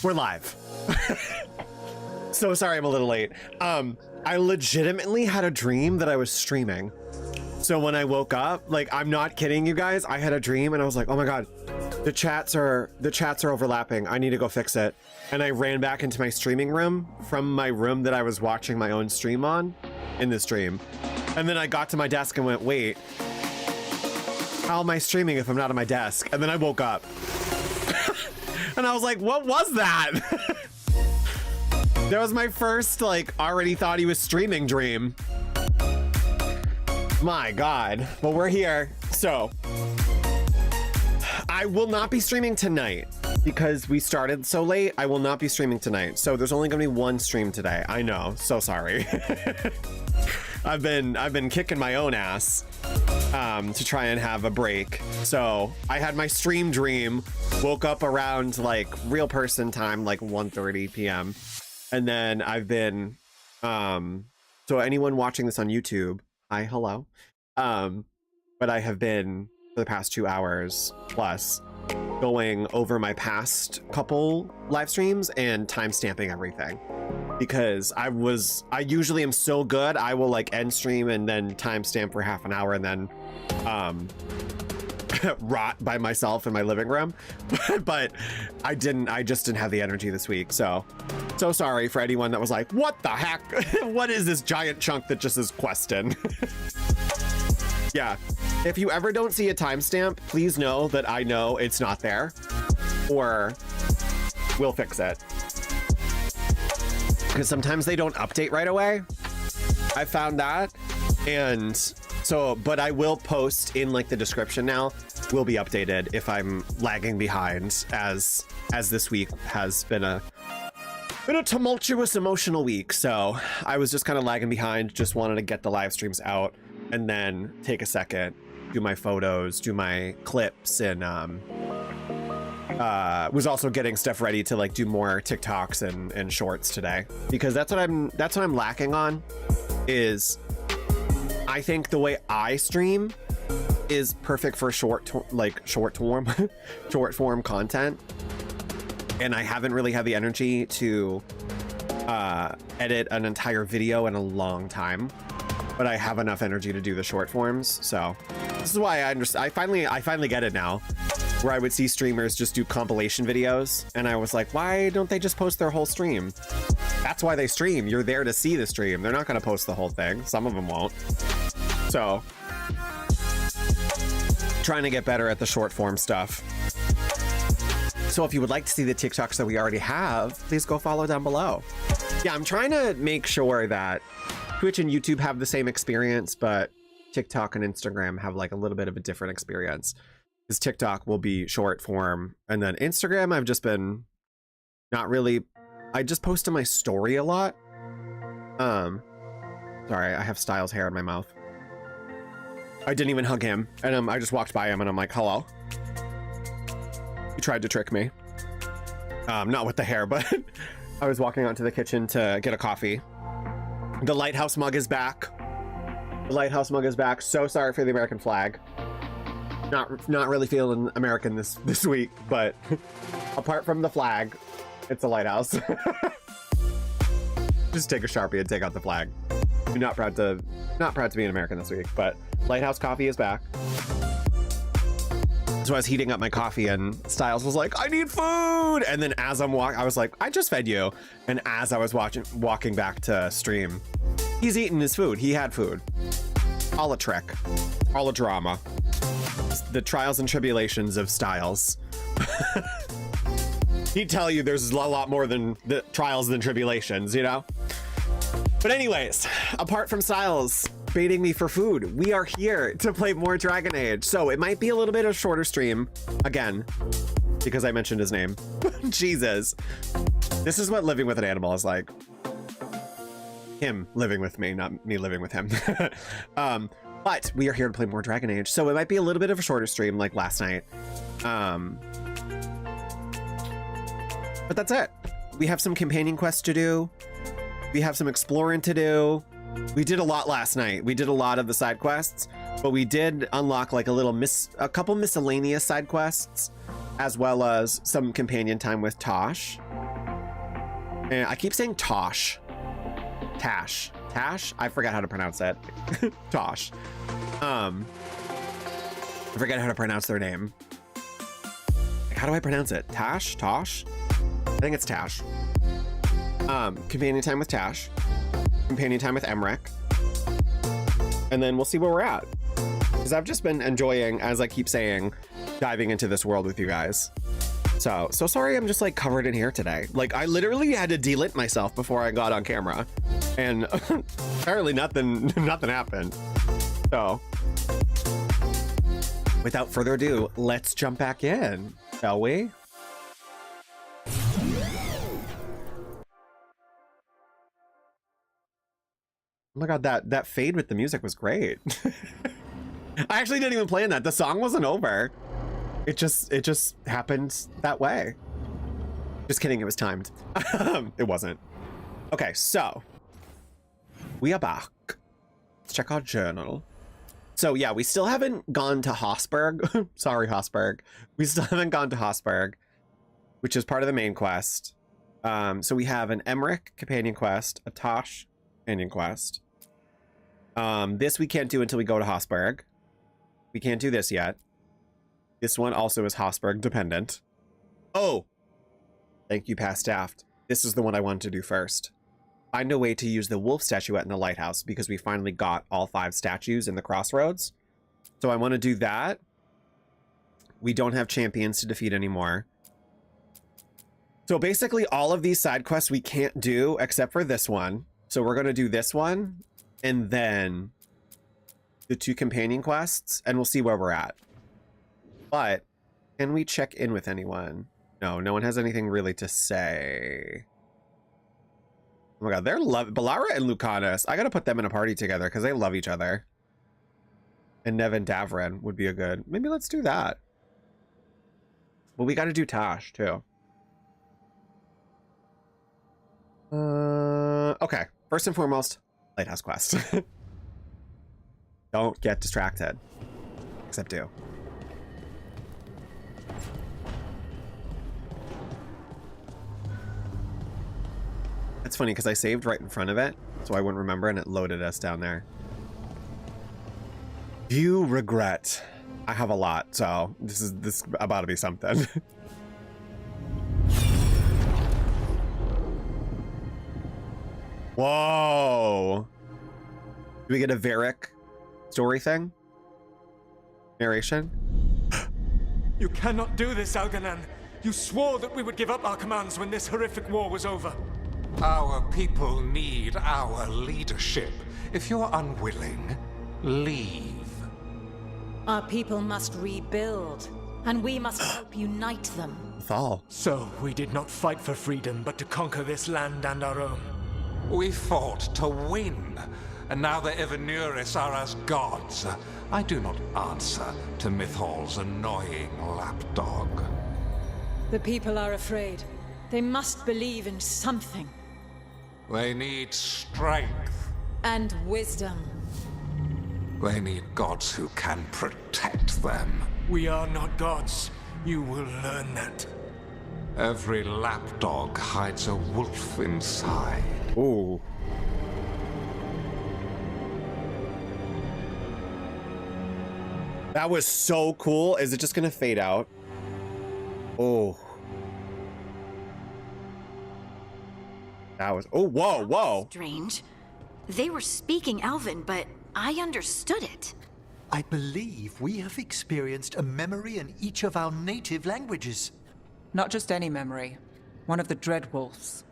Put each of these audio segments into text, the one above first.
We're live. So sorry I'm a little late. I legitimately had a dream that I was streaming. So when I woke up, like, I'm not kidding you guys, I had a dream and I was like, oh my god, the chats are overlapping. I need to go fix it. And I ran back into my streaming room from my room that I was watching my own stream on in this dream. And then I got to my desk and went, wait, how am I streaming if I'm not at my desk? And then I woke up. And I was like, what was that? That was my first, like, already thought he was streaming dream. My god. But we're here. So, I will not be streaming tonight because we started so late. I will not be streaming tonight. So there's only gonna be one stream today. I know. So sorry. I've been kicking my own ass to try and have a break. So I had my stream dream, woke up around like real person time, like 1:30 p.m. And then I've been, so anyone watching this on YouTube, hi, hello. But I have been for the past 2 hours plus going over my past couple live streams and timestamping everything. Because I usually am so good, I will like end stream and then timestamp for half an hour and then rot by myself in my living room. But I just didn't have the energy this week. So sorry for anyone that was like, what the heck? What is this giant chunk that just is questing? Yeah, if you ever don't see a timestamp, please know that I know it's not there, or we'll fix it. Because sometimes they don't update right away. I found that. And so, but I will post in like the description now, will be updated if I'm lagging behind, as this week has been a tumultuous emotional week. So I was just kind of lagging behind, just wanted to get the live streams out and then take a second, do my photos, do my clips, and was also getting stuff ready to like do more TikToks and shorts today, because that's what I'm lacking on. Is I think the way I stream is perfect for short form content, and I haven't really had the energy to edit an entire video in a long time, but I have enough energy to do the short forms. So this is why I understand. I finally get it now, where I would see streamers just do compilation videos, and I was like, why don't they just post their whole stream? That's why they stream. You're there to see the stream. They're not going to post the whole thing. Some of them won't. So trying to get better at the short form stuff. So if you would like to see the TikToks that we already have, please go follow down below. Yeah, I'm trying to make sure that Twitch and YouTube have the same experience, but TikTok and Instagram have like a little bit of a different experience. Because TikTok will be short form, and then Instagram, I've just been not really. I just post in my story a lot. Sorry, I have Styles' hair in my mouth. I didn't even hug him, and I just walked by him, and I'm like, hello. You tried to trick me. Not with the hair, but I was walking out to the kitchen to get a coffee. The Lighthouse mug is back. The Lighthouse mug is back. So sorry for the American flag. Not really feeling American this week, but apart from the flag, It's a lighthouse. Just take a Sharpie and take out the flag. I'm not proud to be an American this week, but Lighthouse coffee is back. So I was heating up my coffee and Styles was like, I need food. And then as I was like, I just fed you. And as I was walking back to stream, he's eating his food. He had food. All a trick, all a drama. The trials and tribulations of Styles. He'd tell you there's a lot more than the trials than tribulations, you know? But anyways, apart from Styles baiting me for food, we are here to play more Dragon Age. So it might be a little bit of a shorter stream, again, because I mentioned his name. Jesus. This is what living with an animal is like. Him living with me, not me living with him. But we are here to play more Dragon Age. So it might be a little bit of a shorter stream like last night. But that's it. We have some companion quests to do. We have some exploring to do. We did a lot last night. We did a lot of the side quests, but we did unlock like a couple miscellaneous side quests, as well as some companion time with Taash. And I keep saying Taash. Taash? I forgot how to pronounce it. Taash. I forget how to pronounce their name. Like, how do I pronounce it? Taash? Taash? I think it's Taash. Companion time with Taash. Companion time with Emmrich. And then we'll see where we're at. Because I've just been enjoying, as I keep saying, diving into this world with you guys. So sorry I'm just like covered in hair today. Like I literally had to delint myself before I got on camera. And apparently nothing happened. So without further ado, let's jump back in, shall we? Oh my god, that fade with the music was great. I actually didn't even plan that. The song wasn't over. It just happened that way. Just kidding, it was timed. It wasn't. Okay, so we are back. Let's check our journal. So yeah, we still haven't gone to Hossberg. Sorry, Hossberg. We still haven't gone to Hossberg, which is part of the main quest. So we have an Emmrich companion quest, a Taash companion quest. This we can't do until we go to Hossberg. We can't do this yet. This one also is Hossberg dependent. Oh, thank you, past staff. This is the one I wanted to do first. Find a way to use the wolf statuette in the lighthouse because we finally got all 5 statues in the crossroads. So I want to do that. We don't have champions to defeat anymore. So basically all of these side quests we can't do except for this one. So we're going to do this one and then the 2 companion quests and we'll see where we're at. But can we check in with anyone? No one has anything really to say. Oh my god, they're Balara and Lucanus. I gotta put them in a party together because they love each other. And Nev and Davrin would be a good. Maybe let's do that. But we gotta do Taash too. Okay, first and foremost, Lighthouse quest. Don't get distracted. Except do. It's funny because I saved right in front of it, so I wouldn't remember, and it loaded us down there. View regret. I have a lot, so this is about to be something. Whoa! Do we get a Varric story thing? Narration? You cannot do this, Algernon. You swore that we would give up our commands when this horrific war was over. Our people need our leadership. If you're unwilling, leave. Our people must rebuild, and we must help unite them. Mythal. So we did not fight for freedom, but to conquer this land and our own. We fought to win, and now the Evenuris are as gods. I do not answer to Mythal's annoying lapdog. The people are afraid. They must believe in something. They need strength. And wisdom. They need gods who can protect them. We are not gods. You will learn that. Every lapdog hides a wolf inside. Ooh. That was so cool. Is it just gonna fade out? Oh. That was, oh, whoa, whoa. Strange. They were speaking Elven, but I understood it. I believe we have experienced a memory in each of our native languages. Not just any memory. One of the Dread Wolves.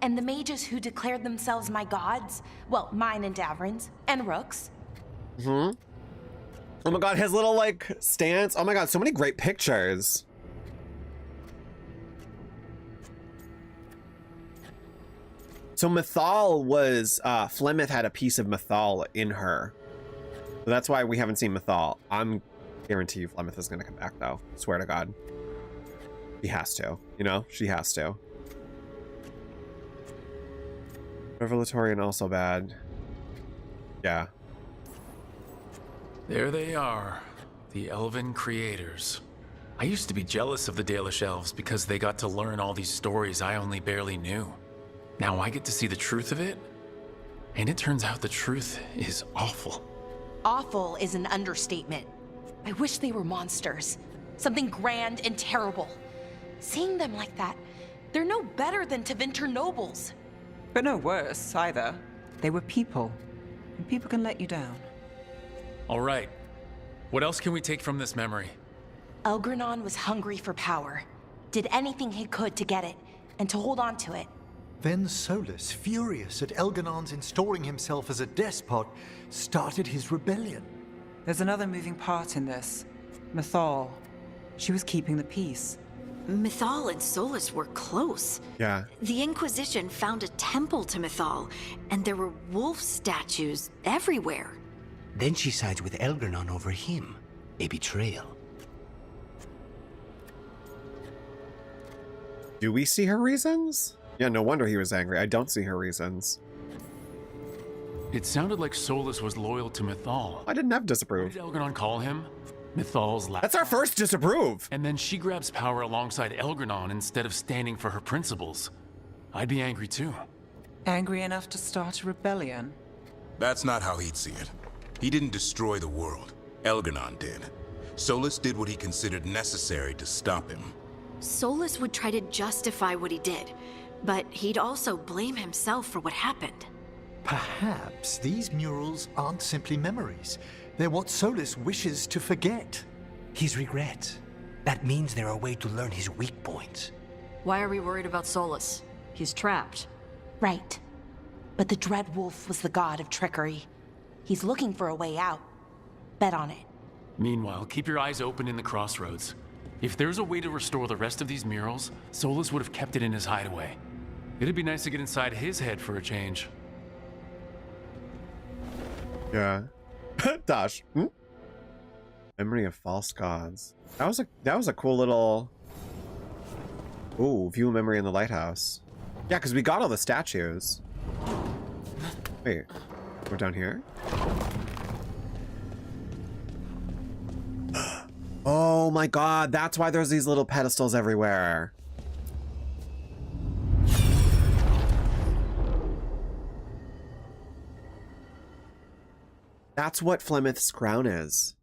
And the mages who declared themselves my gods, well, mine and Davrin's, and Rook's. Mm-hmm. Oh my god, his little, like, stance. Oh my god, so many great pictures. So Mythal was, Flemeth had a piece of Mythal in her. So that's why we haven't seen Mythal. I'm guarantee you Flemeth is gonna come back though. Swear to God. She has to, you know? She has to. Revelatorian also bad. Yeah. There they are, the Elven creators. I used to be jealous of the Dalish elves because they got to learn all these stories I only barely knew. Now I get to see the truth of it, and it turns out the truth is awful. Awful is an understatement. I wish they were monsters. Something grand and terrible. Seeing them like that, they're no better than Tevinter nobles. But no worse, either. They were people. And people can let you down. All right. What else can we take from this memory? Elgranon was hungry for power. Did anything he could to get it, and to hold on to it. Then Solus, furious at Elganon's installing himself as a despot, started his rebellion. There's another moving part in this. Mythal. She was keeping the peace. Mythal and Solus were close. Yeah. The Inquisition found a temple to Mythal, and there were wolf statues everywhere. Then she sides with Elgranon over him. A betrayal. Do we see her reasons? Yeah, no wonder he was angry. I don't see her reasons. It sounded like Solus was loyal to Mythal. I didn't have What disapprove. did Elgranon call him? Mythal's That's our first disapprove. And then she grabs power alongside Elgranon instead of standing for her principles. I'd be angry too. Angry enough to start a rebellion? That's not how he'd see it. He didn't destroy the world. Elgranon did. Solus did what he considered necessary to stop him. Solus would try to justify what he did, but he'd also blame himself for what happened. Perhaps these murals aren't simply memories. They're what Solus wishes to forget. His regret. That means they're a way to learn his weak points. Why are we worried about Solus? He's trapped. Right. But the Dread Wolf was the god of trickery. He's looking for a way out. Bet on it. Meanwhile, keep your eyes open in the crossroads. If there's a way to restore the rest of these murals, Solus would have kept it in his hideaway. It'd be nice to get inside his head for a change. Yeah. Taash. Hmm? Memory of false gods. That was a cool little. Ooh, view a memory in the lighthouse. Yeah, because we got all the statues. Wait, we're down here? Oh my god, that's why there's these little pedestals everywhere. That's what Flemeth's crown is.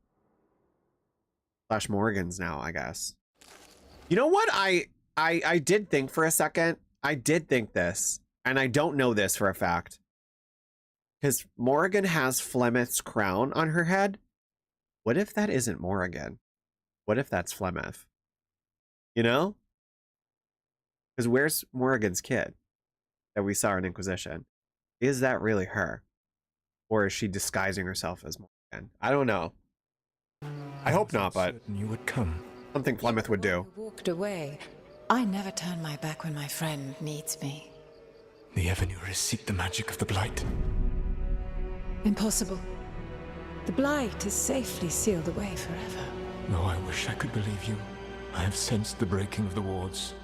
Slash Morgan's now, I guess. You know what? I did think for a second. I did think this, and I don't know this for a fact. Because Morrigan has Flemeth's crown on her head. What if that isn't Morrigan? What if that's Flemeth? You know? Because where's Morrigan's kid that we saw in Inquisition? Is that really her? Or is she disguising herself as Morrigan? I don't know. I hope not, but you would come. Something Flemeth would do. I walked away. I never turn my back when my friend needs me. The Evanurists seek the magic of the Blight. Impossible. The Blight is safely sealed away forever. Oh, I wish I could believe you. I have sensed the breaking of the wards.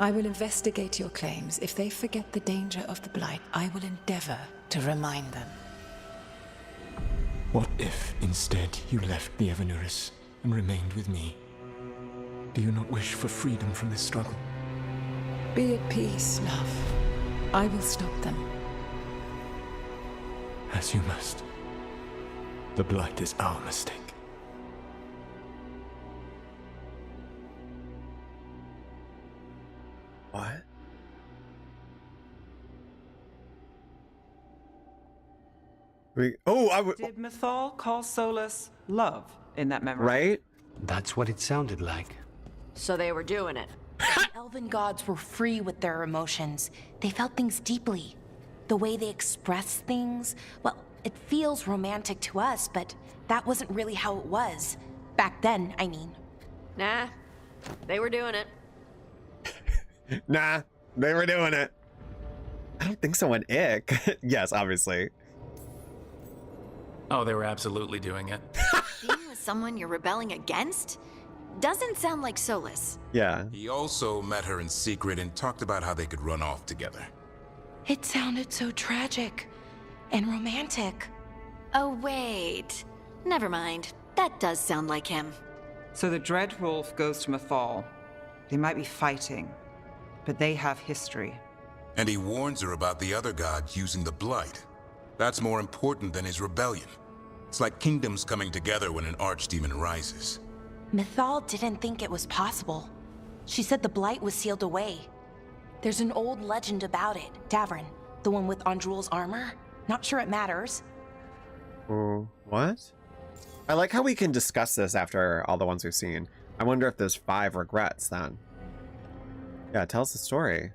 I will investigate your claims. If they forget the danger of the Blight, I will endeavor to remind them. What if, instead, you left the Evanurists and remained with me? Do you not wish for freedom from this struggle? Be at peace, love. I will stop them. As you must. The Blight is our mistake. What? Did Mythal call Solus love in that memory? Right? That's what it sounded like. So they were doing it. The elven gods were free with their emotions. They felt things deeply. The way they express things, well, it feels romantic to us, but that wasn't really how it was. Back then, I mean. Nah, they were doing it. Nah, they were doing it. I don't think so in Ick. Yes, obviously. Oh, they were absolutely doing it. Being with someone you're rebelling against? Doesn't sound like Solus. Yeah. He also met her in secret and talked about how they could run off together. It sounded so tragic and romantic. Oh, wait. Never mind. That does sound like him. So the Dread Wolf goes to Mythal. They might be fighting, but they have history. And he warns her about the other gods using the Blight. That's more important than his rebellion. It's like kingdoms coming together when an archdemon rises. Mythal didn't think it was possible. She said the Blight was sealed away. There's an old legend about it. Davrin, the one with Andrul's armor. Not sure it matters. What? I like how we can discuss this after all the ones we've seen. I wonder if there's 5 regrets then. Yeah, tell us the story.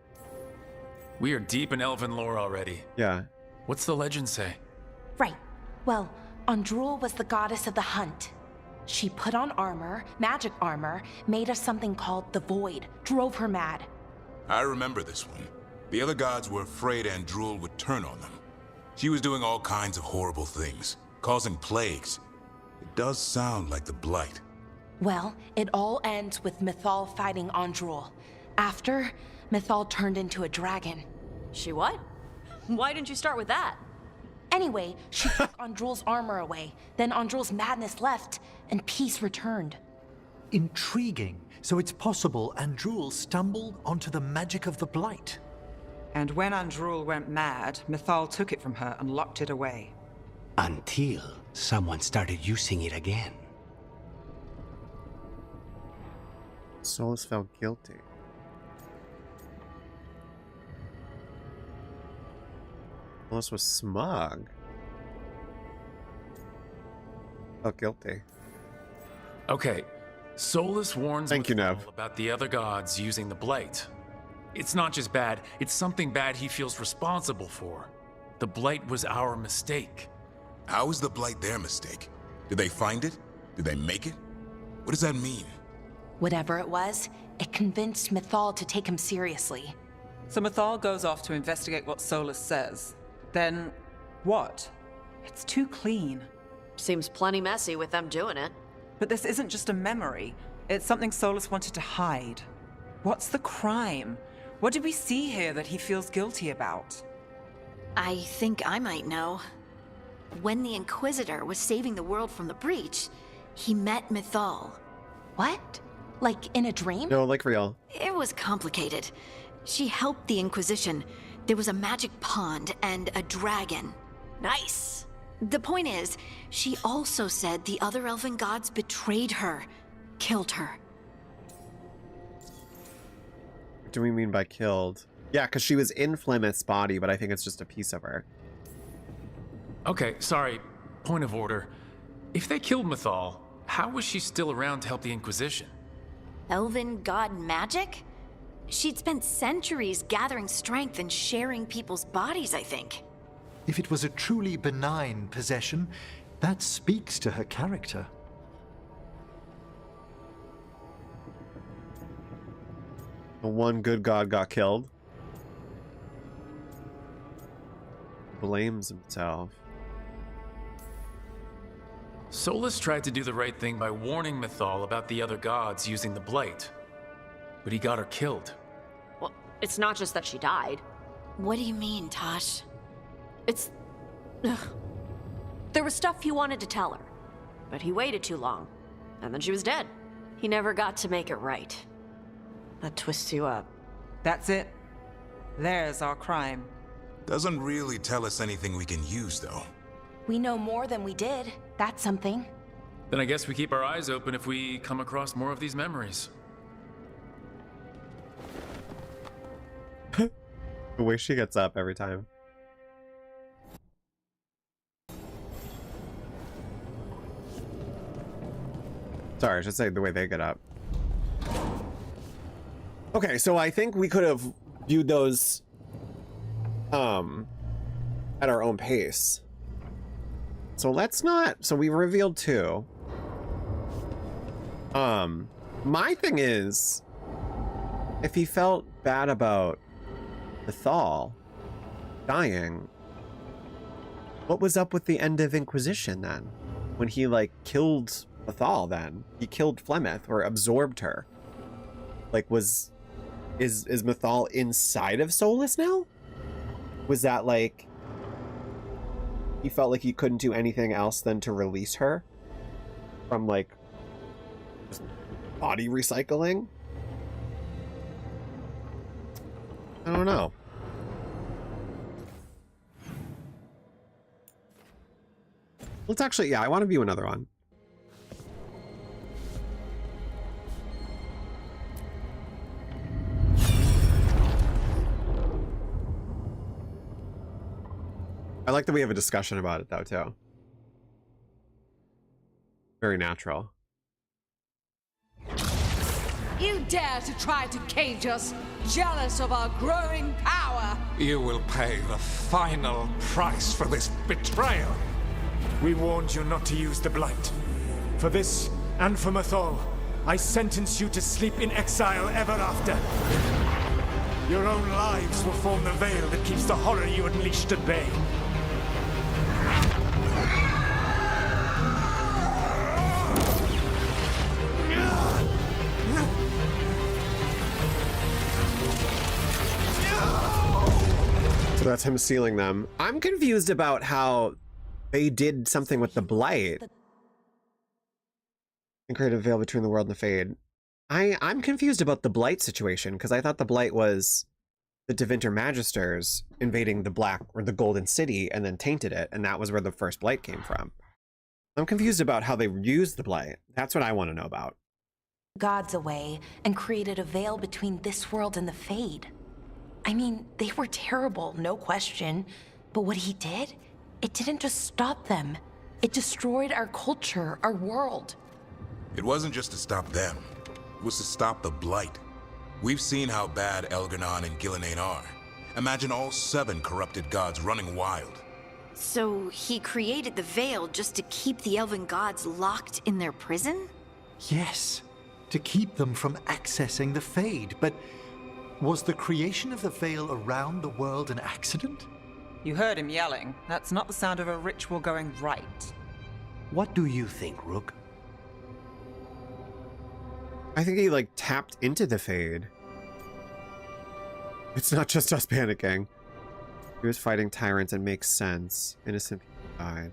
We are deep in elven lore already. Yeah. What's the legend say? Right. Well, Andrul was the goddess of the hunt. She put on armor, magic armor, made us something called the Void, drove her mad. I remember this one. The other gods were afraid Andrul would turn on them. She was doing all kinds of horrible things, causing plagues. It does sound like the Blight. Well, it all ends with Mythal fighting Andrul. After, Mythal turned into a dragon. She what? Why didn't you start with that? Anyway, she took Andrul's armor away. Then Andrul's madness left, and peace returned. Intriguing. So it's possible Andrul stumbled onto the magic of the Blight. And when Andrul went mad, Mythal took it from her and locked it away. Until someone started using it again. Solus felt guilty. Solus was smug. Felt guilty. Okay, Solus warns Thank you, Mythal Nev. about the other gods using the Blight. It's not just bad, it's something bad he feels responsible for. The Blight was our mistake. How is the Blight their mistake? Did they find it? Did they make it? What does that mean? Whatever it was, it convinced Mythal to take him seriously. So Mythal goes off to investigate what Solus says. Then, what? It's too clean. Seems plenty messy with them doing it. But this isn't just a memory. It's something Solus wanted to hide. What's the crime? What did we see here that he feels guilty about? I think I might know. When the Inquisitor was saving the world from the breach, he met Mythal. What? Like in a dream? No, like real. It was complicated. She helped the Inquisition. There was a magic pond and a dragon. Nice. The point is, she also said the other elven gods betrayed her, killed her. What do we mean by killed? Yeah, because she was in Flemeth's body, but I think it's just a piece of her. Okay, sorry, point of order. If they killed Mythal, how was she still around to help the Inquisition? Elven god magic? She'd spent centuries gathering strength and sharing people's bodies, I think. If it was a truly benign possession, that speaks to her character. The one good god got killed. Blames himself. Solus tried to do the right thing by warning Mythal about the other gods using the Blight, but he got her killed. Well, it's not just that she died. What do you mean, Taash? It's... Ugh. There was stuff he wanted to tell her, but he waited too long, and then she was dead. He never got to make it right. That twists you up. That's it. There's our crime. Doesn't really tell us anything we can use, though. We know more than we did. That's something. Then I guess we keep our eyes open if we come across more of these memories. The way she gets up every time. Sorry, I should say the way they get up. Okay, so I think we could have viewed those at our own pace. So let's not, so we revealed 2. My thing is, if he felt bad about Mythal dying, what was up with the end of Inquisition then? When he like killed Mythal then? He killed Flemeth or absorbed her. Like is Mythal inside of Solus now? Was that like he felt like he couldn't do anything else than to release her from like just body recycling? I don't know. Let's actually, yeah, I want to view another one. I like that we have a discussion about it though, too. Very natural. You dare to try to cage us, jealous of our growing power! You will pay the final price for this betrayal. We warned you not to use the Blight. For this, and for Mythal, I sentence you to sleep in exile ever after. Your own lives will form the veil that keeps the horror you unleashed at bay. So that's him sealing them. I'm confused about how they did something with the Blight and created a veil between the world and the Fade. I'm confused about the Blight situation because I thought the Blight was the Devinter Magisters invading the Black or the Golden City and then tainted it, and that was where the first Blight came from. I'm confused about how they used the Blight. That's what I want to know about. Gods away and created a veil between this world and the Fade. I mean, they were terrible, no question. But what he did, it didn't just stop them. It destroyed our culture, our world. It wasn't just to stop them. It was to stop the Blight. We've seen how bad Elganon and Gillenane are. Imagine all 7 corrupted gods running wild. So he created the veil just to keep the elven gods locked in their prison? Yes, to keep them from accessing the Fade. But was the creation of the veil around the world an accident? You heard him yelling. That's not the sound of a ritual going right. What do you think, Rook? I think he like tapped into the Fade. It's not just us panicking. He was fighting tyrants and makes sense. Innocent people died.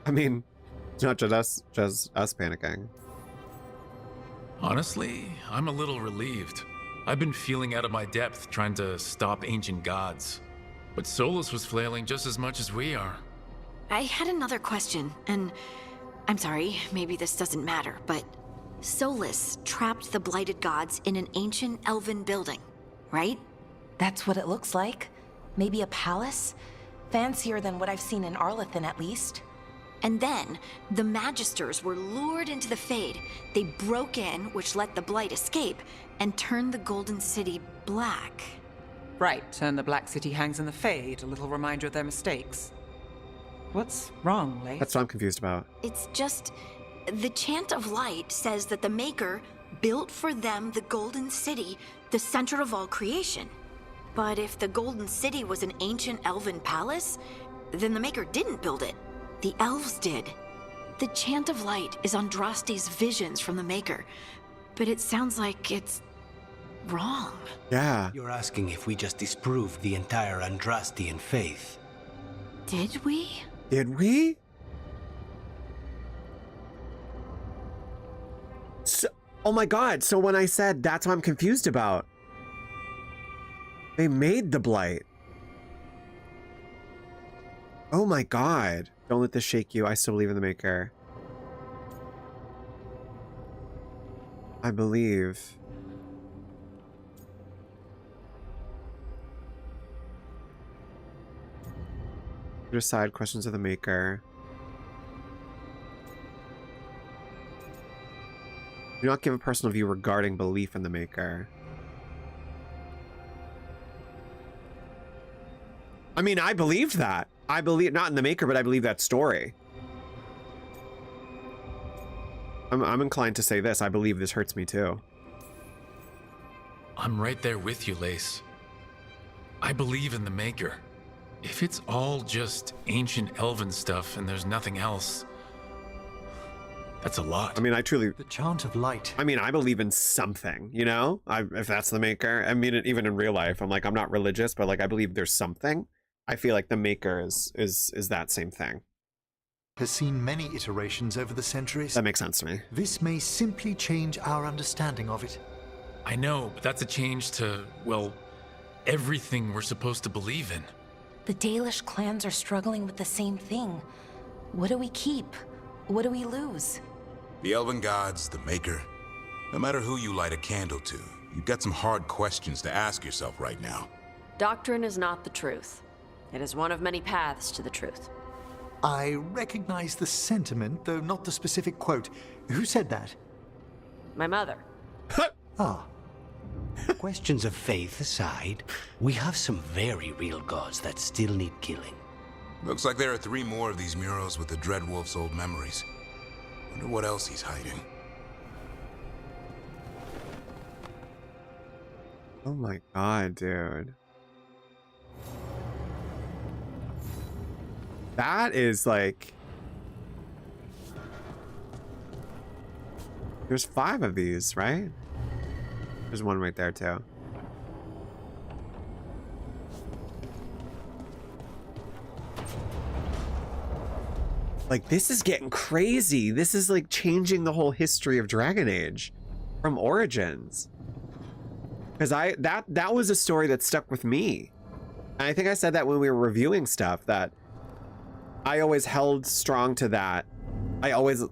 I mean, it's not just us panicking. Honestly, I'm a little relieved. I've been feeling out of my depth trying to stop ancient gods. But Solus was flailing just as much as we are. I had another question, and I'm sorry, maybe this doesn't matter, but Solus trapped the blighted gods in an ancient elven building, right? That's what it looks like. Maybe a palace? Fancier than what I've seen in Arlethan, at least. And then, the Magisters were lured into the Fade. They broke in, which let the Blight escape, and turned the Golden City black. Right, and the Black City hangs in the Fade, a little reminder of their mistakes. What's wrong, Leif? That's what I'm confused about. It's just, the Chant of Light says that the Maker built for them the Golden City, the center of all creation. But if the Golden City was an ancient elven palace, then the Maker didn't build it. The elves did. The Chant of Light is Andraste's visions from the Maker, but it sounds like it's wrong. Yeah. You're asking if we just disproved the entire Andrastian faith. Did we? Did we? So, oh my god, so when I said that's what I'm confused about. They made the blight. Oh my god. Don't let this shake you. I still believe in the maker. I believe. Decide questions of the maker. Do not give a personal view regarding belief in the maker. I mean, I believed that. I believe, not in the maker, but I believe that story. I'm inclined to say this. I believe this hurts me too. I'm right there with you, Lace. I believe in the maker. If it's all just ancient elven stuff and there's nothing else, that's a lot. I mean, I truly... The chant of light. I mean, I believe in something, you know? If that's the maker. I mean, even in real life, I'm like, I'm not religious, but like, I believe there's something. I feel like the maker is that same thing. Has seen many iterations over the centuries. That makes sense to me. This may simply change our understanding of it. I know, but that's a change to, well, everything we're supposed to believe in. The Dalish clans are struggling with the same thing. What do we keep? What do we lose? The elven gods, the maker. No matter who you light a candle to, you've got some hard questions to ask yourself right now. Doctrine is not the truth. It is one of many paths to the truth. I recognize the sentiment, though not the specific quote. Who said that? My mother. Ah. Questions of faith aside, we have some very real gods that still need killing. Looks like there are 3 more of these murals with the Dreadwolf's old memories. Wonder what else he's hiding. Oh my god, dude. That is like... There's 5 of these, right? There's one right there too. Like, this is getting crazy. This is like changing the whole history of Dragon Age from Origins. Because that was a story that stuck with me. And I think I said that when we were reviewing stuff, that I always held strong to that. I always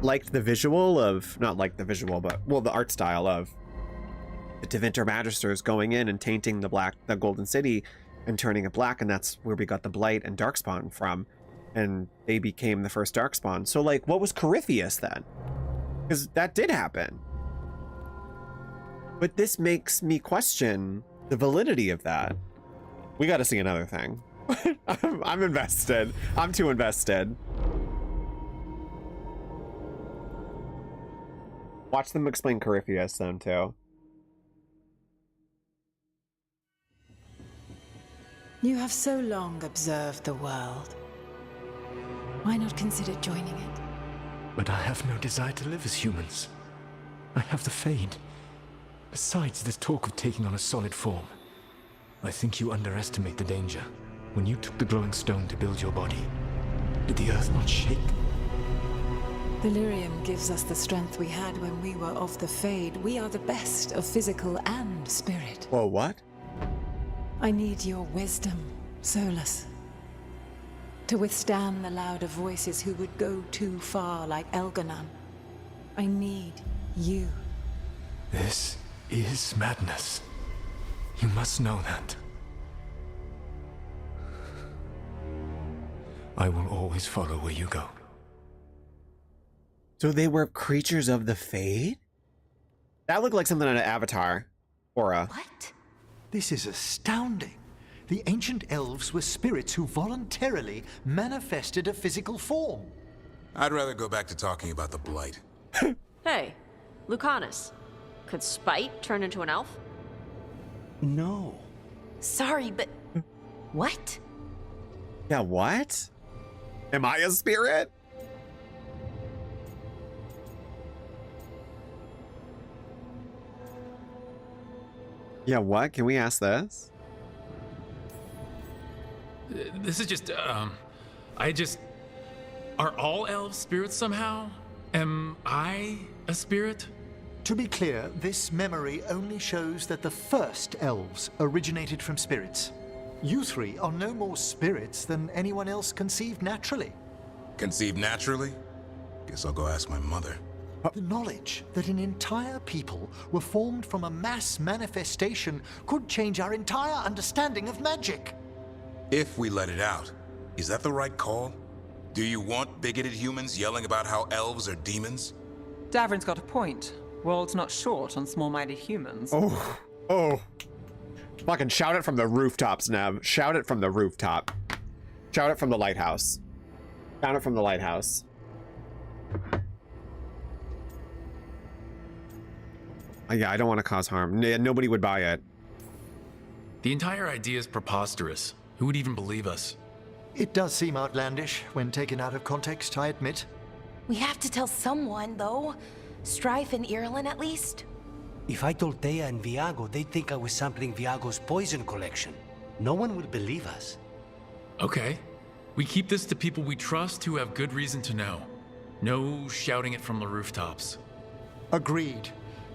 liked the visual of, not like the visual, but, well, the art style of the Tevinter Magisters going in and tainting the Golden City and turning it black, and that's where we got the Blight and Darkspawn from, and they became the first Darkspawn. So, like, what was Corypheus then? Because that did happen. But this makes me question the validity of that. We got to see another thing. I'm invested. I'm too invested. Watch them explain Corypheus then, too. You have so long observed the world. Why not consider joining it? But I have no desire to live as humans. I have the Fade. Besides, this talk of taking on a solid form. I think you underestimate the danger. When you took the glowing stone to build your body, did the earth not shake? Delirium gives us the strength we had when we were of the Fade. We are the best of physical and spirit. Whoa, what? I need your wisdom, Solus. To withstand the louder voices who would go too far like Elganon. I need you. This is madness. You must know that. I will always follow where you go. So they were creatures of the Fade? That looked like something on an Avatar. Aura. What? This is astounding. The ancient elves were spirits who voluntarily manifested a physical form. I'd rather go back to talking about the Blight. Hey, Lucanus. Could spite turn into an elf? No. Sorry, but... What? Yeah, what? Am I a spirit? Yeah, what? Can we ask this? This is just, are all elves spirits somehow? Am I a spirit? To be clear, this memory only shows that the first elves originated from spirits. You three are no more spirits than anyone else conceived naturally. Conceived naturally? Guess I'll go ask my mother. The knowledge that an entire people were formed from a mass manifestation could change our entire understanding of magic. If we let it out, is that the right call? Do you want bigoted humans yelling about how elves are demons? Davrin's got a point. World's not short on small-minded humans. Oh. Fucking shout it from the rooftops, Nev. Shout it from the rooftop. Shout it from the lighthouse. Shout it from the lighthouse. Yeah, I don't want to cause harm. Nobody would buy it. The entire idea is preposterous. Who would even believe us? It does seem outlandish when taken out of context, I admit. We have to tell someone, though. Strife and Irulan, at least. If I told Thea and Viago, they'd think I was sampling Viago's poison collection. No one would believe us. Okay. We keep this to people we trust who have good reason to know. No shouting it from the rooftops. Agreed.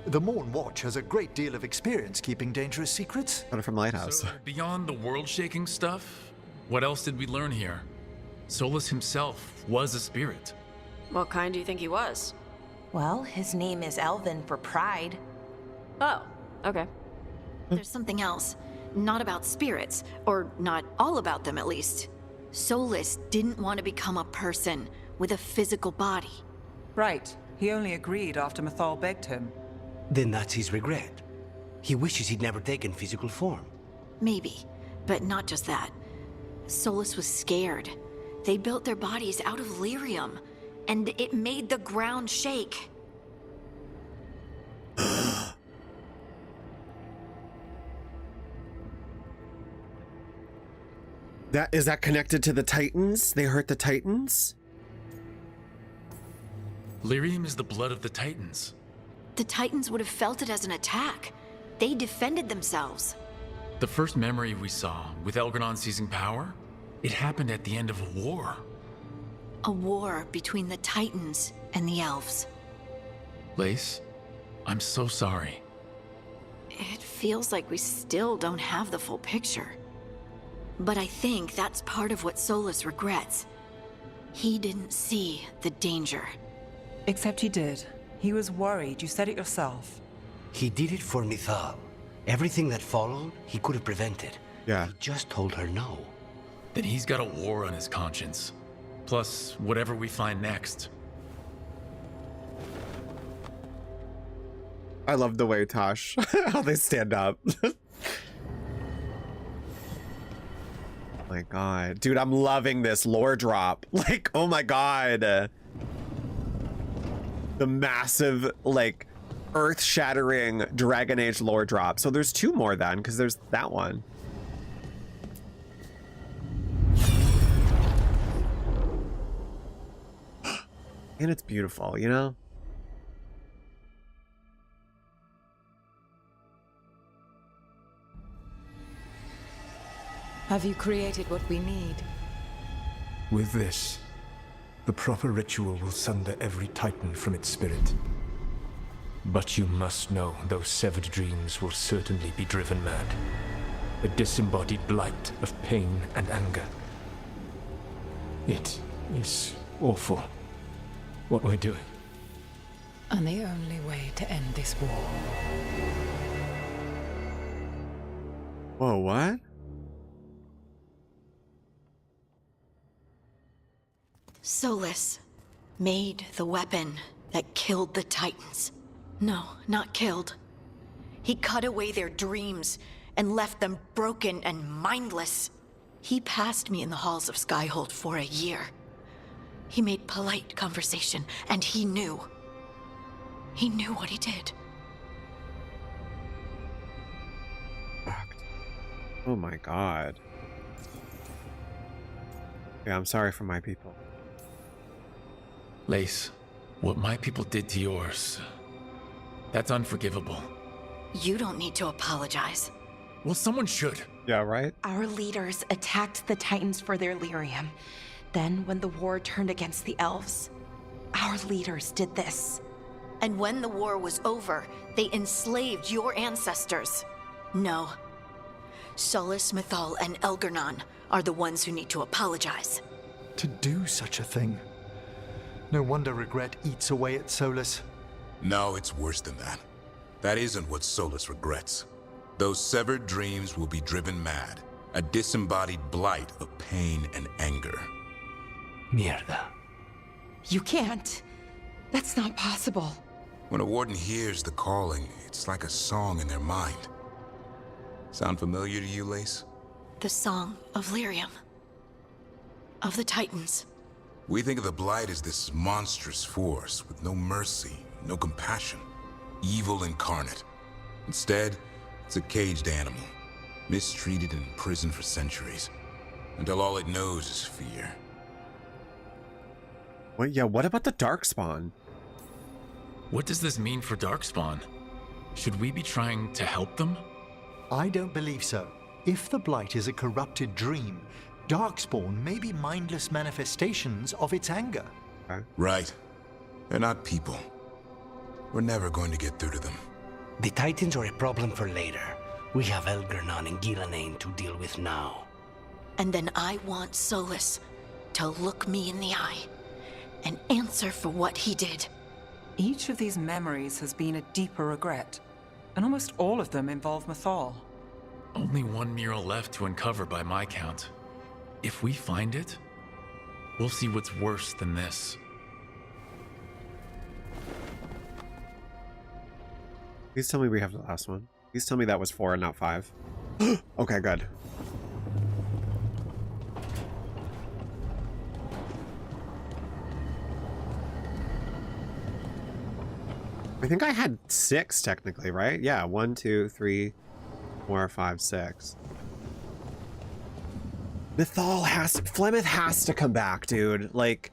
The Morn Watch has a great deal of experience keeping dangerous secrets. Shout it from Lighthouse. So, beyond the world-shaking stuff, what else did we learn here? Solus himself was a spirit. What kind do you think he was? Well, his name is Elven for pride. Oh, okay. There's something else. Not about spirits, or not all about them at least. Solus didn't want to become a person with a physical body. Right. He only agreed after Mythal begged him. Then that's his regret. He wishes he'd never taken physical form. Maybe, but not just that. Solus was scared. They built their bodies out of lyrium, and it made the ground shake. Is that connected to the Titans? They hurt the Titans? Lyrium is the blood of the Titans. The Titans would have felt it as an attack. They defended themselves. The first memory we saw, with Elgranon seizing power, it happened at the end of a war. A war between the Titans and the elves. Lace, I'm so sorry. It feels like we still don't have the full picture. But I think that's part of what Solus regrets. He didn't see the danger. Except he did. He was worried. You said it yourself. He did it for Mythal. Everything that followed, he could have prevented. Yeah. He just told her no. Then he's got a war on his conscience. Plus, whatever we find next. I love the way Taash, how they stand up. My god. Dude, I'm loving this lore drop. Like, oh my god. The massive, like, earth-shattering Dragon Age lore drop. So there's two more then, because there's that one. And it's beautiful, you know? Have you created what we need? With this, the proper ritual will sunder every Titan from its spirit. But you must know those severed dreams will certainly be driven mad. A disembodied blight of pain and anger. It is awful what we're doing. And the only way to end this war. Whoa, what? Solus made the weapon that killed the Titans. No, not killed. He cut away their dreams and left them broken and mindless. He passed me in the halls of Skyhold for a year. He made polite conversation, and he knew. He knew what he did. Oh my god. Yeah, I'm sorry for my people. Lace, what my people did to yours, that's unforgivable. You don't need to apologize. Well, someone should. Yeah, right? Our leaders attacked the Titans for their lyrium. Then, when the war turned against the elves, our leaders did this. And when the war was over, they enslaved your ancestors. No. Solus, Mythal, and Elgarnon are the ones who need to apologize. To do such a thing. No wonder regret eats away at Solus. No, it's worse than that. That isn't what Solus regrets. Those severed dreams will be driven mad. A disembodied blight of pain and anger. Mierda. You can't. That's not possible. When a warden hears the calling, it's like a song in their mind. Sound familiar to you, Lace? The Song of Lyrium. Of the Titans. We think of the Blight as this monstrous force with no mercy, no compassion. Evil incarnate. Instead, it's a caged animal. Mistreated and imprisoned for centuries. Until all it knows is fear. Well, yeah, what about the Darkspawn? What does this mean for Darkspawn? Should we be trying to help them? I don't believe so. If the Blight is a corrupted dream, Darkspawn may be mindless manifestations of its anger. Right. They're not people. We're never going to get through to them. The Titans are a problem for later. We have Elgarnon and Gillanane to deal with now. And then I want Solus to look me in the eye and answer for what he did. Each of these memories has been a deeper regret, and almost all of them involve Mythal. Only one mural left to uncover by my count. If we find it, we'll see what's worse than this. Please tell me we have the last one. Please tell me that was 4 and not 5. Okay, good. I think I had 6 technically, right? Yeah, 1, 2, 3, 4, 5, 6. Flemeth has to come back, dude. Like,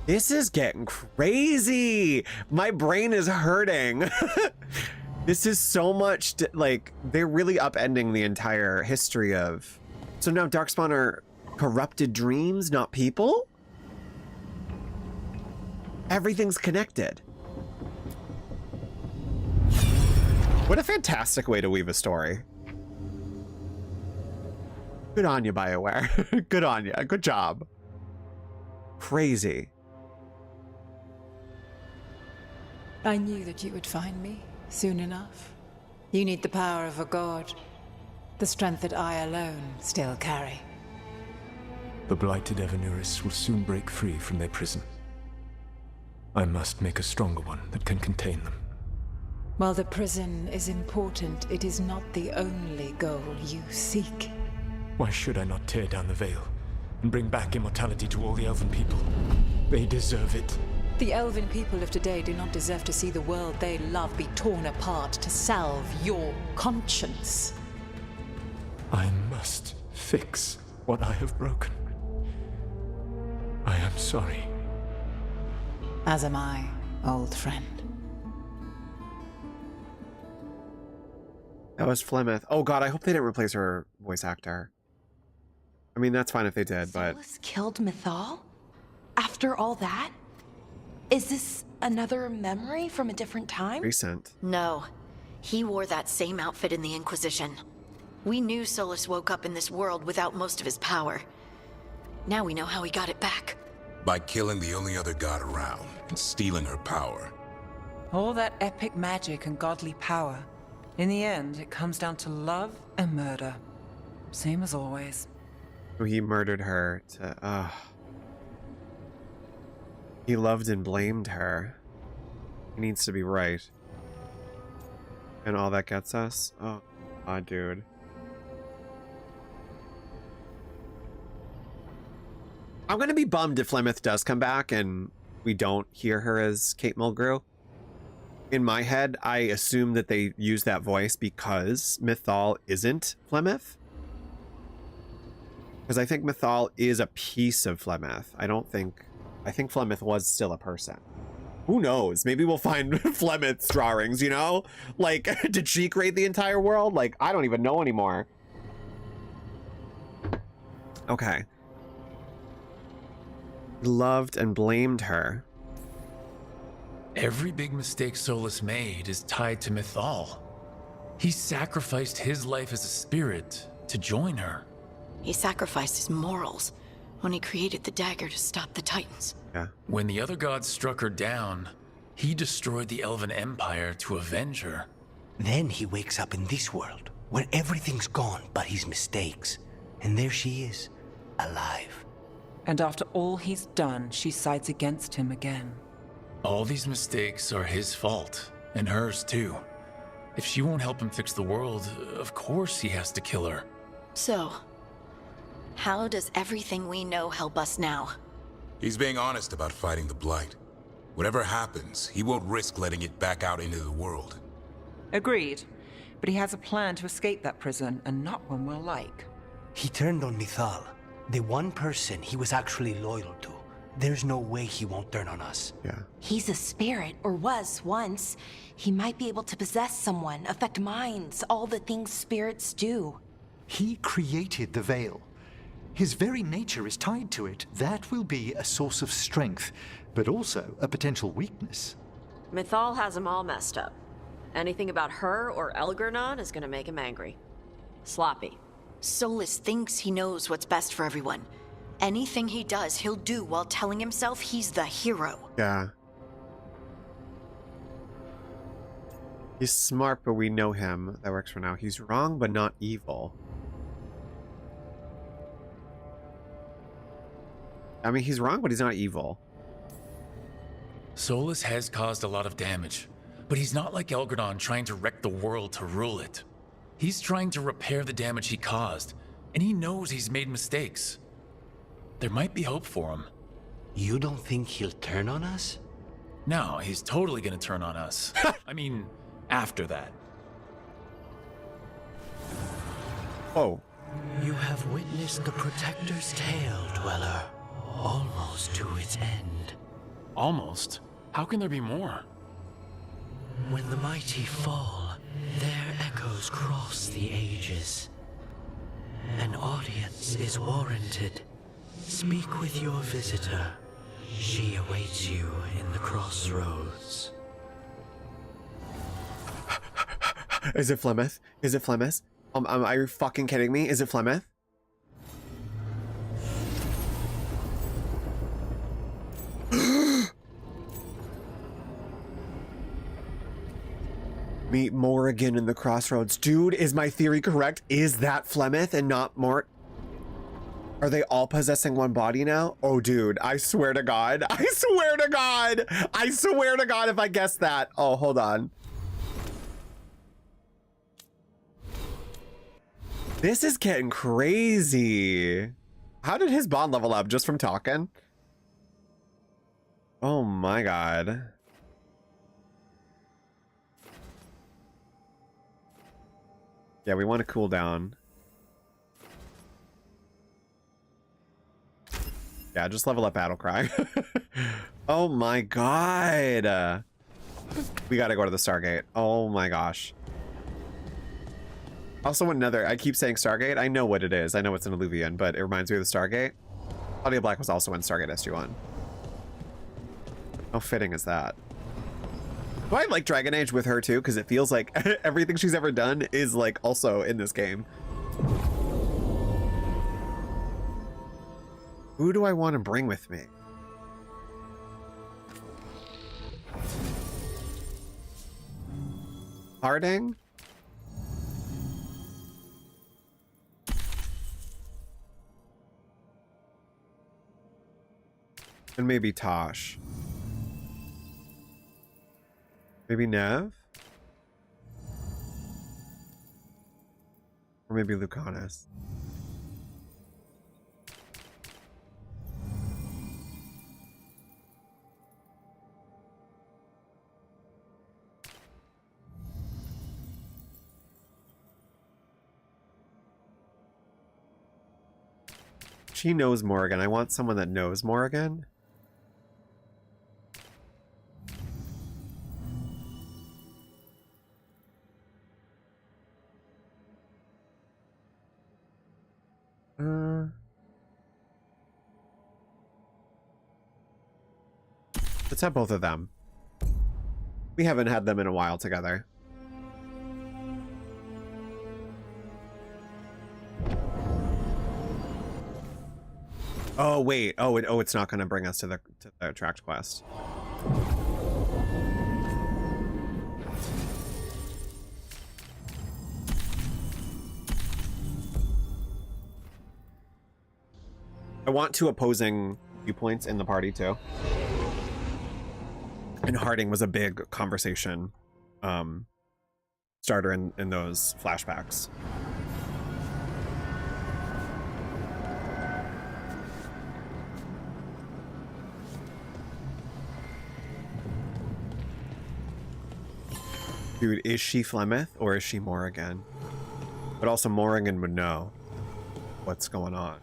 this is getting crazy. My brain is hurting. This is so much, like, they're really upending the entire history of... So now Darkspawn are corrupted dreams, not people? Everything's connected. What a fantastic way to weave a story. Good on you, BioWare. Good on you. Good job. Crazy. I knew that you would find me soon enough. You need the power of a god. The strength that I alone still carry. The blighted Evanuris will soon break free from their prison. I must make a stronger one that can contain them. While the prison is important, it is not the only goal you seek. Why should I not tear down the veil and bring back immortality to all the Elven people? They deserve it. The Elven people of today do not deserve to see the world they love be torn apart to salve your conscience. I must fix what I have broken. I am sorry. As am I, old friend. That was Flemeth. Oh god, I hope they didn't replace her voice actor. I mean, that's fine if they did, but... Solus killed Mythal? After all that? Is this another memory from a different time? Recent. No. He wore that same outfit in the Inquisition. We knew Solus woke up in this world without most of his power. Now we know how he got it back. By killing the only other god around and stealing her power. All that epic magic and godly power. In the end, it comes down to love and murder. Same as always. He murdered her to... He loved and blamed her. He needs to be right. And all that gets us? Oh, god, dude. I'm gonna be bummed if Flemeth does come back and we don't hear her as Kate Mulgrew. In my head, I assume that they use that voice because Mythal isn't Flemeth. Because I think Mythal is a piece of Flemeth. I think Flemeth was still a person. Who knows? Maybe we'll find Flemeth's drawings, you know? Like, did she create the entire world? Like, I don't even know anymore. Okay. Loved and blamed her. Every big mistake Solus made is tied to Mythal. He sacrificed his life as a spirit to join her. He sacrificed his morals when he created the dagger to stop the Titans. Yeah. When the other gods struck her down, he destroyed the Elven Empire to avenge her. Then he wakes up in this world, where everything's gone but his mistakes. And there she is, alive. And after all he's done, she sides against him again. All these mistakes are his fault, and hers too. If she won't help him fix the world, of course he has to kill her. So, how does everything we know help us now? He's being honest about fighting the Blight. Whatever happens, he won't risk letting it back out into the world. Agreed. But he has a plan to escape that prison, and not one we'll like. He turned on Mythal, the one person he was actually loyal to. There's no way he won't turn on us. Yeah. He's a spirit, or was once. He might be able to possess someone, affect minds, all the things spirits do. He created the Veil. His very nature is tied to it. That will be a source of strength, but also a potential weakness. Mythal has him all messed up. Anything about her or Elgarnon is gonna make him angry. Sloppy. Solus thinks he knows what's best for everyone. Anything he does, he'll do while telling himself he's the hero. Yeah. He's smart, but we know him. That works for now. He's wrong, but not evil. I mean, he's wrong, but he's not evil. Solus has caused a lot of damage, but he's not like Elgarnon trying to wreck the world to rule it. He's trying to repair the damage he caused, and he knows he's made mistakes. There might be hope for him. You don't think he'll turn on us? No, he's totally gonna turn on us. I mean, after that. Oh. You have witnessed the Protector's tale, Dweller. Almost to its end. Almost? How can there be more? When the mighty fall, their echoes cross the ages. An audience is warranted. Speak with your visitor. She awaits you in the crossroads. Is it Flemeth? Is it Flemeth? Are you fucking kidding me? Is it Flemeth? Meet Morrigan in the crossroads. Dude, is my theory correct? Is that Flemeth and not Mort? Are they all possessing one body now? Oh, dude, I swear to God. I swear to God. I swear to God if I guessed that. Oh, hold on. This is getting crazy. How did his bond level up just from talking? Oh my God. Yeah, we want to cool down. Yeah, just level up Battlecry. Oh my God. We gotta go to the Stargate. Oh my gosh. Also another, I keep saying Stargate. I know what it is. I know it's an Illuvian, but it reminds me of the Stargate. Claudia Black was also in Stargate SG-1. How fitting is that? Do I like Dragon Age with her too? Because it feels like everything she's ever done is like also in this game. Who do I want to bring with me? Harding? And maybe Taash. Maybe Nev? Or maybe Lucanus. She knows Morrigan. I want someone that knows Morrigan. Let's have both of them. We haven't had them in a while together. Oh wait. Oh, it's not going to bring us to the tracked quest. I want two opposing viewpoints in the party too. And Harding was a big conversation starter in those flashbacks. Dude, is she Flemeth or is she Morrigan? But also Morrigan would know what's going on.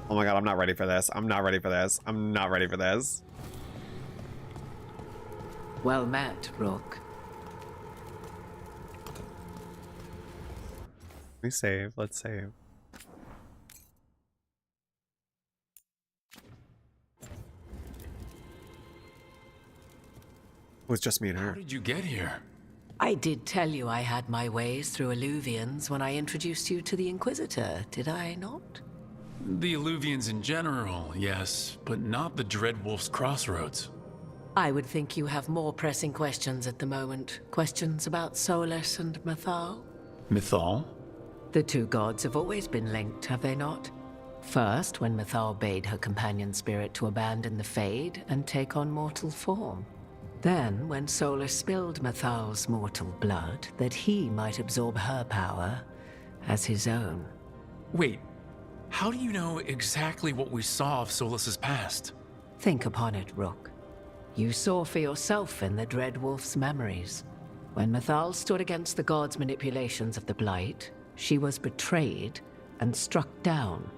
Oh my god, I'm not ready for this. I'm not ready for this. I'm not ready for this. Well met, Rook. We save. Let's save. It was just me and her. How did you get here? I did tell you I had my ways through Illuvians when I introduced you to the Inquisitor, did I not? The Illuvians in general, yes, but not the Dreadwolf's Crossroads. I would think you have more pressing questions at the moment. Questions about Solus and Mythal? Mythal? The two gods have always been linked, have they not? First, when Mythal bade her companion spirit to abandon the Fade and take on mortal form. Then, when Solus spilled Mythal's mortal blood, that he might absorb her power as his own. Wait, how do you know exactly what we saw of Solus's past? Think upon it, Rook. You saw for yourself in the Dreadwolf's memories. When Mythal stood against the gods' manipulations of the Blight, she was betrayed and struck down.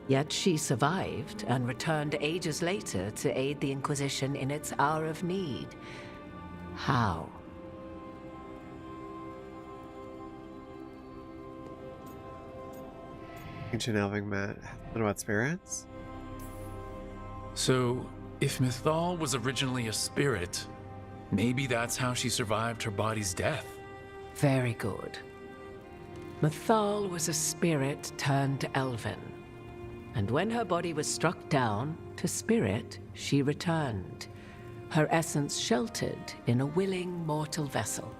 Yet she survived and returned ages later to aid the Inquisition in its hour of need. How? Ancient Elving Matt. What about spirits? So, if Mythal was originally a spirit, maybe that's how she survived her body's death. Very good. Mythal was a spirit turned elven. And when her body was struck down, to spirit, she returned. Her essence sheltered in a willing mortal vessel.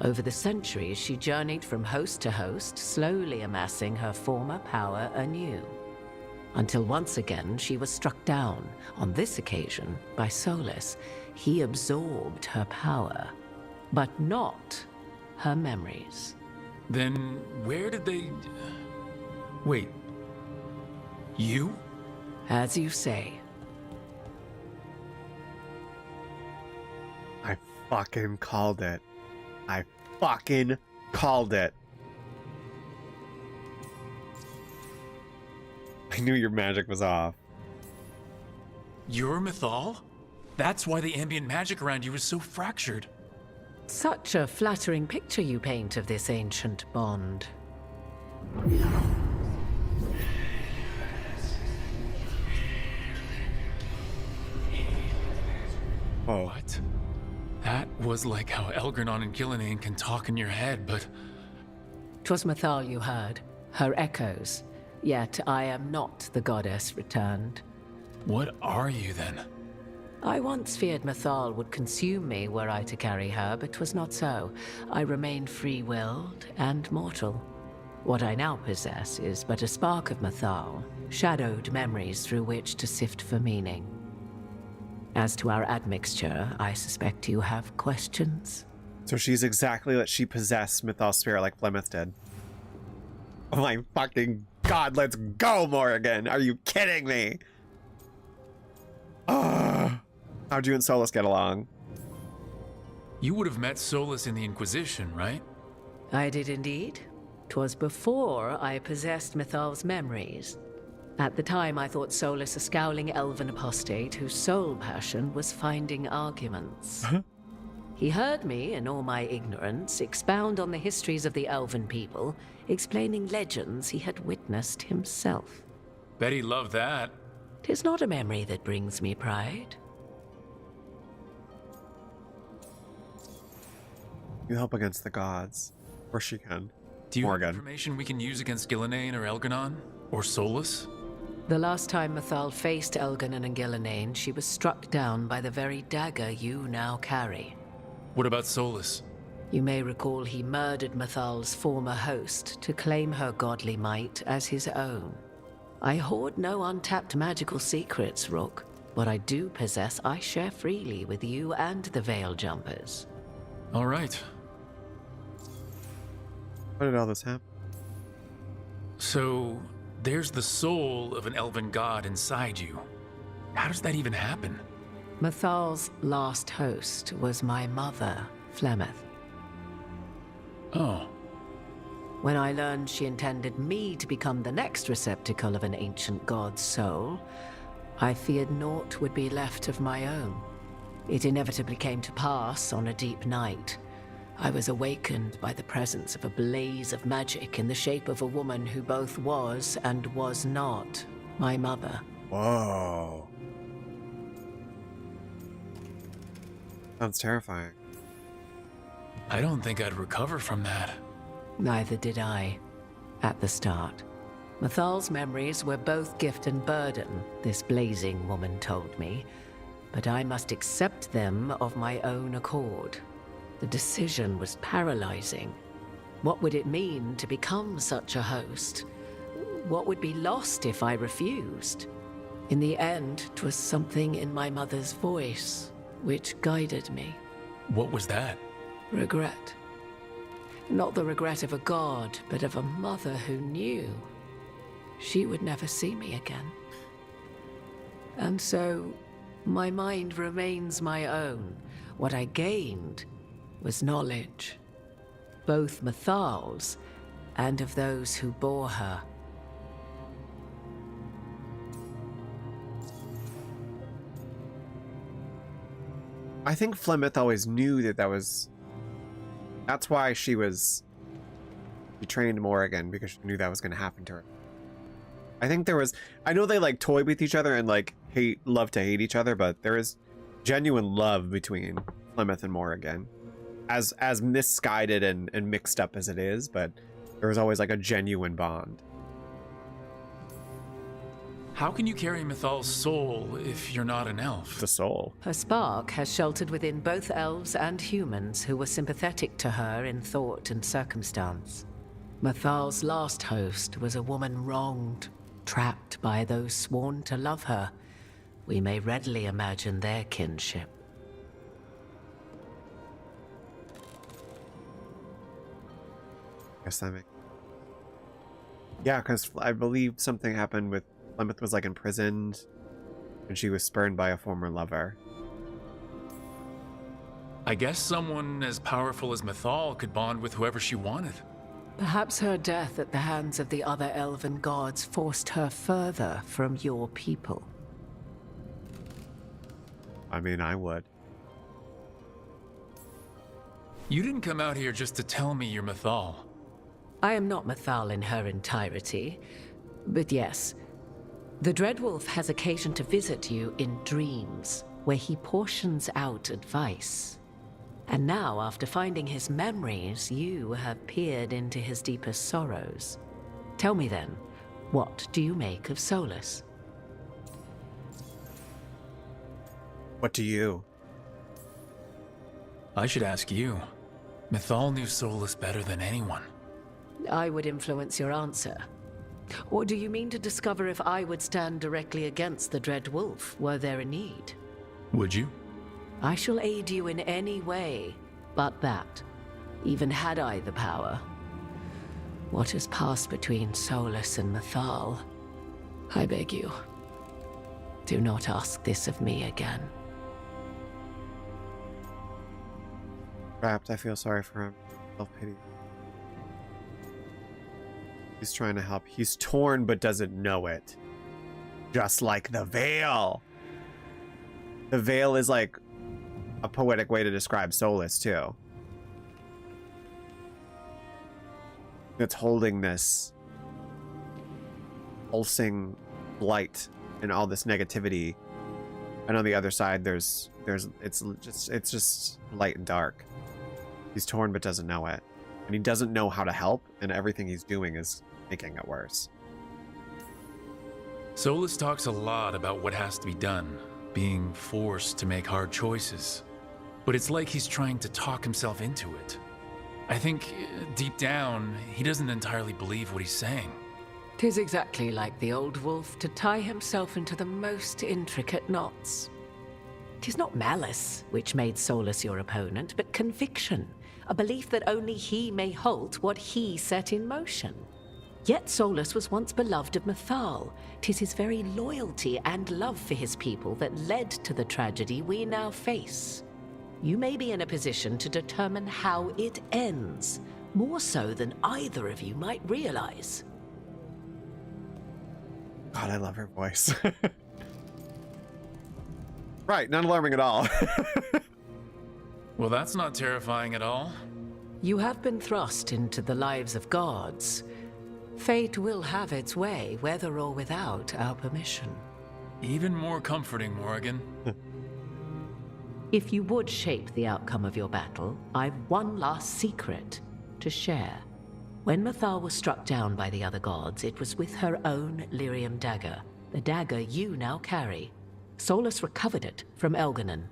Over the centuries, she journeyed from host to host, slowly amassing her former power anew. Until once again, she was struck down, on this occasion, by Solus. He absorbed her power, but not her memories. Then where did they... Wait. You? As you say. I fucking called it. I fucking called it. I knew your magic was off. You're Mythal? That's why the ambient magic around you is so fractured. Such a flattering picture you paint of this ancient bond. Oh. What? That was like how Elgranon and Gillinan can talk in your head, but... 'Twas Mythal you heard, her echoes. Yet I am not the goddess returned. What are you then? I once feared Mythal would consume me were I to carry her, but 'twas not so. I remain free-willed and mortal. What I now possess is but a spark of Mythal, shadowed memories through which to sift for meaning. As to our admixture, I suspect you have questions. So she's exactly like she possessed Mythal's spirit like Flemeth did. Oh my fucking god, let's go, Morrigan! Are you kidding me? How'd you and Solus get along? You would have met Solus in the Inquisition, right? I did indeed. 'Twas before I possessed Mythal's memories. At the time, I thought Solus a scowling elven apostate whose sole passion was finding arguments. He heard me, in all my ignorance, expound on the histories of the elven people, explaining legends he had witnessed himself. Bet he loved that. 'Tis not a memory that brings me pride. You help against the gods. Of course she can. Do you Morgan. have information we can use against Gillenane or Elganon? Or Solus? The last time Mythal faced Elganon and Gillenane, she was struck down by the very dagger you now carry. What about Solus? You may recall he murdered Mythal's former host to claim her godly might as his own. I hoard no untapped magical secrets, Rook. What I do possess, I share freely with you and the Veil Jumpers. All right. How did all this happen? So, there's the soul of an elven god inside you. How does that even happen? Mythal's last host was my mother, Flemeth. Oh. When I learned she intended me to become the next receptacle of an ancient god's soul, I feared naught would be left of my own. It inevitably came to pass on a deep night. I was awakened by the presence of a blaze of magic in the shape of a woman who both was and was not my mother. Whoa. Sounds terrifying. I don't think I'd recover from that. Neither did I, at the start. Mythal's memories were both gift and burden, this blazing woman told me, but I must accept them of my own accord. The decision was paralyzing. What would it mean to become such a host? What would be lost if I refused? In the end, 'twas something in my mother's voice which guided me. What was that? Regret. Not the regret of a god, but of a mother who knew she would never see me again. And so, my mind remains my own. What I gained was knowledge, both Mythal's and of those who bore her. I think Flemeth always knew that's why she trained Morrigan, because she knew that was going to happen to her. I think I know they like toy with each other and like love to hate each other, but there is genuine love between Flemeth and Morrigan. As misguided and mixed up as it is, but there was always like a genuine bond. How can you carry Mythal's soul if you're not an elf? The soul. Her spark has sheltered within both elves and humans who were sympathetic to her in thought and circumstance. Mythal's last host was a woman wronged, trapped by those sworn to love her. We may readily imagine their kinship. Guess that makes... Yeah, because I believe something happened with Flemeth was like imprisoned and she was spurned by a former lover. I guess someone as powerful as Mythal could bond with whoever she wanted. Perhaps her death at the hands of the other elven gods forced her further from your people. I mean, I would. You didn't come out here just to tell me you're Mythal. I am not Mythal in her entirety, but yes, the Dreadwolf has occasion to visit you in dreams, where he portions out advice. And now, after finding his memories, you have peered into his deepest sorrows. Tell me then, what do you make of Solus? What do you? I should ask you. Mythal knew Solus better than anyone. I would influence your answer. Or do you mean to discover if I would stand directly against the Dread Wolf were there a need? Would you? I shall aid you in any way but that, even had I the power. What has passed between Solus and Mythal? I beg you, do not ask this of me again. Trapped, I feel sorry for him. Self-pity. He's trying to help. He's torn but doesn't know it. Just like the veil. The veil is like a poetic way to describe Solus too. It's holding this pulsing light and all this negativity, and on the other side it's just light and dark. He's torn but doesn't know it. And he doesn't know how to help, and everything he's doing is making it worse. Solus talks a lot about what has to be done, being forced to make hard choices. But it's like he's trying to talk himself into it. I think, deep down, he doesn't entirely believe what he's saying. 'Tis exactly like the old wolf to tie himself into the most intricate knots. 'Tis not malice which made Solus your opponent, but conviction, a belief that only he may halt what he set in motion. Yet Solus was once beloved of Mythal. 'Tis his very loyalty and love for his people that led to the tragedy we now face. You may be in a position to determine how it ends, more so than either of you might realize. God, I love her voice. Right, not alarming at all. Well, that's not terrifying at all. You have been thrust into the lives of gods. Fate will have its way, whether or without our permission. Even more comforting, Morrigan. If you would shape the outcome of your battle, I've one last secret to share. When Mythal was struck down by the other gods, it was with her own lyrium dagger, the dagger you now carry. Solus recovered it from Elganon,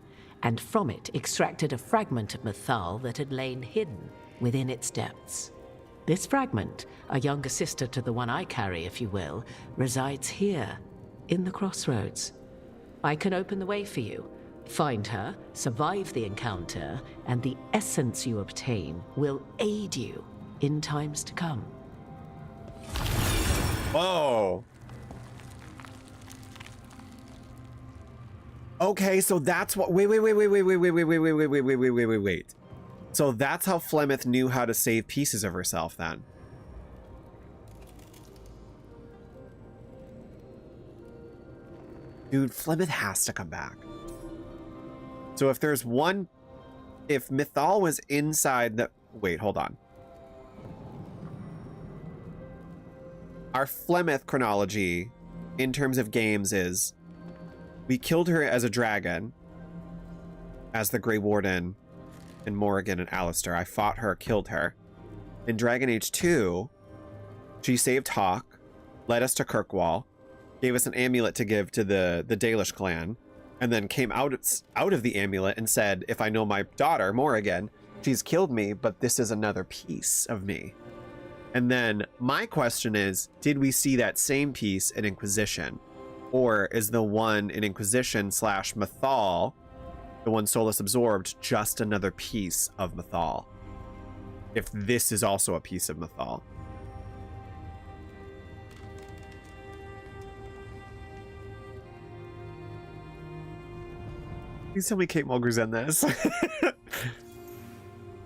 and from it extracted a fragment of Mythal that had lain hidden within its depths. This fragment, a younger sister to the one I carry, if you will, resides here, in the crossroads. I can open the way for you. Find her, survive the encounter, and the essence you obtain will aid you in times to come. Whoa. Okay, so that's what. Wait. So that's how Flemeth knew how to save pieces of herself then. Dude, Flemeth has to come back. So if there's one, if Mythal was inside the, wait, hold on. Our Flemeth chronology in terms of games is we killed her as a dragon, as the Grey Warden in Morrigan and Alistair. I fought her, killed her. In Dragon Age 2, she saved Hawk, led us to Kirkwall, gave us an amulet to give to the Dalish clan, and then came out of the amulet and said, if I know my daughter, Morrigan, she's killed me, but this is another piece of me. And then my question is, did we see that same piece in Inquisition? Or is the one in Inquisition / Mythal, the one Solus absorbed, just another piece of Mythal? If this is also a piece of Mythal. Please tell me Kate Mulgrew's in this.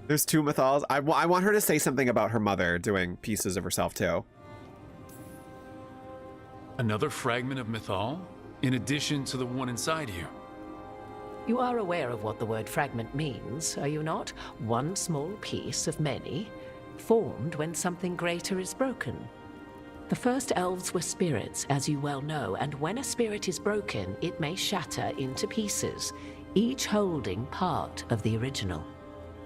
There's two Mythals. I want her to say something about her mother doing pieces of herself too. Another fragment of Mythal? In addition to the one inside you? You are aware of what the word fragment means, are you not? One small piece of many, formed when something greater is broken. The first elves were spirits, as you well know, and when a spirit is broken, it may shatter into pieces, each holding part of the original.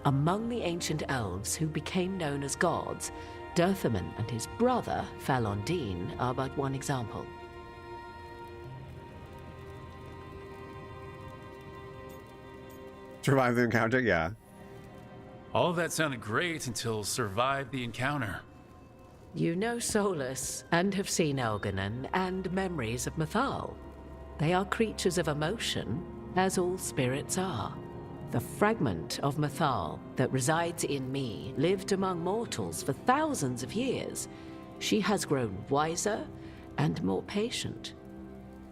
Among the ancient elves who became known as gods, Dirthaman and his brother, Falondine, are but one example. Survive the encounter? Yeah. All of that sounded great until survive the encounter. You know Solus, and have seen Elganon, and memories of Mythal. They are creatures of emotion, as all spirits are. The fragment of Mythal that resides in me lived among mortals for thousands of years. She has grown wiser and more patient.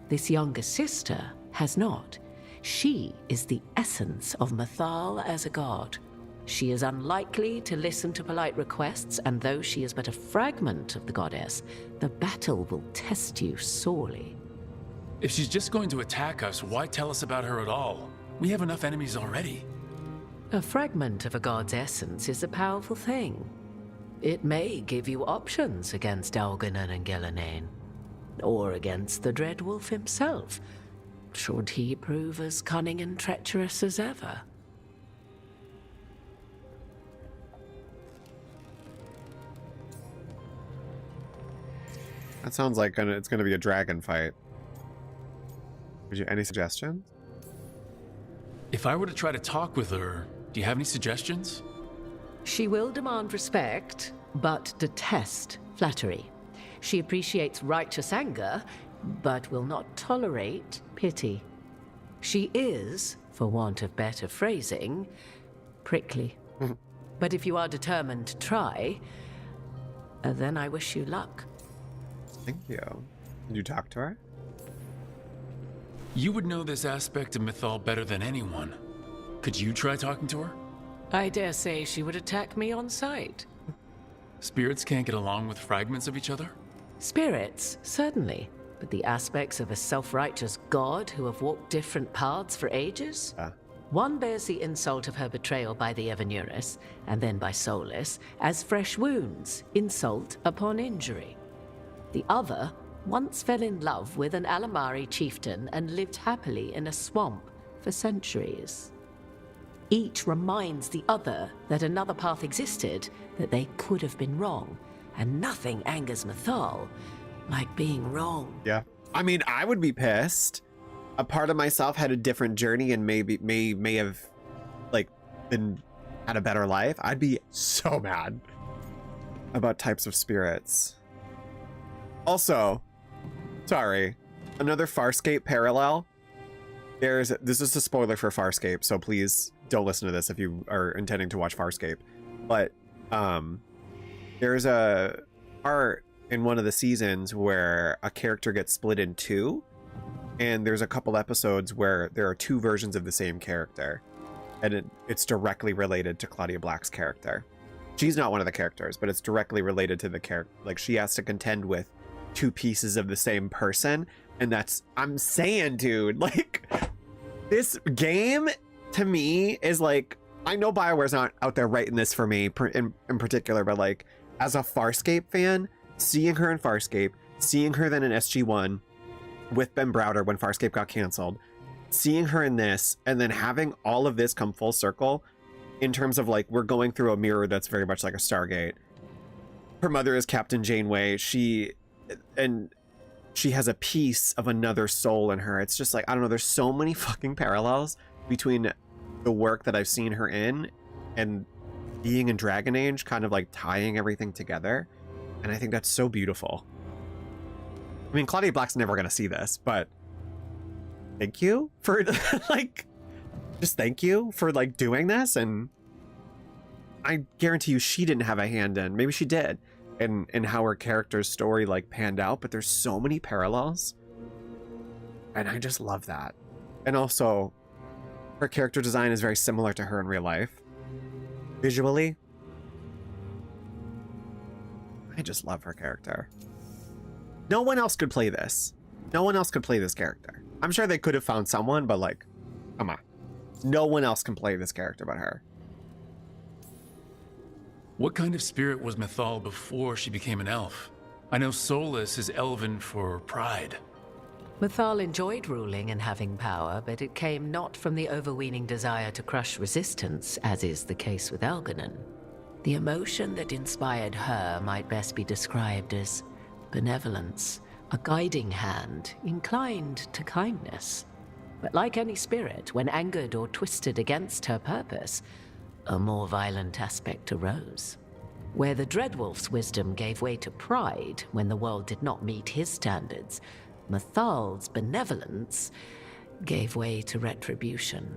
This younger sister has not. She is the essence of Mythal as a god. She is unlikely to listen to polite requests, and though she is but a fragment of the goddess, the battle will test you sorely. If she's just going to attack us, why tell us about her at all? We have enough enemies already. A fragment of a god's essence is a powerful thing. It may give you options against Elganon and Gillenane, or against the Dread Wolf himself, should he prove as cunning and treacherous as ever. That sounds like it's gonna be a dragon fight. Any suggestions? If I were to try to talk with her, do you have any suggestions? She will demand respect, but detest flattery. She appreciates righteous anger, but will not tolerate pity. She is, for want of better phrasing, prickly. But if you are determined to try, then I wish you luck. Thank you. Did you talk to her? You would know this aspect of Mythal better than anyone. Could you try talking to her? I dare say she would attack me on sight. Spirits can't get along with fragments of each other? Spirits, certainly. But the aspects of a self-righteous god who have walked different paths for ages? One bears the insult of her betrayal by the Evanuris, and then by Solus, as fresh wounds, insult upon injury. The other once fell in love with an Alamari chieftain and lived happily in a swamp for centuries. Each reminds the other that another path existed, that they could have been wrong, and nothing angers Mythal like being wrong. Yeah. I mean, I would be pissed. A part of myself had a different journey and may have like had a better life. I'd be so mad about types of spirits. Also, sorry, another Farscape parallel. This is a spoiler for Farscape, so please don't listen to this if you are intending to watch Farscape. But there's a part in one of the seasons where a character gets split in two, and there's a couple episodes where there are two versions of the same character, and it's directly related to Claudia Black's character. She's not one of the characters, but it's directly related to the character. Like, she has to contend with two pieces of the same person, and that's, I'm saying, dude, like, this game to me is like, I know BioWare's not out there writing this for me in particular, but like, as a Farscape fan, seeing her in Farscape, seeing her then in SG1 with Ben Browder when Farscape got canceled, seeing her in this, and then having all of this come full circle in terms of like, we're going through a mirror that's very much like a Stargate. Her mother is Captain Janeway. She has a piece of another soul in her. It's just like, I don't know, there's so many fucking parallels between the work that I've seen her in and being in Dragon Age, kind of like tying everything together. And I think that's so beautiful. I mean, Claudia Black's never going to see this, but thank you for like, just thank you for like doing this. And I guarantee you she didn't have a hand in, maybe she did, in how her character's story like panned out, but there's so many parallels. And I just love that. And also her character design is very similar to her in real life. Visually, I just love her character. No one else could play this. No one else could play this character. I'm sure they could have found someone, but like, come on. No one else can play this character but her. What kind of spirit was Mythal before she became an elf? I know Solus is elven for pride. Mythal enjoyed ruling and having power, but it came not from the overweening desire to crush resistance, as is the case with Algernon. The emotion that inspired her might best be described as benevolence, a guiding hand inclined to kindness. But like any spirit, when angered or twisted against her purpose, a more violent aspect arose. Where the Dreadwolf's wisdom gave way to pride when the world did not meet his standards, Mythal's benevolence gave way to retribution.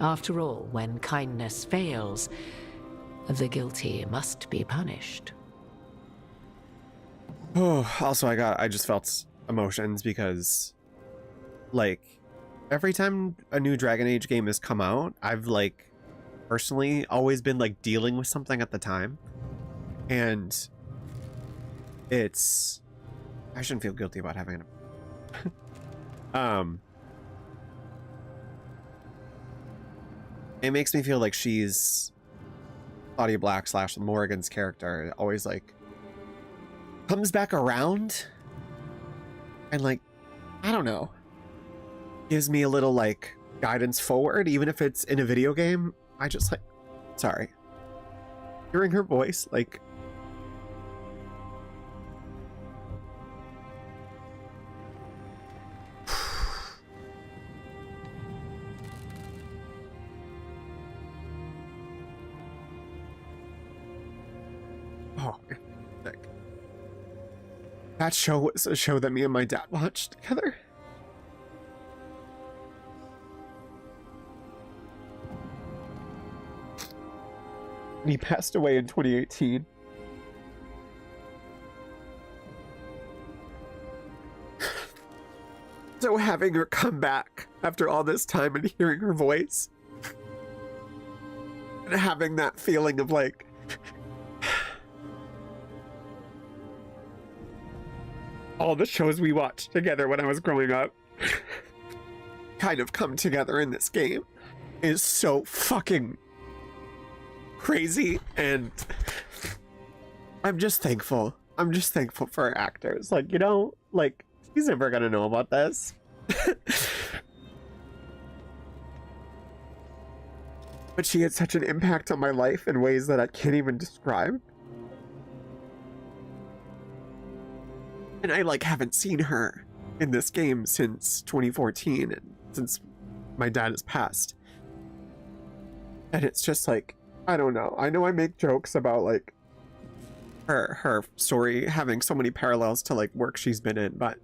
After all, when kindness fails, the guilty must be punished. Oh, also I just felt emotions because like every time a new Dragon Age game has come out, I've like personally always been like dealing with something at the time. And it's, I shouldn't feel guilty about having it. It makes me feel like she's Claudia Black / Morrigan's character always like comes back around and like, I don't know, gives me a little like guidance forward, even if it's in a video game. I just like, sorry, hearing her voice, like Oh, sick. That show was a show that me and my dad watched together. And he passed away in 2018. So having her come back after all this time and hearing her voice and having that feeling of like all the shows we watched together when I was growing up kind of come together in this game is so fucking crazy, and I'm just thankful. I'm just thankful for our actors. Like, you know, like, he's never gonna know about this. But she had such an impact on my life in ways that I can't even describe. And I like haven't seen her in this game since 2014 and since my dad has passed. And it's just like, I don't know. I know I make jokes about like her story having so many parallels to like work she's been in, but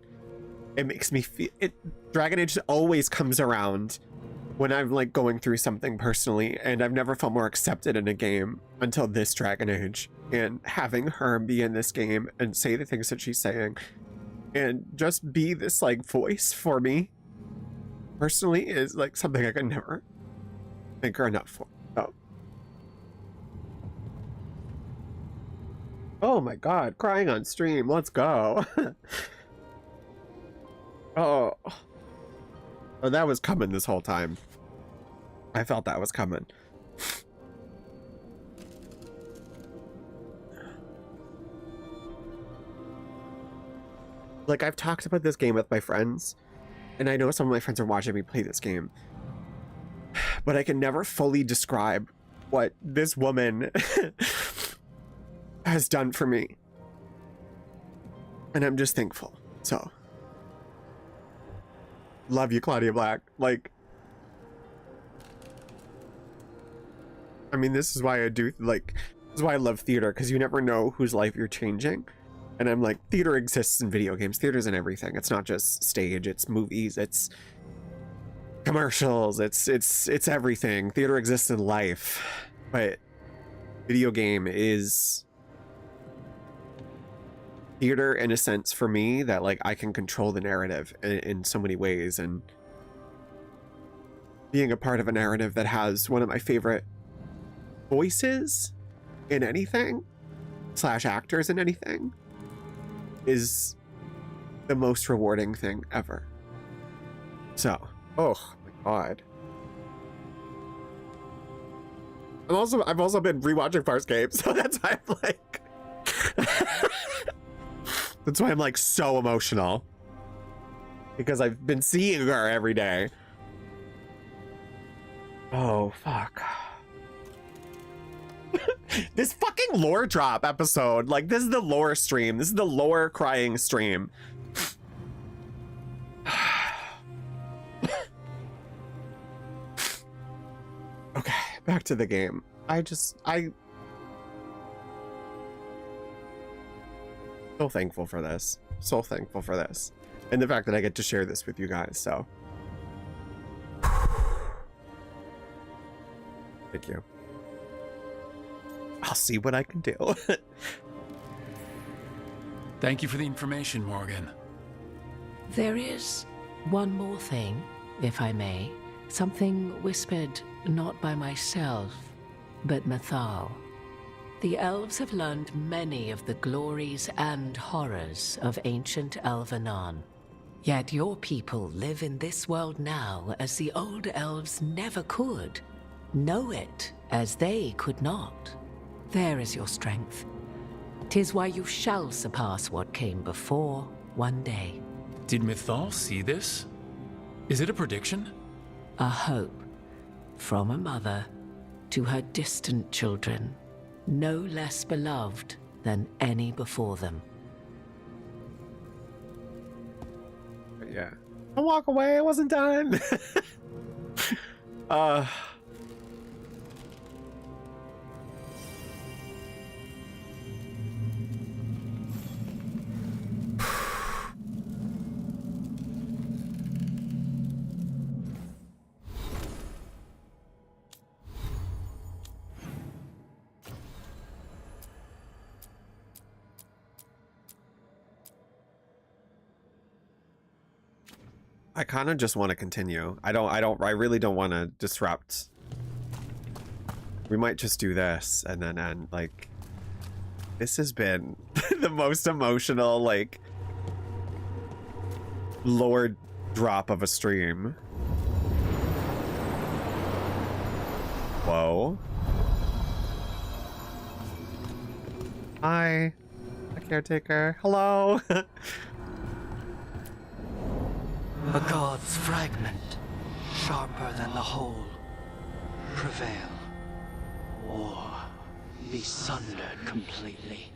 it makes me feel it. Dragon Age always comes around when I'm like going through something personally, and I've never felt more accepted in a game until this Dragon Age. And having her be in this game and say the things that she's saying and just be this like voice for me personally is like something I could never thank her enough for. Oh my god, crying on stream. Let's go. Oh, that was coming this whole time. I felt that was coming. Like, I've talked about this game with my friends, and I know some of my friends are watching me play this game, but I can never fully describe what this woman has done for me. And I'm just thankful. So, love you, Claudia Black. Like, I mean, this is why I do, like, this is why I love theater, because you never know whose life you're changing. And I'm like, theater exists in video games. Theater's in everything. It's not just stage, it's movies, it's commercials, it's everything. Theater exists in life. But video game is theater in a sense for me that like I can control the narrative in so many ways, and being a part of a narrative that has one of my favorite voices in anything / actors in anything is the most rewarding thing ever. So, oh my god. I've also been rewatching Farscape, so that's why I'm like that's why I'm like so emotional, because I've been seeing her every day. Oh fuck. This fucking lore drop episode, like, this is the lore stream. This is the lore crying stream. Okay, back to the game. So thankful for this. So thankful for this. And the fact that I get to share this with you guys, so. Thank you. I'll see what I can do. Thank you for the information, Morgan. There is one more thing, if I may. Something whispered not by myself, but Mythal. The elves have learned many of the glories and horrors of ancient Elvenon. Yet your people live in this world now as the old elves never could. Know it as they could not. There is your strength. 'Tis why you shall surpass what came before one day. Did Mythal see this? Is it a prediction? A hope from a mother to her distant children, no less beloved than any before them. Yeah. Don't walk away, I wasn't done. I kind of just want to continue. I really don't want to disrupt. We might just do this and then end. Like, this has been the most emotional, like, lower drop of a stream. Whoa. Hi, the caretaker. Hello. A god's fragment, sharper than the whole, prevail, or be sundered completely.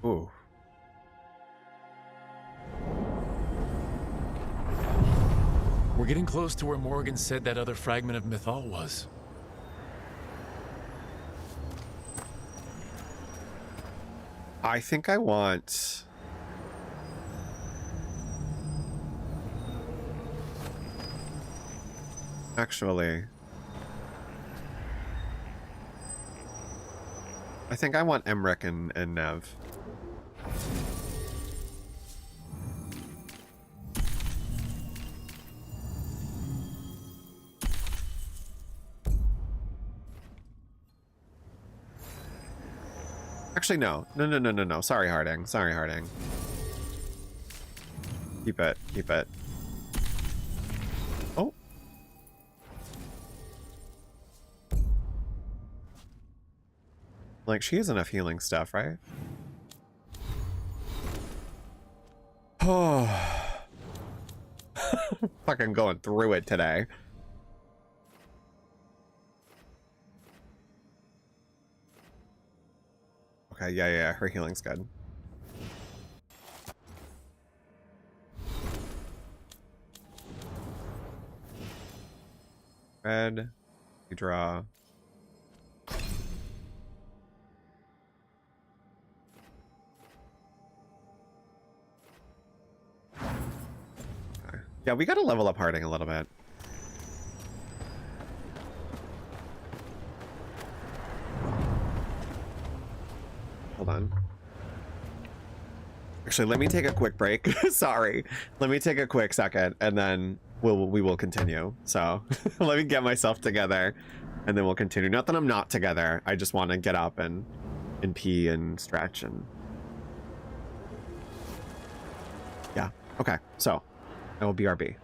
Ooh. We're getting close to where Morgan said that other fragment of Mythal was. I think I want... Actually... I think I want Emmrich and Nev. Actually, no. No. Sorry, Harding. Sorry, Harding. Keep it. Keep it. Oh. Like, she has enough healing stuff, right? Oh. Fucking going through it today. Okay, yeah, her healing's good. Red, you draw. Okay. Yeah, we gotta level up Harding a little bit. Hold on. Actually, let me take a quick break. Sorry. Let me take a quick second and then we will continue. So let me get myself together and then we'll continue. Not that I'm not together. I just want to get up and pee and stretch and... Yeah. Okay. So I will BRB.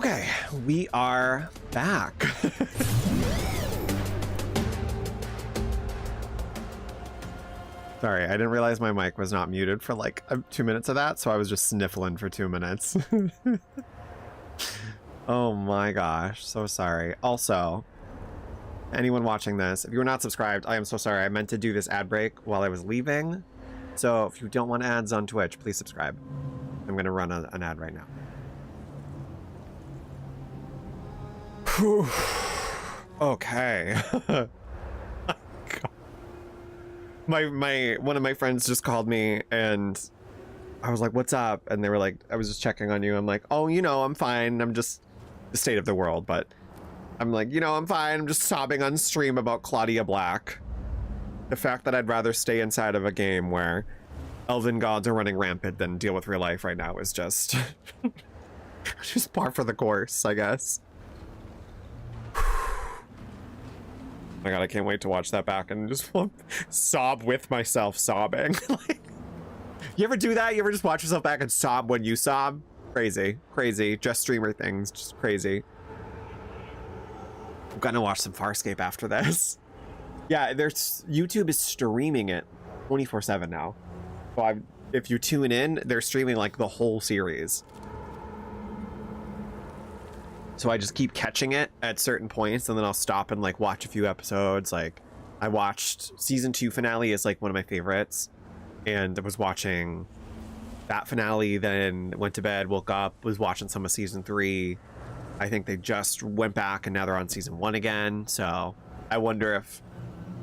Okay, we are back. Sorry, I didn't realize my mic was not muted for like 2 minutes of that, so I was just sniffling for 2 minutes. Oh my gosh, so sorry. Also, anyone watching this, if you were not subscribed, I am so sorry. I meant to do this ad break while I was leaving. So if you don't want ads on Twitch, please subscribe. I'm gonna run an ad right now. Whew. Okay. One of my friends just called me and I was like, what's up? And they were like, I was just checking on you. I'm like, oh, you know, I'm fine. I'm just the state of the world. But I'm like, you know, I'm fine. I'm just sobbing on stream about Claudia Black. The fact that I'd rather stay inside of a game where elven gods are running rampant than deal with real life right now is just, just par for the course, I guess. Oh my god, I can't wait to watch that back and just sob with myself sobbing. Like, you ever do that? You ever just watch yourself back and sob when you sob? Crazy, crazy. Just streamer things, just crazy. I'm gonna watch some Farscape after this. Yeah, YouTube is streaming it 24/7 now. So if you tune in, they're streaming like the whole series. So I just keep catching it at certain points and then I'll stop and like watch a few episodes. Like I watched season 2 finale is like one of my favorites. And I was watching that finale, then went to bed, woke up, was watching some of season 3. I think they just went back and now they're on season 1 again. So I wonder if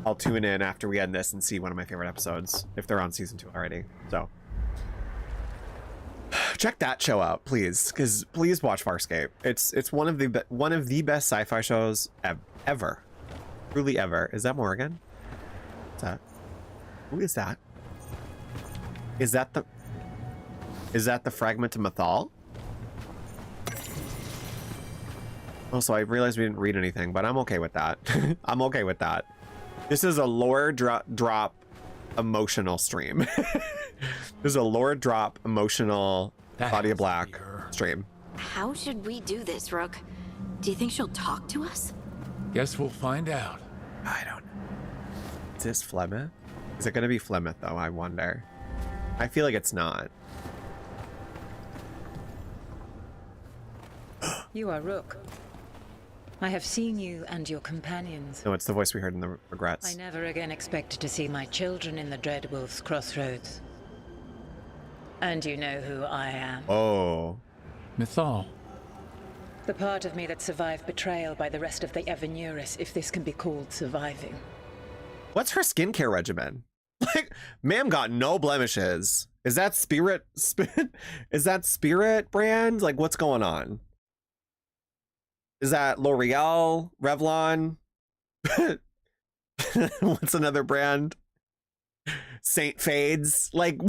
I'll tune in after we end this and see one of my favorite episodes if they're on season 2 already. So check that show out, please, because please watch Farscape. It's one of the best sci-fi shows ever, truly ever. Is that Morgan? What's that? Who is that? Is that the fragment of Mythal? Also, I realized we didn't read anything, but I'm okay with that. I'm okay with that. This is a lore drop emotional stream. This is a lore drop emotional Claudia Black stream. How should we do this, Rook? Do you think she'll talk to us? Guess we'll find out. I don't know. Is this Flemeth? Is it going to be Flemeth, though? I wonder. I feel like it's not. You are Rook. I have seen you and your companions. No, it's the voice we heard in the regrets. I never again expected to see my children in the Dreadwolf's crossroads. And you know who I am. Oh. Mythal. The part of me that survived betrayal by the rest of the Evanuris, if this can be called surviving. What's her skincare regimen? Like, ma'am got no blemishes. Is that Spirit? Is that Spirit brand? Like, what's going on? Is that L'Oreal? Revlon? What's another brand? Saint Fades? Like,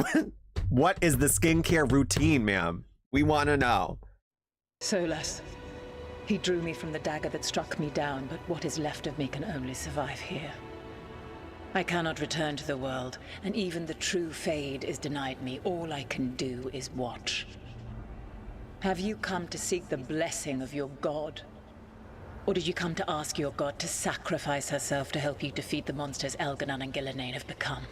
what is the skincare routine, ma'am? We want to know. Solas. He drew me from the dagger that struck me down, but what is left of me can only survive here. I cannot return to the world, and even the true Fade is denied me. All I can do is watch. Have you come to seek the blessing of your god? Or did you come to ask your god to sacrifice herself to help you defeat the monsters Elganon and Gillenane have become?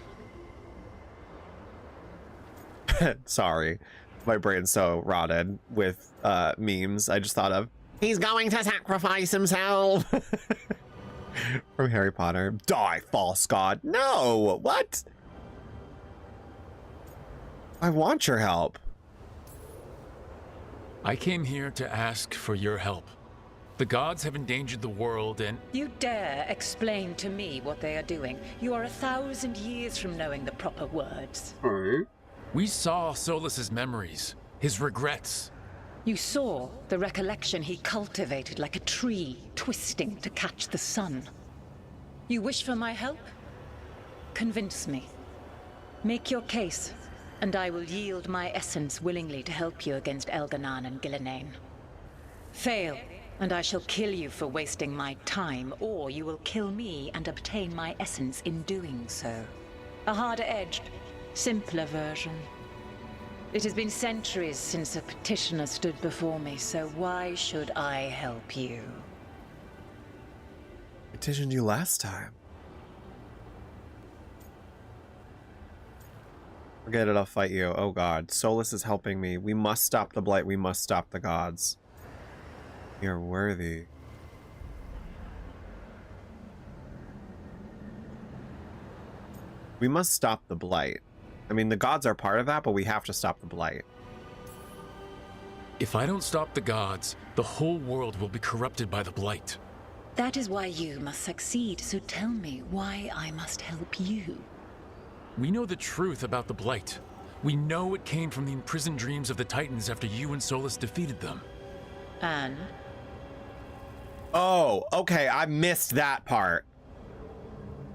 Sorry. My brain's so rotted with memes. I just thought of, he's going to sacrifice himself. From Harry Potter. Die, false god. No, what? I want your help. I came here to ask for your help. The gods have endangered the world and... You dare explain to me what they are doing? You are 1,000 years from knowing the proper words. We saw Solas's memories, his regrets. You saw the recollection he cultivated like a tree, twisting to catch the sun. You wish for my help? Convince me. Make your case, and I will yield my essence willingly to help you against Elganon and Gillenane. Fail, and I shall kill you for wasting my time, or you will kill me and obtain my essence in doing so. A harder-edged, simpler version. It has been centuries since a petitioner stood before me, so why should I help you? Petitioned you last time. Forget it, I'll fight you. Oh god. Solus is helping me. We must stop the blight. We must stop the gods. You're worthy. We must stop the blight. I mean, the gods are part of that, but we have to stop the blight. If I don't stop the gods, the whole world will be corrupted by the blight. That is why you must succeed, so tell me why I must help you. We know the truth about the blight. We know it came from the imprisoned dreams of the Titans after you and Solus defeated them. And? Oh, okay, I missed that part.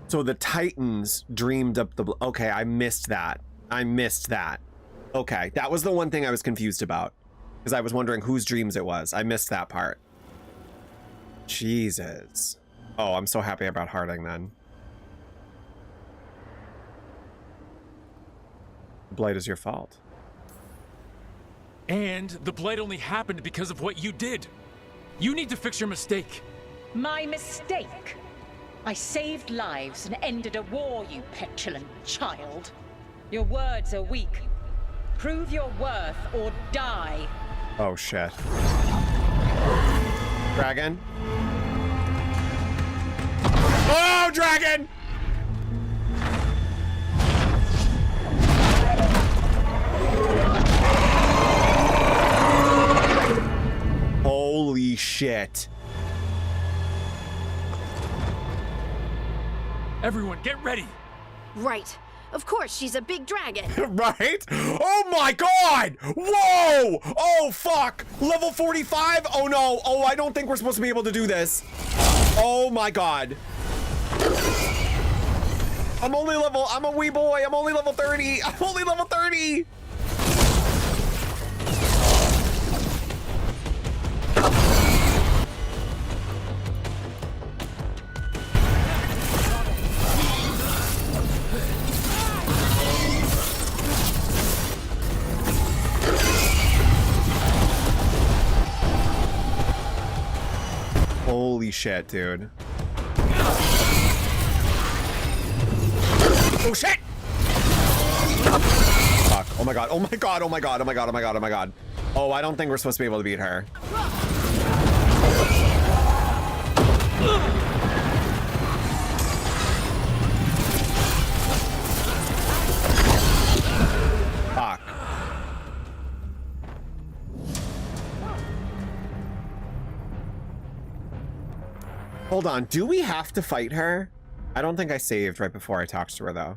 So the Titans dreamed up the... Okay, I missed that. I missed that. Okay, that was the one thing I was confused about. Because I was wondering whose dreams it was. I missed that part. Jesus. Oh, I'm so happy about Harding then. The blight is your fault. And the blight only happened because of what you did. You need to fix your mistake. My mistake? I saved lives and ended a war, you petulant child. Your words are weak. Prove your worth or die. Oh, shit. Dragon. Oh, dragon! Holy shit. Everyone, get ready! Right. Of course, she's a big dragon. Right? Oh my god! Whoa! Oh fuck! Level 45? Oh no! Oh, I don't think we're supposed to be able to do this. Oh my god. I'm a wee boy. I'm only level 30. I'm only level 30. Holy shit, dude. Oh shit! Fuck. Oh my god. Oh my god. Oh my god. Oh my god. Oh my god. Oh my god. Oh, I don't think we're supposed to be able to beat her. Fuck. Hold on, do we have to fight her? I don't think I saved right before I talked to her, though.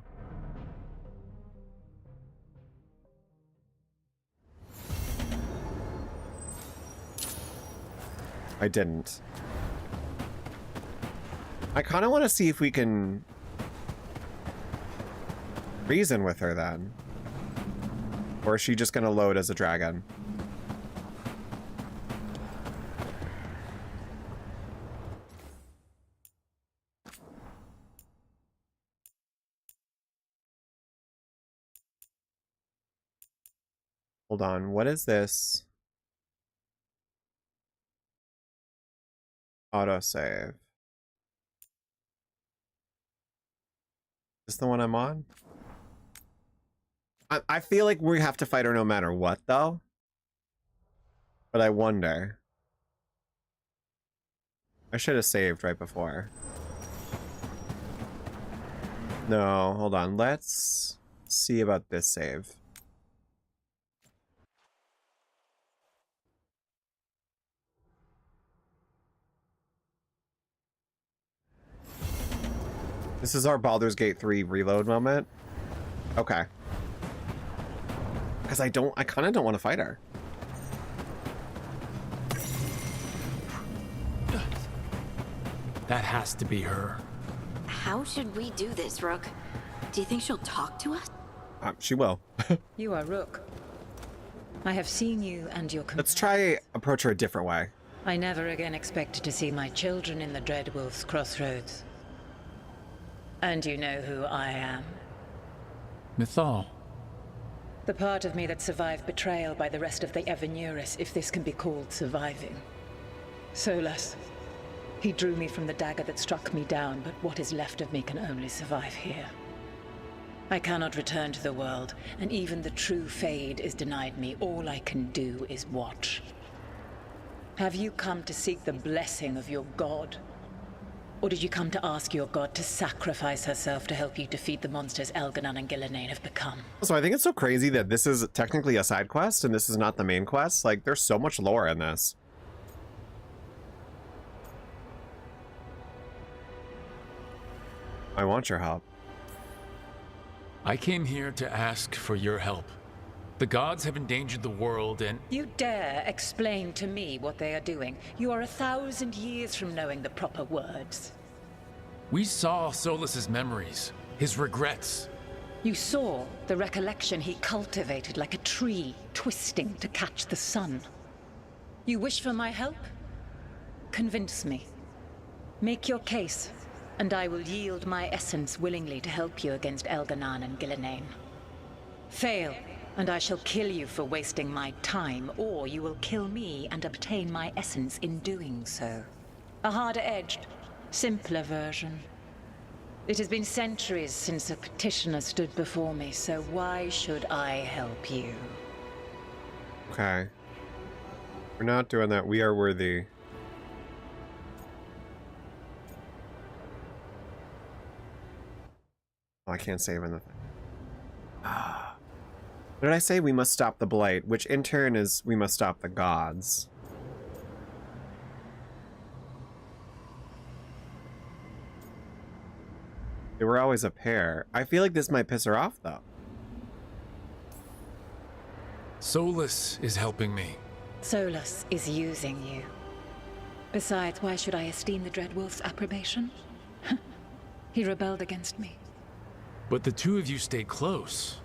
I didn't. I kind of want to see if we can reason with her then. Or is she just going to load as a dragon? Hold on, what is this? Autosave. Is this the one I'm on? I feel like we have to fight her no matter what, though. But I wonder. I should have saved right before. No, hold on. Let's see about this save. This is our Baldur's Gate 3 reload moment. Okay. Because I kind of don't want to fight her. That has to be her. How should we do this, Rook? Do you think she'll talk to us? She will. You are Rook. I have seen you and your Let's try approach her a different way. I never again expected to see my children in the Dreadwolf's crossroads. And you know who I am. Mythal. The part of me that survived betrayal by the rest of the Evanuris, if this can be called surviving. Solus. He drew me from the dagger that struck me down, but what is left of me can only survive here. I cannot return to the world, and even the true Fade is denied me. All I can do is watch. Have you come to seek the blessing of your god? Or did you come to ask your god to sacrifice herself to help you defeat the monsters Elganon and Gillenane have become? So I think it's so crazy that this is technically a side quest and this is not the main quest. Like, there's so much lore in this. I want your help. I came here to ask for your help. The gods have endangered the world and... You dare explain to me what they are doing? You are 1,000 years from knowing the proper words. We saw Solus's memories, his regrets. You saw the recollection he cultivated like a tree, twisting to catch the sun. You wish for my help? Convince me. Make your case, and I will yield my essence willingly to help you against Elganon and Gillenane. Fail, and I shall kill you for wasting my time, or you will kill me and obtain my essence in doing so. A harder-edged, simpler version. It has been centuries since a petitioner stood before me, so why should I help you? Okay. We're not doing that. We are worthy. Oh, I can't save anything. What did I say? We must stop the blight, which in turn is we must stop the gods. They were always a pair. I feel like this might piss her off, though. Solus is helping me. Solus is using you. Besides, why should I esteem the Dreadwolf's approbation? He rebelled against me. But the two of you stayed close.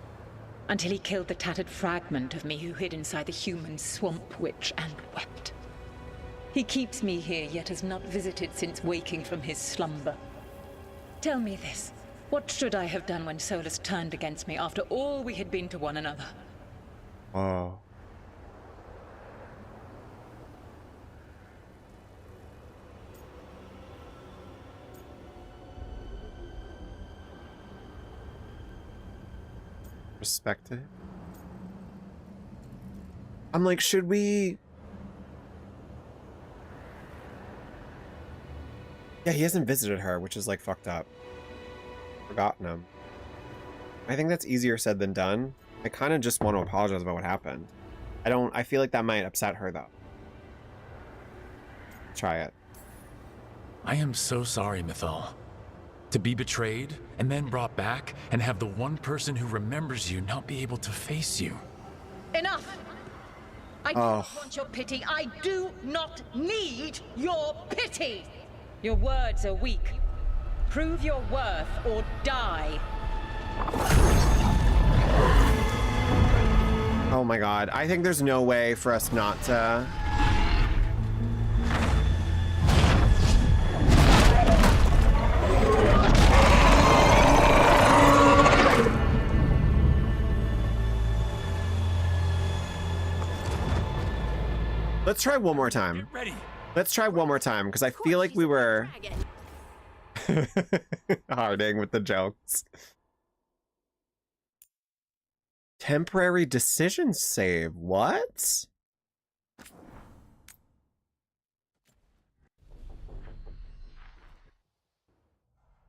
Until he killed the tattered fragment of me who hid inside the human swamp witch and wept. He keeps me here, yet has not visited since waking from his slumber. Tell me this. What should I have done when Solus turned against me after all we had been to one another? Oh. Respect it. I'm like, should we? Yeah, he hasn't visited her, which is like fucked up. Forgotten him. I think that's easier said than done. I kind of just want to apologize about what happened. I feel like that might upset her though. Try it. I am so sorry, Mythal. To be betrayed, and then brought back, and have the one person who remembers you not be able to face you. Enough! I don't want your pity. I do not need your pity! Your words are weak. Prove your worth or die. Oh my god. I think there's no way for us not to... Let's try one more time. Get ready. Let's try one more time, because I feel like we were... Harding with the jokes. Temporary decision save. What?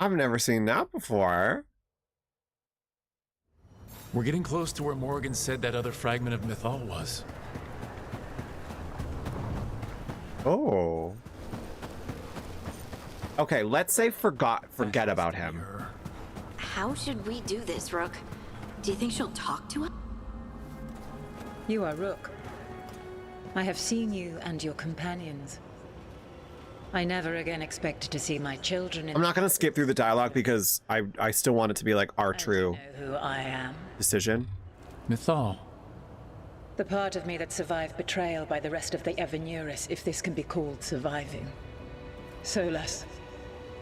I've never seen that before. We're getting close to where Morgan said that other fragment of Mythal was. Oh. Okay, let's say forget about him. How should we do this, Rook? Do you think she'll talk to us? You are Rook. I have seen you and your companions. I never again expected to see my children in... I'm not going to skip through the dialogue because I still want it to be like our true know who I am. decision. Mythal. The part of me that survived betrayal by the rest of the Evanuris, if this can be called surviving. Solus.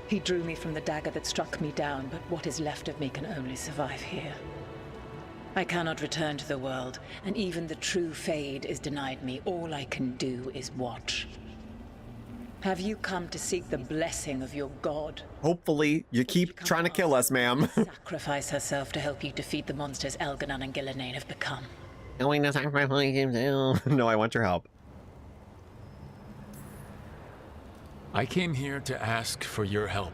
He drew me from the dagger that struck me down, but what is left of me can only survive here. I cannot return to the world, and even the true Fade is denied me. All I can do is watch. Have you come to seek the blessing of your god? Hopefully, you keep trying to kill us, ma'am. Sacrifice herself to help you defeat the monsters Elganon and Gillenane have become. Going to sacrifice himself. No, I want your help. I came here to ask for your help.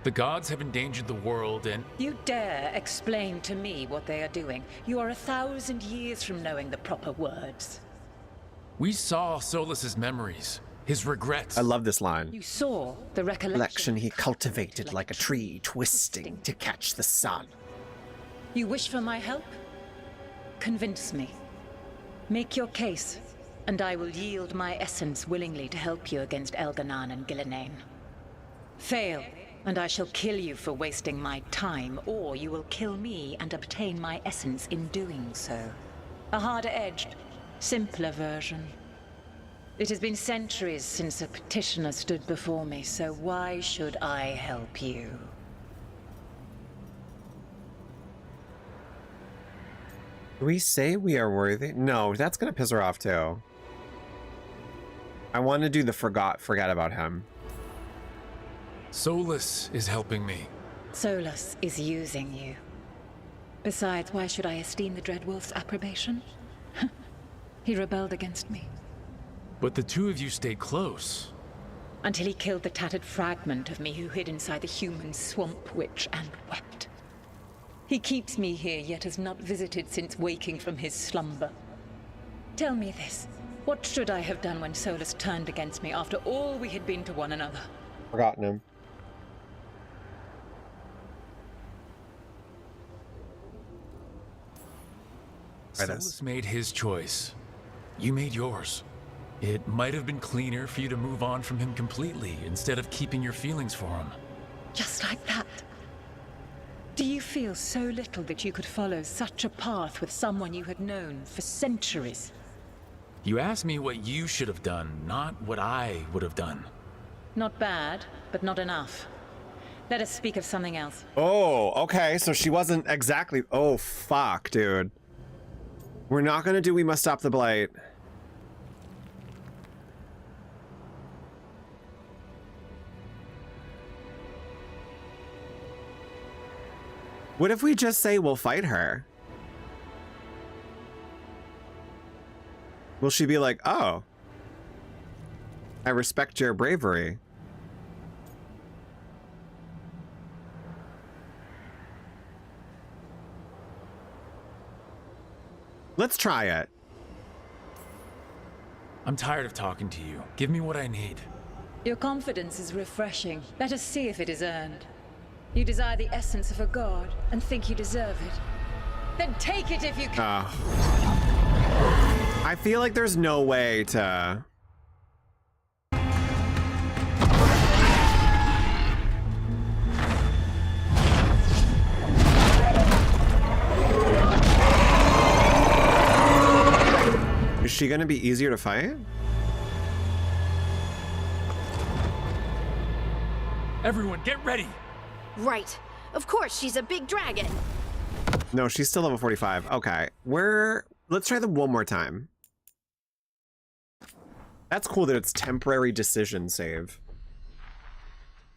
The gods have endangered the world and... You dare explain to me what they are doing? You are 1,000 years from knowing the proper words. We saw Solus's memories, his regrets. I love this line. You saw the recollection He cultivated like a tree, twisting to catch the sun. You wish for my help? Convince me. Make your case, and I will yield my essence willingly to help you against Elganon and Gillenane. Fail, and I shall kill you for wasting my time, or you will kill me and obtain my essence in doing so. A harder-edged, simpler version. It has been centuries since a petitioner stood before me, so why should I help you? Do we say we are worthy? No, that's gonna piss her off too. I want to do the forget about him. Solus is helping me. Solus is using you. Besides, why should I esteem the Dreadwolf's approbation? He rebelled against me. But the two of you stayed close. Until he killed the tattered fragment of me who hid inside the human swamp witch and wept. He keeps me here, yet has not visited since waking from his slumber. Tell me this. What should I have done when Solus turned against me after all we had been to one another? Forgotten him. Solus made his choice. You made yours. It might have been cleaner for you to move on from him completely instead of keeping your feelings for him. Just like that. Do you feel so little that you could follow such a path with someone you had known for centuries? You asked me what you should have done, not what I would have done. Not bad, but not enough. Let us speak of something else. Oh, okay. So she wasn't exactly... Oh, fuck, dude. We're not gonna do We Must Stop the Blight. What if we just say we'll fight her? Will she be like, oh, I respect your bravery? Let's try it. I'm tired of talking to you. Give me what I need. Your confidence is refreshing. Let us see if it is earned. You desire the essence of a god and think you deserve it. Then take it if you can. I feel like there's no way to... Is she gonna be easier to fight? Everyone, get ready! Right. Of course, she's a big dragon. No, she's still level 45. Okay, let's try them one more time. That's cool that it's temporary decision save.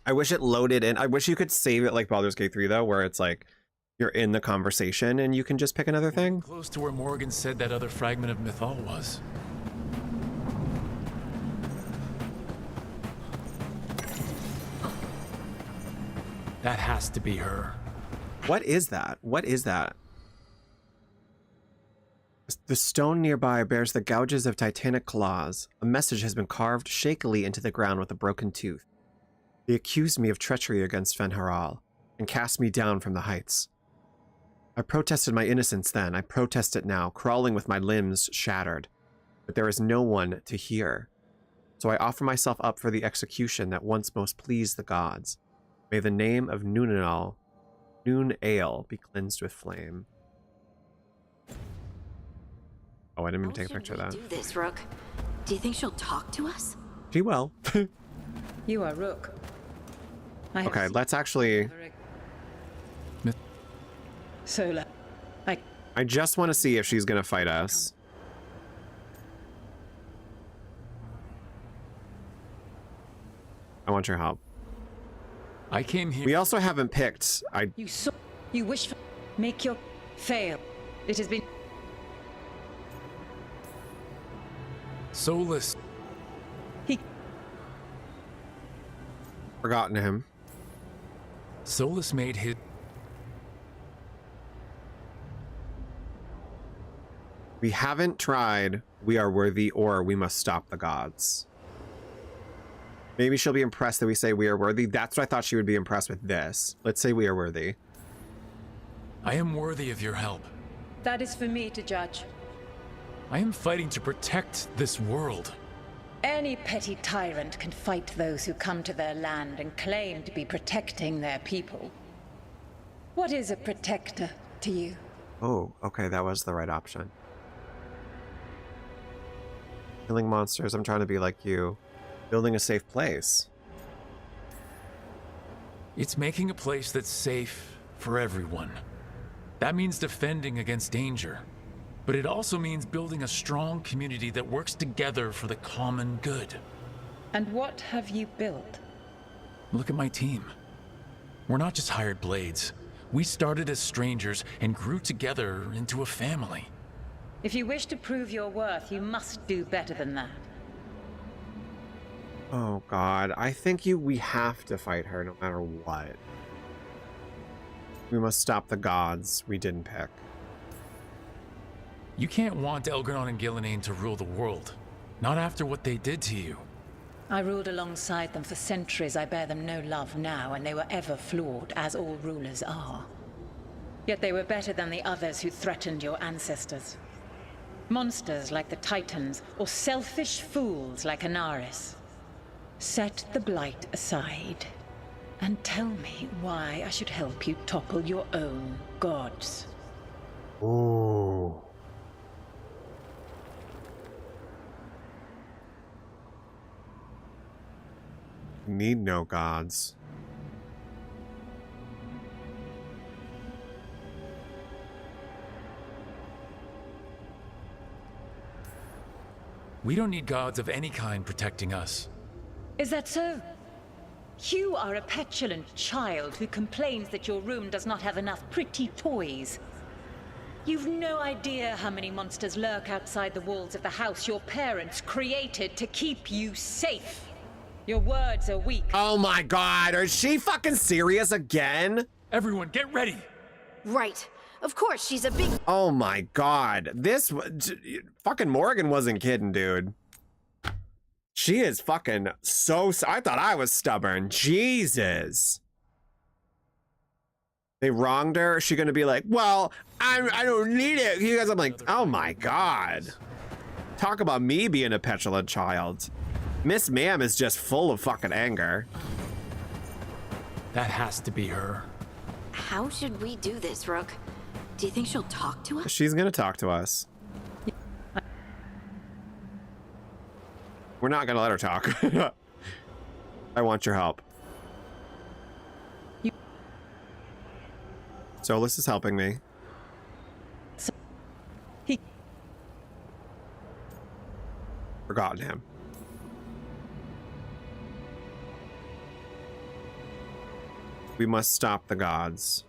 I wish it loaded in. I wish you could save it like Baldur's Gate 3 though, where it's like you're in the conversation and you can just pick another thing. Close to where Morgan said that other fragment of Mythal was. That has to be her. What is that? What is that? The stone nearby bears the gouges of titanic claws. A message has been carved shakily into the ground with a broken tooth. They accused me of treachery against Fen'Haral and cast me down from the heights. I protested my innocence then. I protest it now, crawling with my limbs shattered. But there is no one to hear. So I offer myself up for the execution that once most pleased the gods. May the name of Noon Ale be cleansed with flame. Oh, I didn't even take a picture of that. Do this, Rook. Do you think she'll talk to us? She will. You are Rook. Okay, let's actually... Sola. I I just want to see if she's gonna fight us. I want your help. I came here. We also haven't picked. You wish for make your fail. It has been Soulless. Forgotten him. Solus made his. We haven't tried We Are Worthy or We Must Stop the Gods. Maybe she'll be impressed that we say we are worthy. That's what I thought she would be impressed with this. Let's say we are worthy. I am worthy of your help. That is for me to judge. I am fighting to protect this world. Any petty tyrant can fight those who come to their land and claim to be protecting their people. What is a protector to you? Oh, okay, that was the right option. Killing monsters, I'm trying to be like you. Building a safe place. It's making a place that's safe for everyone. That means defending against danger. But it also means building a strong community that works together for the common good. And what have you built? Look at my team. We're not just hired blades. We started as strangers and grew together into a family. If you wish to prove your worth, you must do better than that. Oh god, I think we have to fight her no matter what. We must stop the gods we didn't pick. You can't want Elgar'non and Gillenane to rule the world. Not after what they did to you. I ruled alongside them for centuries. I bear them no love now, and they were ever flawed, as all rulers are. Yet they were better than the others who threatened your ancestors. Monsters like the Titans, or selfish fools like Anaris. Set the Blight aside, and tell me why I should help you topple your own gods. Ooh. Need no gods. We don't need gods of any kind protecting us. Is that so? You are a petulant child who complains that your room does not have enough pretty toys. You've no idea how many monsters lurk outside the walls of the house your parents created to keep you safe. Your words are weak. Oh my god, is she fucking serious again? Everyone, get ready! Right. Of course, she's a big... Oh my god. This... Fucking Morgan wasn't kidding, dude. She is fucking so... I thought I was stubborn. Jesus. They wronged her? Is she gonna be like, well, I don't need it. You guys, I'm like, oh my god. Talk about me being a petulant child. Miss Ma'am is just full of fucking anger. That has to be her. How should we do this, Rook? Do you think she'll talk to us? She's gonna talk to us. We're not gonna let her talk. I want your help. Solus is helping me. Forgotten him. We must stop the gods.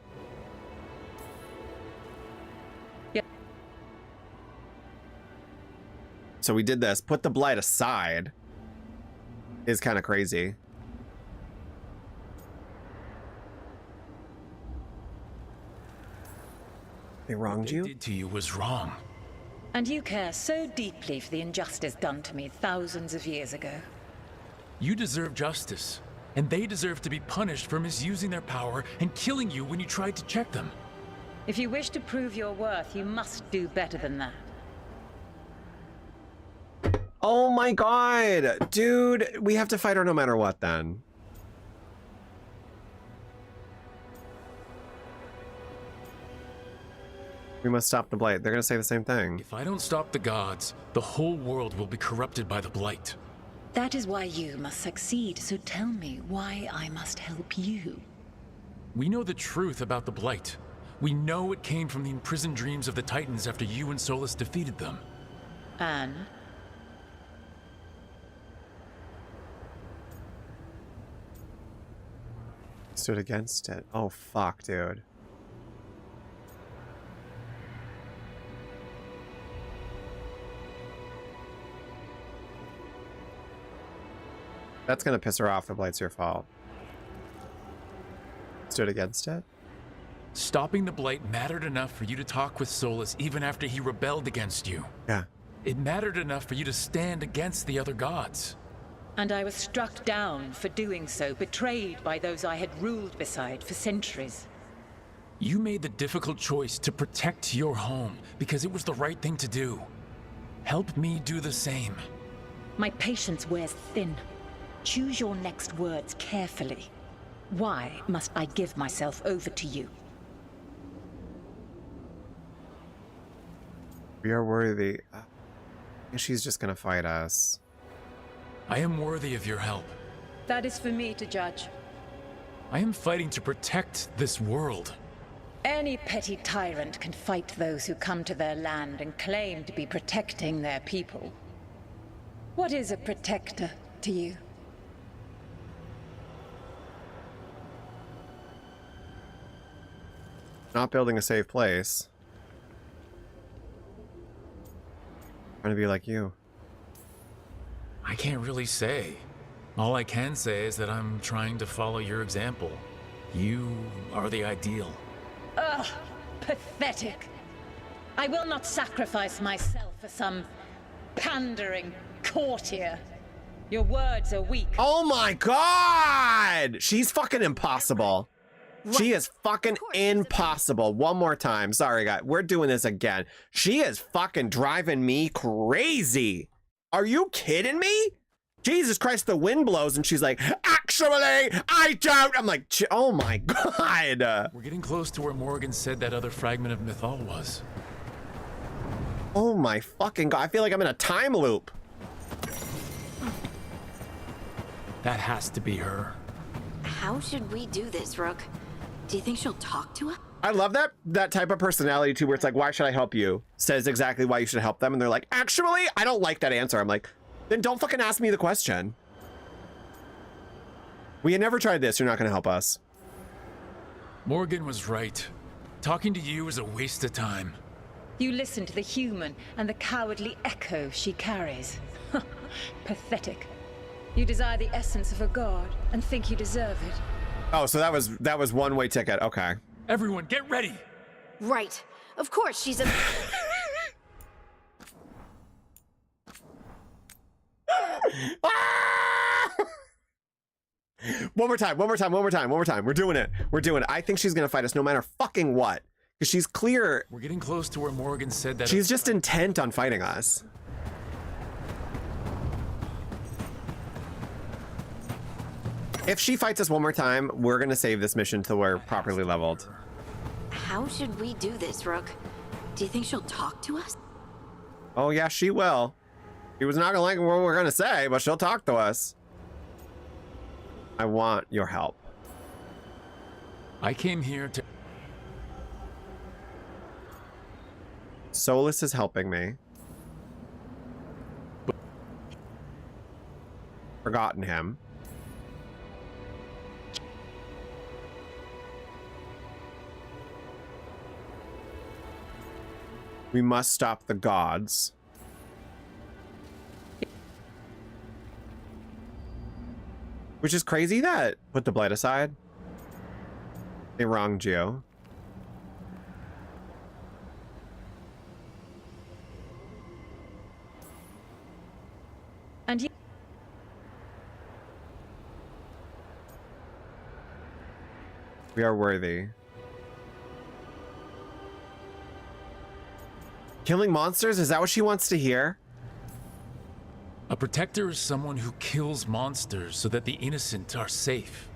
Yeah. So we did this. Put the blight aside is kind of crazy. They wronged you? What they did to you was wrong. And you care so deeply for the injustice done to me thousands of years ago. You deserve justice, and they deserve to be punished for misusing their power and killing you when you tried to check them. If you wish to prove your worth, you must do better than that. Oh my god! Dude, we have to fight her no matter what then. We must stop the blight. They're gonna say the same thing. If I don't stop the gods, the whole world will be corrupted by the blight. That is why you must succeed, so tell me why I must help you. We know the truth about the blight. We know it came from the imprisoned dreams of the Titans after you and Solus defeated them. And? Stood against it. Oh, fuck, dude. That's gonna piss her off. The blight's your fault. Stood against it? Stopping the blight mattered enough for you to talk with Solus even after he rebelled against you. Yeah. It mattered enough for you to stand against the other gods. And I was struck down for doing so, betrayed by those I had ruled beside for centuries. You made the difficult choice to protect your home because it was the right thing to do. Help me do the same. My patience wears thin. Choose your next words carefully. Why must I give myself over to you? We are worthy. She's just gonna fight us. I am worthy of your help. That is for me to judge. I am fighting to protect this world. Any petty tyrant can fight those who come to their land and claim to be protecting their people. What is a protector to you? Not building a safe place. Trying to be like you. I can't really say. All I can say is that I'm trying to follow your example. You are the ideal. Ugh, pathetic. I will not sacrifice myself for some pandering courtier. Your words are weak. Oh my god! She's fucking impossible. She is fucking impossible. One more time. Sorry, guys. We're doing this again. She is fucking driving me crazy. Are you kidding me? Jesus Christ, the wind blows and she's like, actually, I don't. I'm like, oh my god. We're getting close to where Morgan said that other fragment of Mythal was. Oh my fucking god. I feel like I'm in a time loop. That has to be her. How should we do this, Rook? Do you think she'll talk to us? I love that type of personality too, where it's like, why should I help you? Says exactly why you should help them. And they're like, actually, I don't like that answer. I'm like, then don't fucking ask me the question. We had never tried this. You're not going to help us. Morgan was right. Talking to you is a waste of time. You listen to the human and the cowardly echo she carries. Pathetic. You desire the essence of a god and think you deserve it. Oh, so that was one-way ticket. Okay. Everyone, get ready. Right. Of course, she's a... One more time. We're doing it. I think she's gonna fight us no matter fucking what. Because she's clear. We're getting close to where Morgan said that. She's just intent on fighting us. If she fights us one more time, we're gonna save this mission till we're properly leveled. How should we do this, Rook? Do you think she'll talk to us? Oh yeah, she will. She was not gonna like what we're gonna say, but she'll talk to us. I want your help. I came here to... Solus is helping me. Forgotten him. We must stop the gods. Which is crazy that put the blight aside. They wronged you. And you... We are worthy. Killing monsters? Is that what she wants to hear? A protector is someone who kills monsters so that the innocent are safe.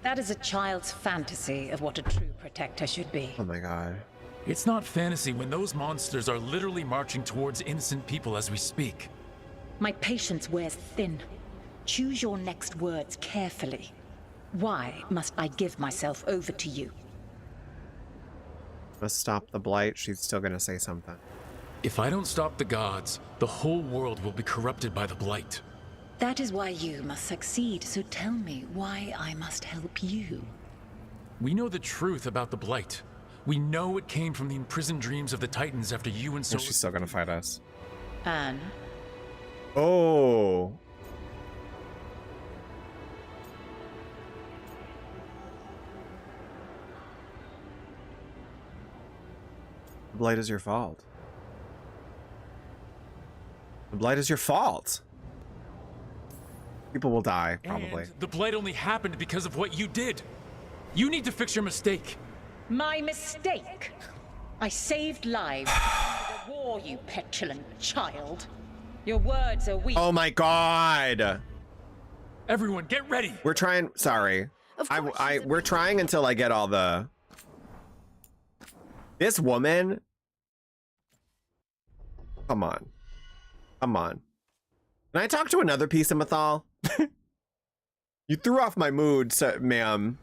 That is a child's fantasy of what a true protector should be. Oh my god. It's not fantasy when those monsters are literally marching towards innocent people as we speak. My patience wears thin. Choose your next words carefully. Why must I give myself over to you? Must stop the blight. She's still gonna say something. If I don't stop the gods, the whole world will be corrupted by the blight. That is why you must succeed, so tell me why I must help you. We know the truth about the blight. We know it came from the imprisoned dreams of the Titans after you and Solus. She's still gonna fight us. Anne. Oh. The blight is your fault. The blight is your fault. People will die, probably. And the blight only happened because of what you did. You need to fix your mistake. My mistake? I saved lives after the war, you petulant child. Your words are weak. Oh my god! Everyone, get ready! We're trying, sorry. We're trying until I get all the... This woman... Come on. Come on. Can I talk to another piece of Mythal? You threw off my mood, ma'am.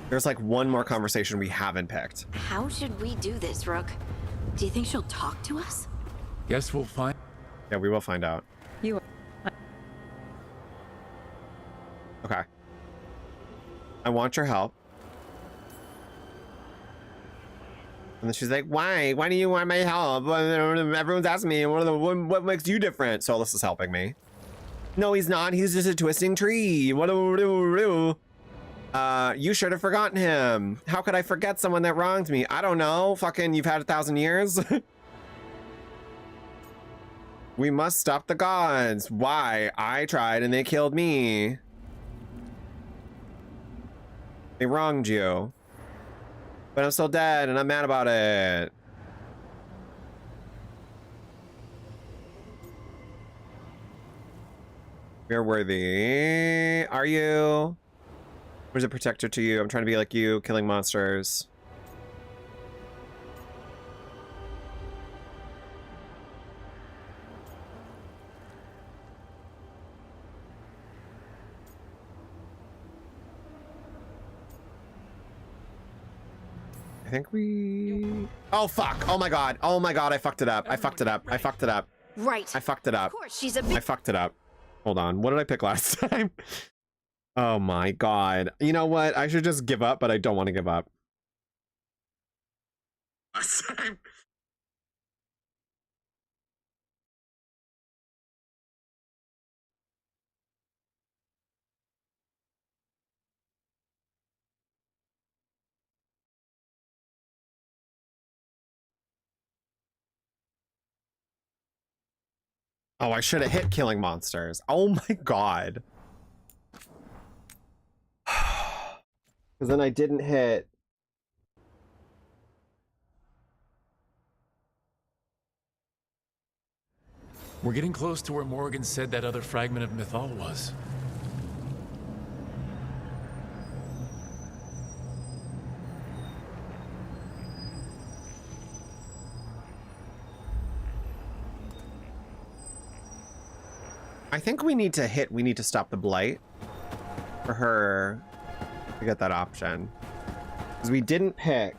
There's like one more conversation we haven't picked. How should we do this, Rook? Do you think she'll talk to us? Guess we'll find. Yeah, we will find out. You Okay. I want your help. And then she's like, why? Why do you want my help? Everyone's asking me, what makes you different? Solus is helping me. No, he's not. He's just a twisting tree. What do we do? You should have forgotten him. How could I forget someone that wronged me? I don't know. Fucking, you've had 1,000 years. We must stop the gods. Why? I tried and they killed me. They wronged you. But I'm still dead and I'm mad about it. We're worthy. Are you? Where's a protector to you? I'm trying to be like you, killing monsters. I think we... Oh, fuck. Oh, my God. Oh, my God. I fucked it up. I fucked it up. I fucked it up. Right. I fucked it up. Of course, she's a... I fucked it up. Hold on. What did I pick last time? Oh, my God. You know what? I should just give up, but I don't want to give up. Last time. Oh, I should have hit killing monsters. Oh my God. Because then I didn't hit. We're getting close to where Morgan said that other fragment of Mythal was. I think we need to stop the blight for her to get that option. Because we didn't pick.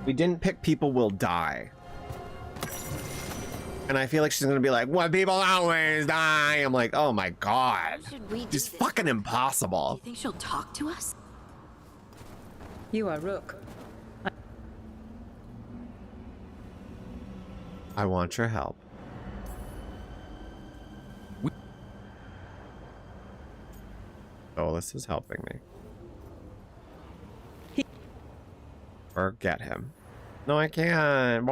We didn't pick people will die. And I feel like she's gonna be like, what, people always die? I'm like, oh my God. It's fucking impossible. Do you think she'll talk to us? You are Rook. I want your help. Solus is helping me. Or get him. No, I can't.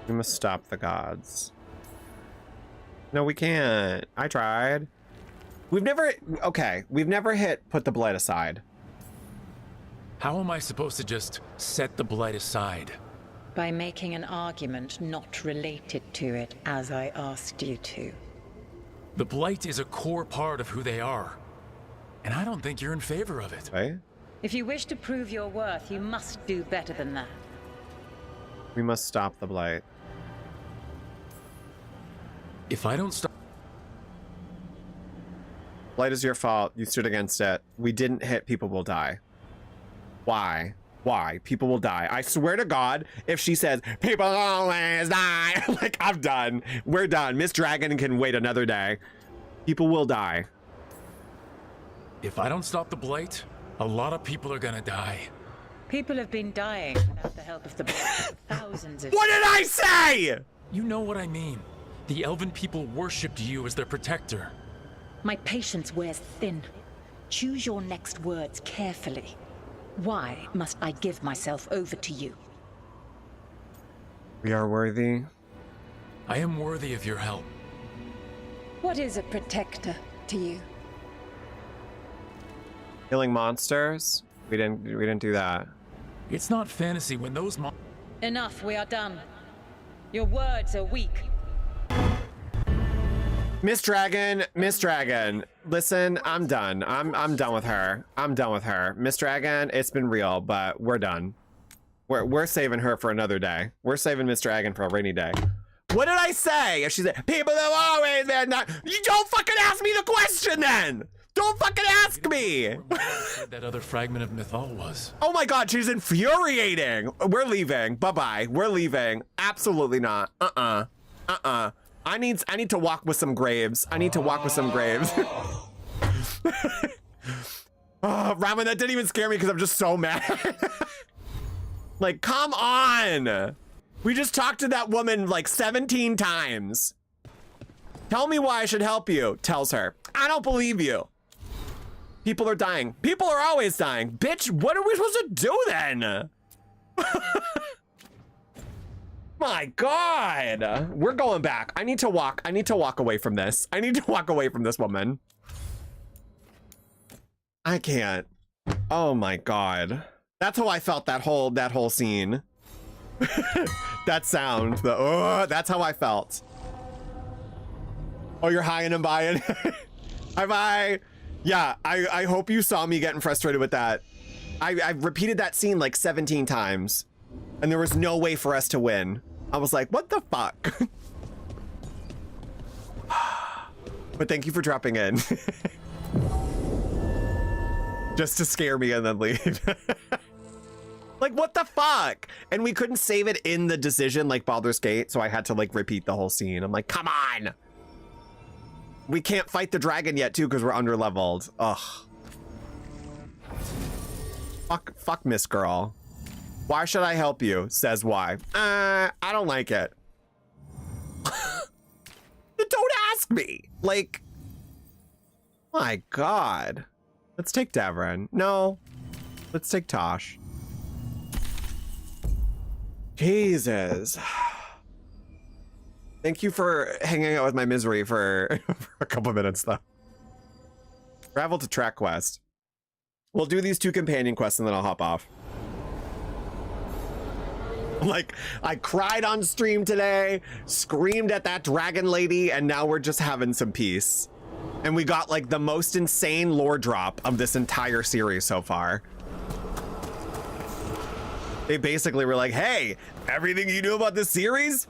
We must stop the gods. No, we can't. I tried. We've never hit put the blight aside. How am I supposed to just set the blight aside? By making an argument not related to it as I asked you to. The Blight is a core part of who they are. And I don't think you're in favor of it. Right? If you wish to prove your worth, you must do better than that. We must stop the Blight. If I don't stop... Blight is your fault. You stood against it. We didn't hit people will die. Why? Why? People will die. I swear to God, if she says, people always die, like, I'm done. We're done. Miss Dragon can wait another day. People will die. If I don't stop the Blight, a lot of people are gonna die. People have been dying without the help of the Blight for thousands of What did I say? You know what I mean. The Elven people worshipped you as their protector. My patience wears thin. Choose your next words carefully. Why must I give myself over to you? We are worthy. I am worthy of your help. What is a protector to you? Killing monsters? We didn't do that. It's not fantasy when those Enough, we are done. Your words are weak. Miss Dragon, listen, I'm done. I'm done with her. I'm done with her. Miss Dragon, it's been real, but we're done. We're saving her for another day. We're saving Miss Dragon for a rainy day. What did I say? If she said, people have always been not, you don't fucking ask me the question then! Don't fucking ask me! That other fragment of Mythal was. Oh my God, she's infuriating. We're leaving. Bye-bye. We're leaving. Absolutely not. I need to walk with some graves. I need to walk with some graves. Oh, Ramen, that didn't even scare me because I'm just so mad. Like, come on. We just talked to that woman like 17 times. Tell me why I should help you, tells her. I don't believe you. People are dying. People are always dying. Bitch, what are we supposed to do then? My God, we're going back. I need to walk away from this. I need to walk away from this woman. I can't. Oh my God. That's how I felt that whole scene. That sound, that's how I felt. Oh, you're high and buying. Bye. Yeah, I hope you saw me getting frustrated with that. I repeated that scene like 17 times and there was no way for us to win. I was like, what the fuck? But thank you for dropping in. Just to scare me and then leave. Like, what the fuck? And we couldn't save it in the decision like Baldur's Gate, so I had to like repeat the whole scene. I'm like, come on! We can't fight the dragon yet too because we're under leveled. Ugh. Fuck Miss Girl. Why should I help you? Says why. I don't like it. Don't ask me. Like, my God. Let's take Davrin. No. Let's take Taash. Jesus. Thank you for hanging out with my misery for a couple minutes though. Travel to track quest. We'll do these 2 companion quests and then I'll hop off. Like, I cried on stream today, screamed at that dragon lady, and now we're just having some peace. And we got like the most insane lore drop of this entire series so far. They basically were like, hey, everything you knew about this series?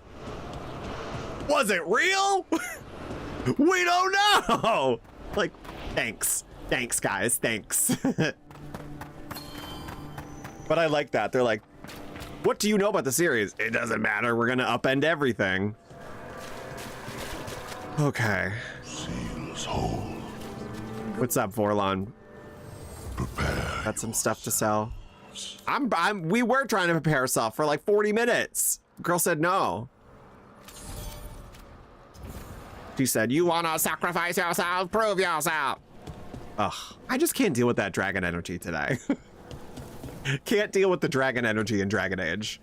Was it real? We don't know. Like, thanks. Thanks, guys. Thanks. But I like that. They're like, what do you know about the series? It doesn't matter. We're going to upend everything. Okay. Seals whole. What's up, Vorlon? Prepare. Got some stuff to sell. We were trying to prepare ourselves for like 40 minutes. Girl said no. She said, you want to sacrifice yourself? Prove yourself. Ugh, I just can't deal with that dragon energy today. Can't deal with the dragon energy in Dragon Age.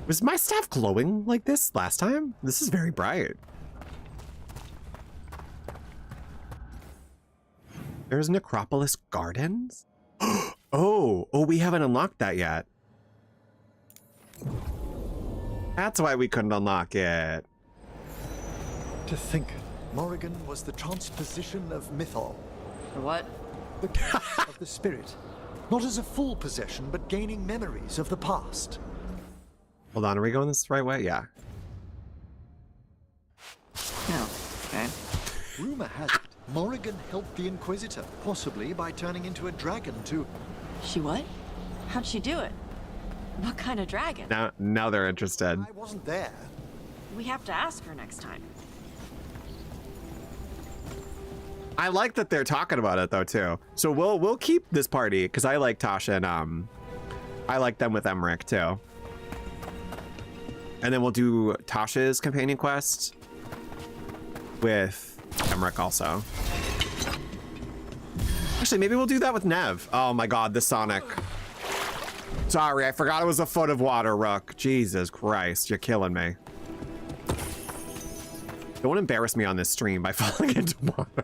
Was my staff glowing like this last time? This is very bright. There's Necropolis Gardens? Oh, we haven't unlocked that yet. That's why we couldn't unlock it. To think, Morrigan was the transposition of Mythal. The what? The gift of the spirit. Not as a full possession, but gaining memories of the past. Hold on, are we going this the right way? Yeah. No. Okay. Rumor has it, Morrigan helped the Inquisitor, possibly by turning into a dragon to... She what? How'd she do it? What kind of dragon? Now they're interested. I wasn't there. We have to ask her next time. I like that they're talking about it though too. So we'll keep this party because I like Taash and I like them with Emmrich too. And then we'll do Taash's companion quest with Emmrich also. Actually, maybe we'll do that with Nev. Oh my god, the Sonic. Sorry, I forgot it was a foot of water, Rook. Jesus Christ, you're killing me. Don't embarrass me on this stream by falling into water.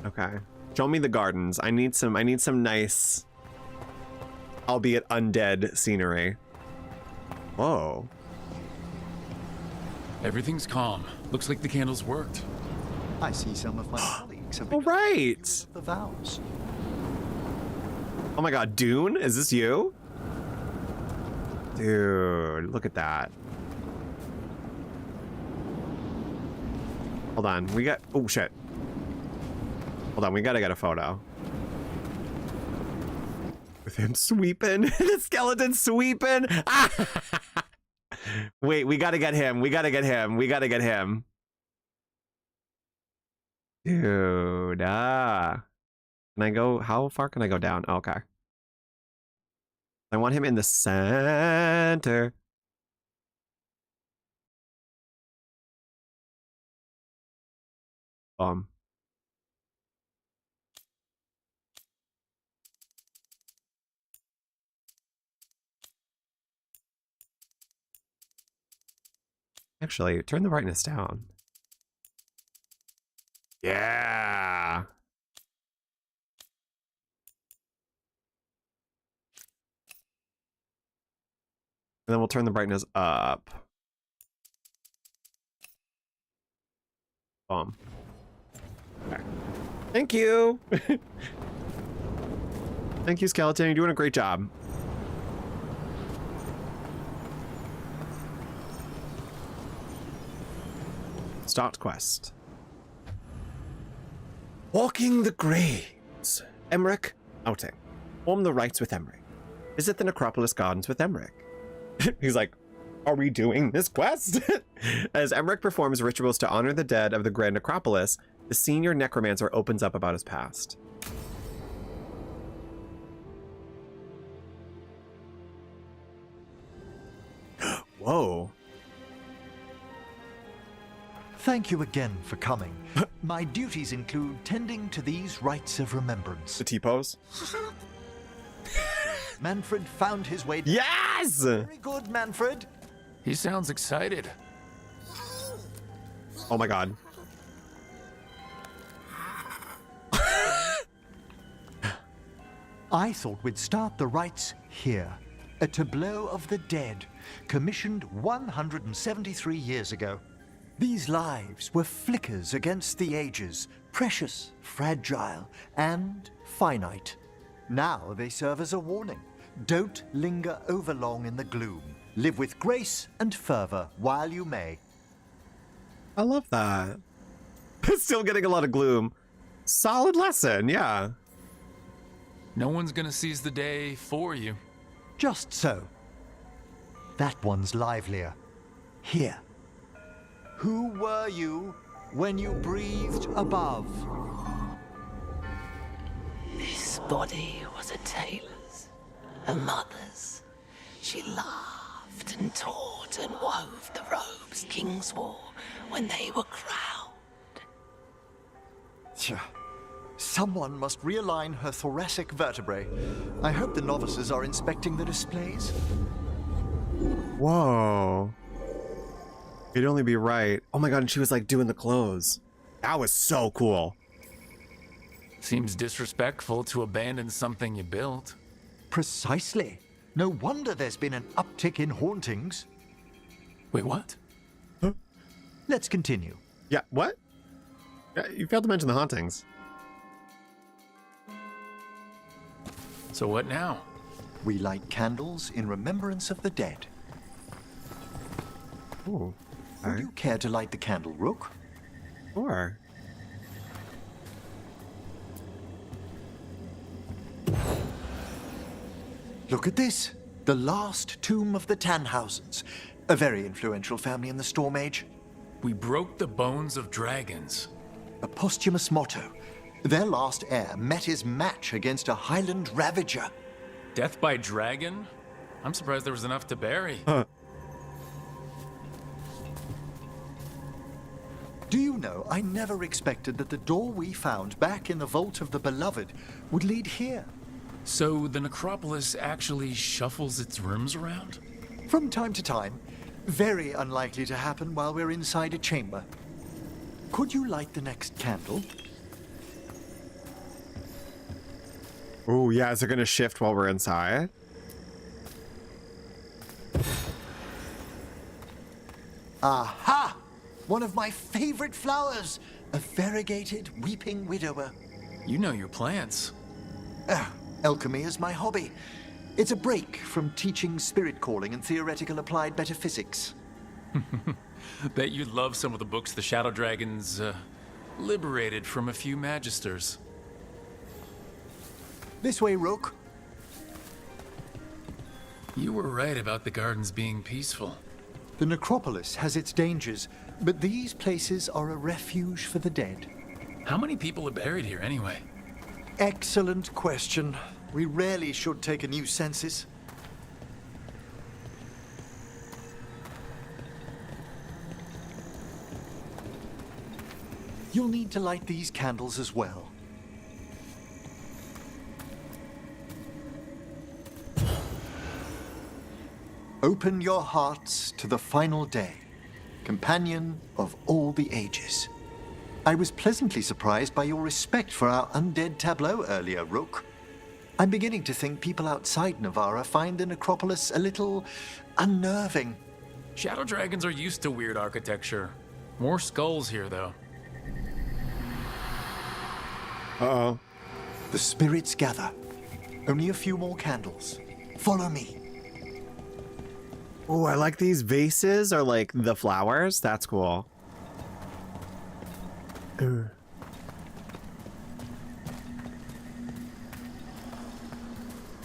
Okay. Show me the gardens. I need some nice, albeit undead scenery. Whoa. Everything's calm. Looks like the candles worked. I see some of my colleagues have All right. the vows. Oh my god, Dune? Is this you? Dude, look at that. Hold on, we got, oh shit. Hold on, we gotta get a photo. With him sweeping, the skeleton sweeping. Wait, we gotta get him, we gotta get him, we gotta get him. Dude, Can I go, how far can I go down? Oh, okay. I want him in the center. Actually, turn the brightness down. Yeah. And then we'll turn the brightness up. Okay. Thank you. Thank you, Skeleton. You're doing a great job. Start quest. Walking the graves. Emmrich, outing. Form the rites with Emmrich. Visit the Necropolis Gardens with Emmrich. He's like, are we doing this quest? As Emmrich performs rituals to honor the dead of the Grand Necropolis, the senior necromancer opens up about his past. Whoa. Thank you again for coming. My duties include tending to these rites of remembrance. The T-pose? Manfred found his way. Yes! Very good, Manfred. He sounds excited. Oh my god. I thought we'd start the rites here. A tableau of the dead, commissioned 173 years ago. These lives were flickers against the ages, precious, fragile, and finite. Now they serve as a warning. Don't linger overlong in the gloom. Live with grace and fervor while you may. I love that. Still getting a lot of gloom. Solid lesson, yeah. No one's gonna seize the day for you. Just so. That one's livelier. Here. Who were you when you breathed above? This body was a tailor's, a mother's. She laughed and taught and wove the robes kings wore when they were crowned. Tja. Someone must realign her thoracic vertebrae. I hope the novices are inspecting the displays. Whoa. It'd only be right. Oh my god, and she was like doing the clothes. That was so cool. Seems disrespectful to abandon something you built. Precisely. No wonder there's been an uptick in hauntings. Wait, what? Huh? Let's continue. Yeah, what? Yeah, you failed to mention the hauntings. So what now? We light candles in remembrance of the dead. Ooh. Would you care to light the candle, Rook? Sure. Look at this. The last tomb of the Tannhausens. A very influential family in the Storm Age. We broke the bones of dragons. A posthumous motto. Their last heir met his match against a Highland Ravager. Death by dragon? I'm surprised there was enough to bury. Huh. Do you know, I never expected that the door we found back in the Vault of the Beloved would lead here. So the necropolis actually shuffles its rooms around? From time to time. Very unlikely to happen while we're inside a chamber. Could you light the next candle? Oh, yeah, is it going to shift while we're inside? Aha! One of my favorite flowers! A variegated weeping widower. You know your plants. Alchemy is my hobby. It's a break from teaching spirit calling and theoretical applied metaphysics. Bet you'd love some of the books the Shadow Dragons liberated from a few magisters. This way, Rook. You were right about the gardens being peaceful. The necropolis has its dangers, but these places are a refuge for the dead. How many people are buried here anyway? Excellent question. We rarely should take a new census. You'll need to light these candles as well. Open your hearts to the final day, companion of all the ages. I was pleasantly surprised by your respect for our undead tableau earlier, Rook. I'm beginning to think people outside Navarra find the necropolis a little unnerving. Shadow Dragons are used to weird architecture. More skulls here, though. Uh-oh. The spirits gather. Only a few more candles. Follow me. Oh, I like these vases or like the flowers. That's cool.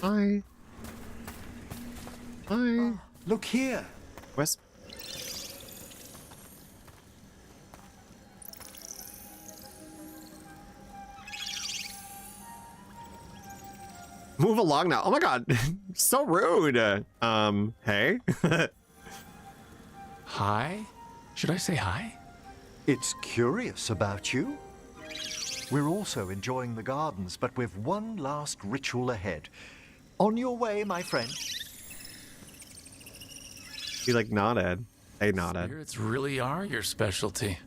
Hi. Hi. Look here. Where's... Move along now. Oh my god. So rude. Hey. Hi? Should I say hi? It's curious about you. We're also enjoying the gardens, but with one last ritual ahead. On your way, my friend. He like nodded. They nodded. Spirits really are your specialty.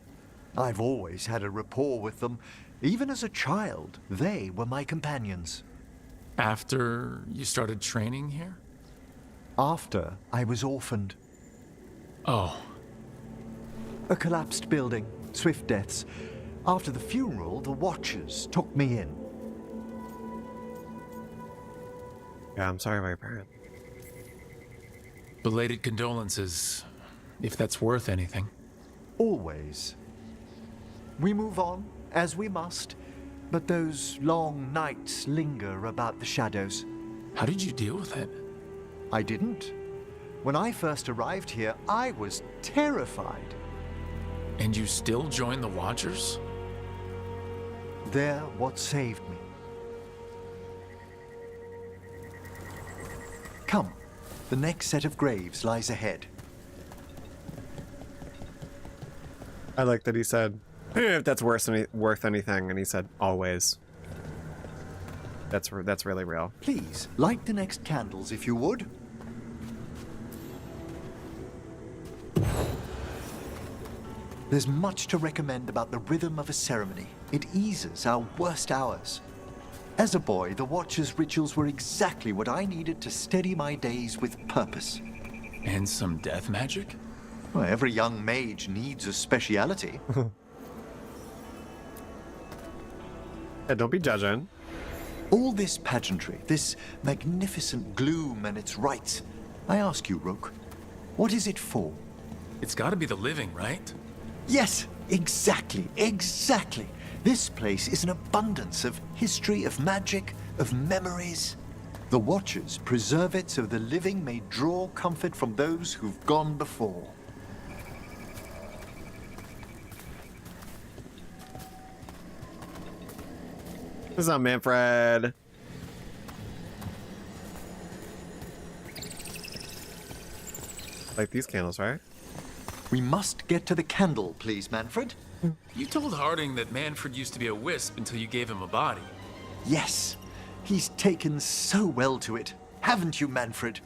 I've always had a rapport with them. Even as a child, they were my companions. After you started training here? After I was orphaned. Oh. A collapsed building, swift deaths. After the funeral, the Watchers took me in. Yeah, I'm sorry about your parents. Belated condolences, if that's worth anything. Always. We move on, as we must, but those long nights linger about the shadows. How did you deal with it? I didn't. When I first arrived here, I was terrified. And you still joined the Watchers? They're what saved me. Come, the next set of graves lies ahead. I like that he said, if that's worth anything, and he said, always. That's really real. Please, light the next candles if you would. There's much to recommend about the rhythm of a ceremony. It eases our worst hours. As a boy, the Watcher's rituals were exactly what I needed to steady my days with purpose. And some death magic? Well, every young mage needs a speciality. Yeah, don't be judging. All this pageantry, this magnificent gloom and its rites, I ask you, Rook, what is it for? It's gotta be the living, right? Yes, exactly, exactly. This place is an abundance of history, of magic, of memories. The Watchers preserve it so the living may draw comfort from those who've gone before. What's up, Manfred? Like these candles, right? We must get to the candle, please, Manfred. You told Harding that Manfred used to be a wisp until you gave him a body. Yes, he's taken so well to it. Haven't you, Manfred?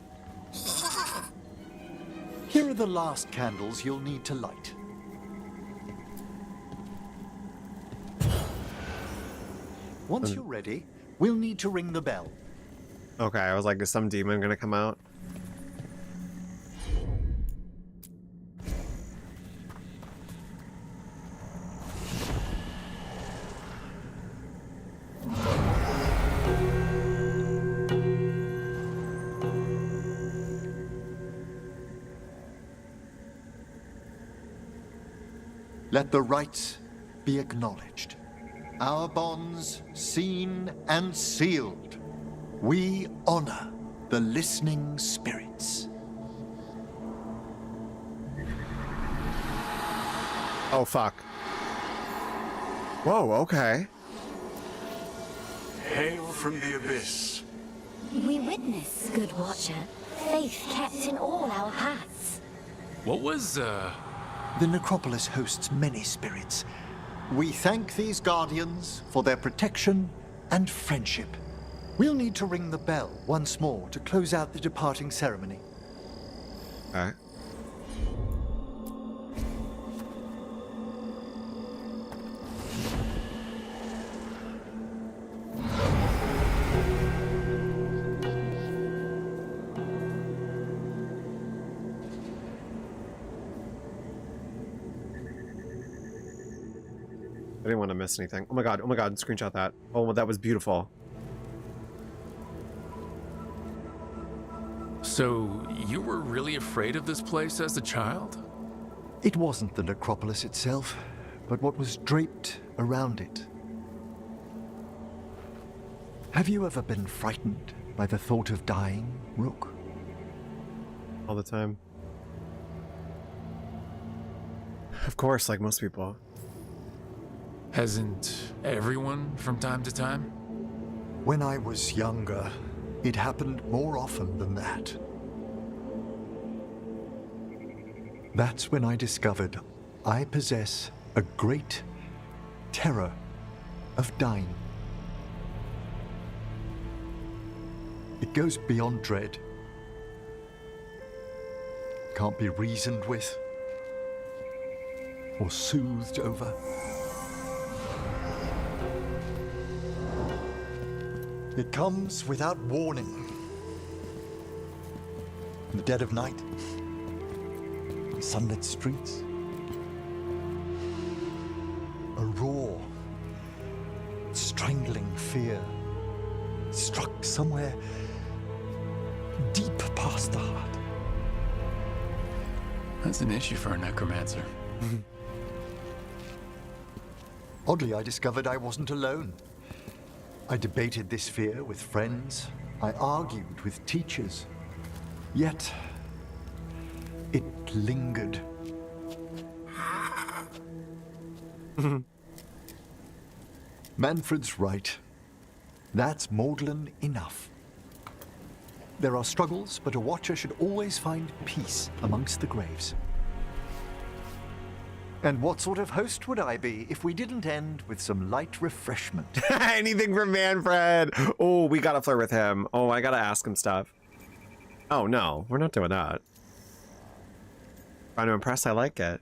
Here are the last candles you'll need to light. Once you're ready, we'll need to ring the bell. Okay, I was like, is some demon gonna come out? Let the rites be acknowledged. Our bonds seen and sealed. We honor the listening spirits. Oh, fuck. Whoa, okay. Hail from the abyss. We witness, good Watcher, faith kept in all our paths. What was, The necropolis hosts many spirits. We thank these guardians for their protection and friendship. We'll need to ring the bell once more to close out the departing ceremony. All right. I didn't want to miss anything. Oh my god, screenshot that. Oh, that was beautiful. So, you were really afraid of this place as a child? It wasn't the necropolis itself, but what was draped around it. Have you ever been frightened by the thought of dying, Rook? All the time. Of course, like most people. Hasn't everyone from time to time? When I was younger, it happened more often than that. That's when I discovered I possess a great terror of dying. It goes beyond dread. Can't be reasoned with or soothed over. It comes without warning. In the dead of night, sunlit streets, a raw, strangling fear struck somewhere deep past the heart. That's an issue for a necromancer. Oddly, I discovered I wasn't alone. I debated this fear with friends. I argued with teachers. Yet, it lingered. Manfred's right. That's maudlin enough. There are struggles, but a Watcher should always find peace amongst the graves. And what sort of host would I be if we didn't end with some light refreshment? Anything for Manfred. Oh, we gotta flirt with him. Oh, I gotta ask him stuff. Oh no, we're not doing that. Trying to impress, I like it.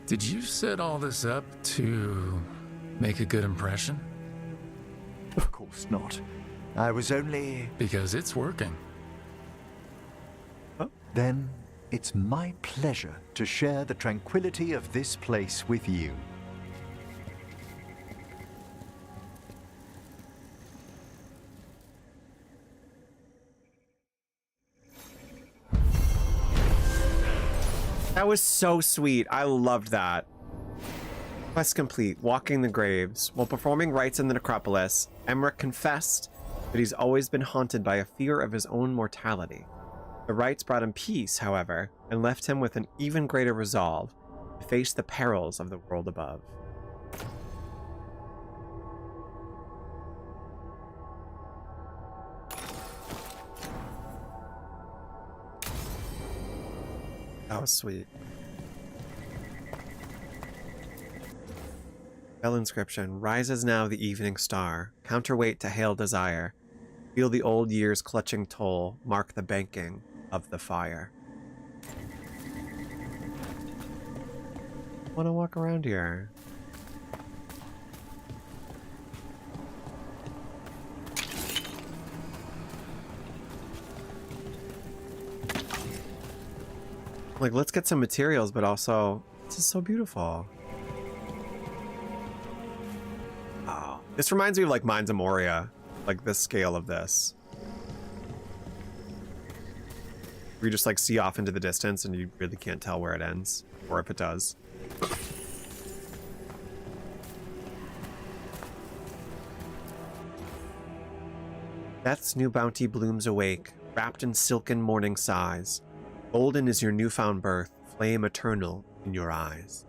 Did you set all this up to make a good impression? Of course not. I was only... Because it's working. Then it's my pleasure to share the tranquility of this place with you. That was so sweet. I loved that. Quest complete. Walking the graves. While performing rites in the necropolis, Emmrich confessed that he's always been haunted by a fear of his own mortality. The rites brought him peace, however, and left him with an even greater resolve to face the perils of the world above. That was sweet. Spell inscription. Rises now the evening star. Counterweight to hail desire. Feel the old year's clutching toll. Mark the banking of the fire. I want to walk around here. Like, let's get some materials, but also, this is so beautiful. Oh, this reminds me of like Mines of Moria, like the scale of this. We just like see off into the distance and you really can't tell where it ends, or if it does. Death's new bounty blooms awake, wrapped in silken morning sighs. Golden is your newfound birth, flame eternal in your eyes.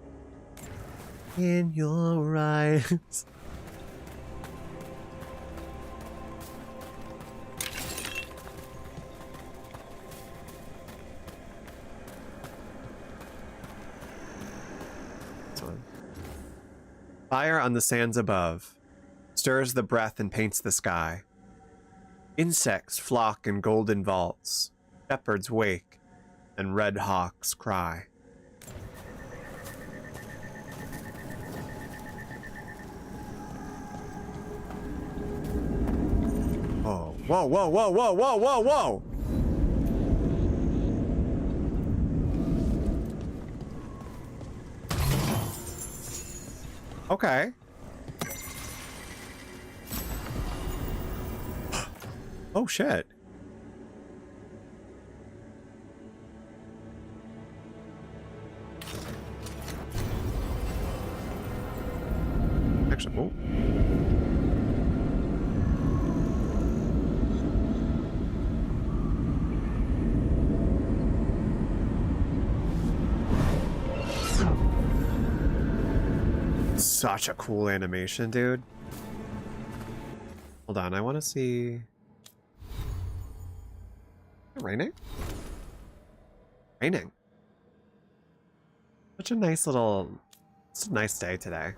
In your eyes. Fire on the sands above, stirs the breath and paints the sky. Insects flock in golden vaults, shepherds wake, and red hawks cry. Oh, whoa, whoa, whoa, whoa, whoa, whoa, whoa! Okay. Oh, shit. Actually, oh. Such a cool animation, dude. Hold on, I want to see. Is it raining? Raining. Such a nice little. It's a nice day today.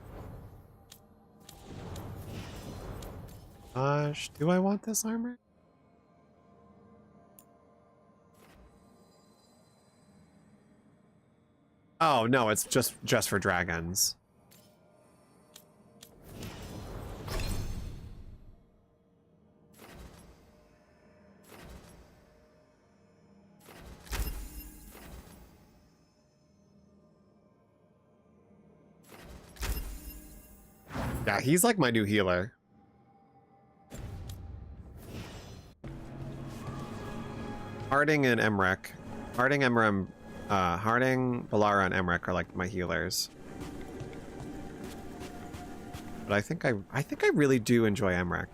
Gosh, do I want this armor? Oh no, it's just for dragons. Yeah, he's like my new healer. Harding and Emmrich. Harding, Valara, and Emmrich are like my healers. But I think I really do enjoy Emmrich.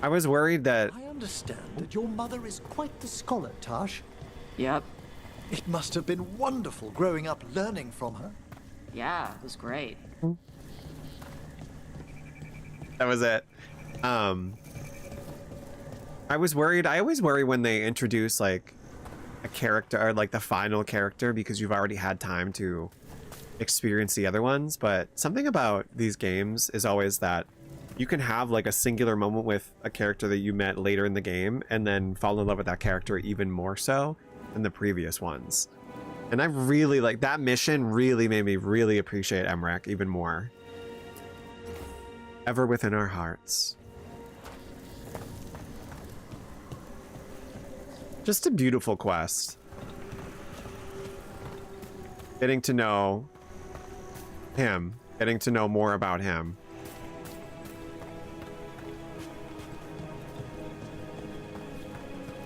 I was worried that I understand that your mother is quite the scholar, Taash. Yep. It must have been wonderful growing up learning from her. Yeah, it was great. That was it. I was worried. I always worry when they introduce like a character or like the final character because you've already had time to experience the other ones. But something about these games is always that you can have like a singular moment with a character that you met later in the game and then fall in love with that character even more so than the previous ones. And I really like that mission, really made me really appreciate Emmrich even more. Ever within our hearts. Just a beautiful quest. Getting to know him, getting to know more about him.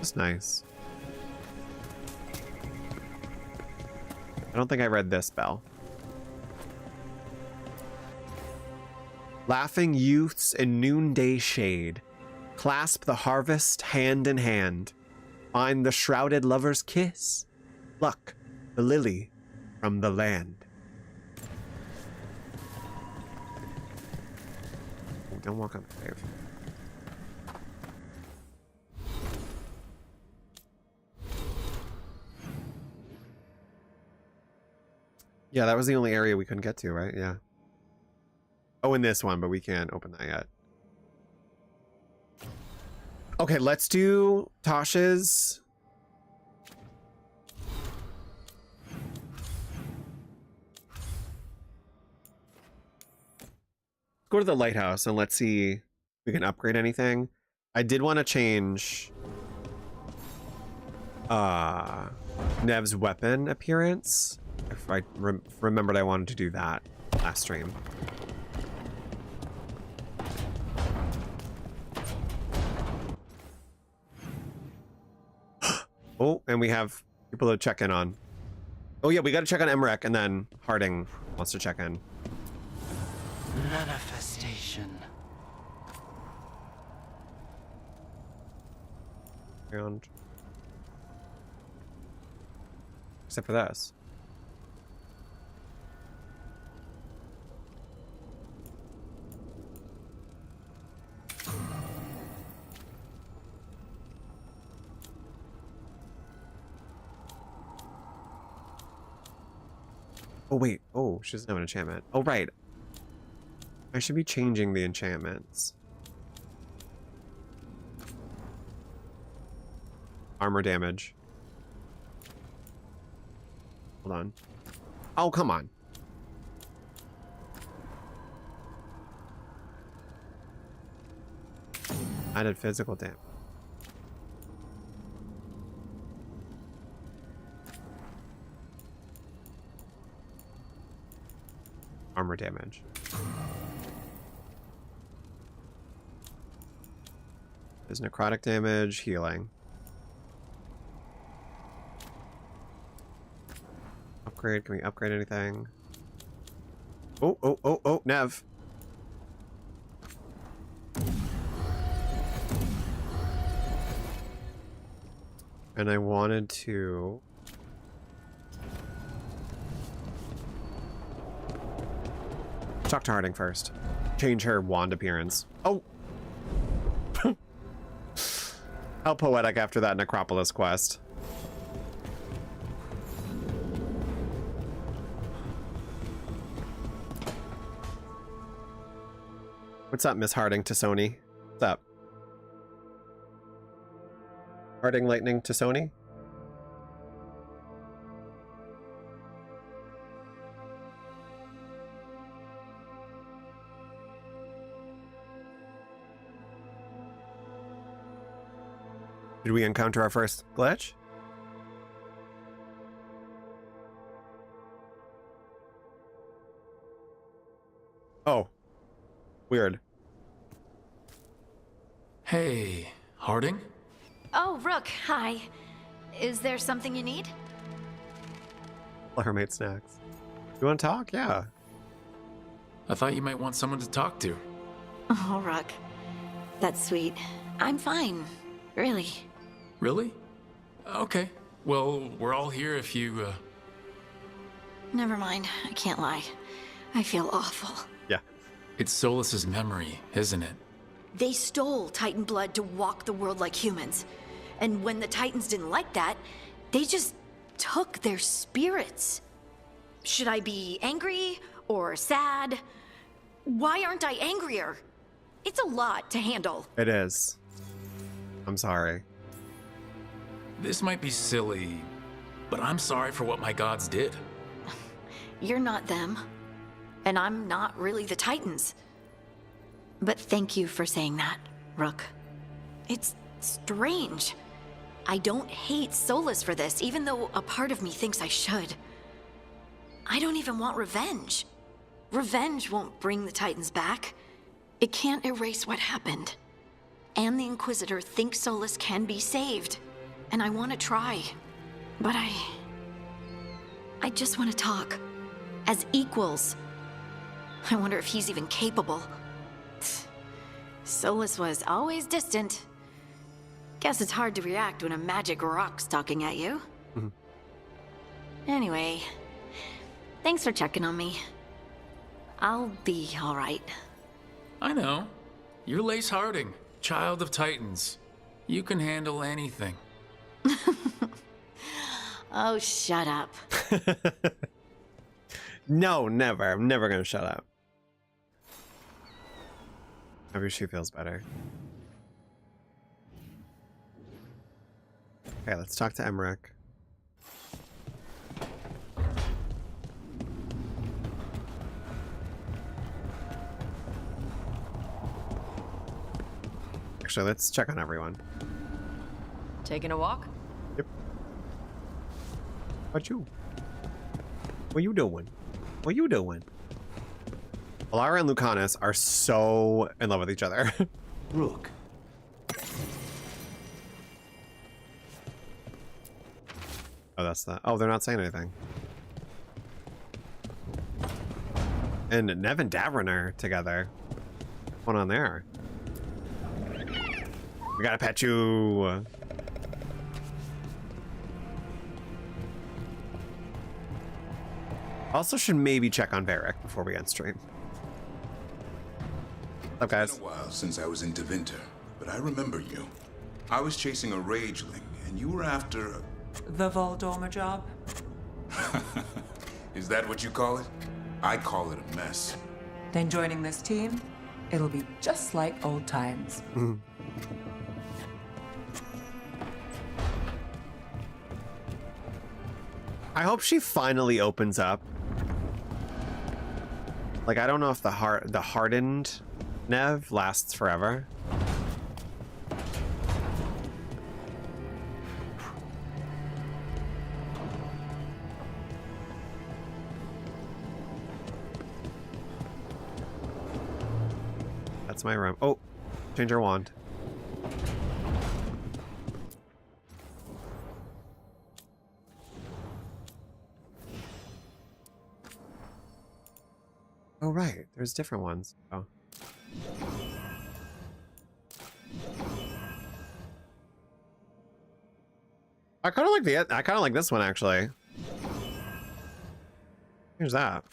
It's nice. I don't think I read this spell. Laughing youths in noonday shade, clasp the harvest hand in hand, find the shrouded lover's kiss, pluck the lily from the land. Don't walk on the grave. Yeah, that was the only area we couldn't get to, right? Yeah. Oh, in this one, but we can't open that yet. Okay, let's do Taash's. Go to the lighthouse and let's see if we can upgrade anything. I did want to change Nev's weapon appearance. If I remembered I wanted to do that last stream. Oh, and we have people to check in on. Oh yeah, we got to check on Emmrich, and then Harding wants to check in. Manifestation. And except for this. Oh wait, oh, she doesn't have an enchantment. Oh right. I should be changing the enchantments. Armor damage. Hold on. Oh, come on. Added physical damage. Armor damage. There's necrotic damage, healing. Upgrade, can we upgrade anything? Oh, oh, oh, oh, Nev. And I wanted to... talk to Harding first. Change her wand appearance. Oh! How poetic after that Necropolis quest. What's up, Miss Harding to Sony? What's up? Harding Lightning to Sony? Did we encounter our first glitch? Oh. Weird. Hey, Harding? Oh, Rook, hi. Is there something you need? Hermate snacks. You want to talk? Yeah. I thought you might want someone to talk to. Oh, Rook. That's sweet. I'm fine. Really. Really? Okay. Well, we're all here if you, Never mind. I can't lie. I feel awful. Yeah. It's Solus's memory, isn't it? They stole Titan blood to walk the world like humans. And when the Titans didn't like that, they just took their spirits. Should I be angry or sad? Why aren't I angrier? It's a lot to handle. It is. I'm sorry. This might be silly, but I'm sorry for what my gods did. You're not them, and I'm not really the Titans. But thank you for saying that, Rook. It's strange. I don't hate Solus for this, even though a part of me thinks I should. I don't even want revenge. Revenge won't bring the Titans back. It can't erase what happened. And the Inquisitor thinks Solus can be saved. And I want to try. But I just want to talk. As equals. I wonder if he's even capable. Solus was always distant. Guess it's hard to react when a magic rock's talking at you. Anyway, thanks for checking on me. I'll be all right. I know. You're Lace Harding, child of Titans. You can handle anything. Oh, shut up. No, never. I'm never gonna shut up. Maybe she feels better. Okay, let's talk to Emmrich. Actually, let's check on everyone. Taking a walk? Yep. What you? What you doing? What you doing? Alara and Lucanus are so in love with each other. Rook. Oh, that's that. Oh, they're not saying anything. And Nev and Davrin are together. What's going on there? We gotta pet you. Also should maybe check on Varric before we end stream. What's up, guys? It's been a while since I was in Tevinter, but I remember you. I was chasing a rageling, and you were after The Voldorma job? Is that what you call it? I call it a mess. Then joining this team, it'll be just like old times. I hope she finally opens up. Like, I don't know if the hardened Nev lasts forever. That's my room. Oh, change her wand. Oh, right. There's different ones. Oh. I kind of like this one, actually. Here's that.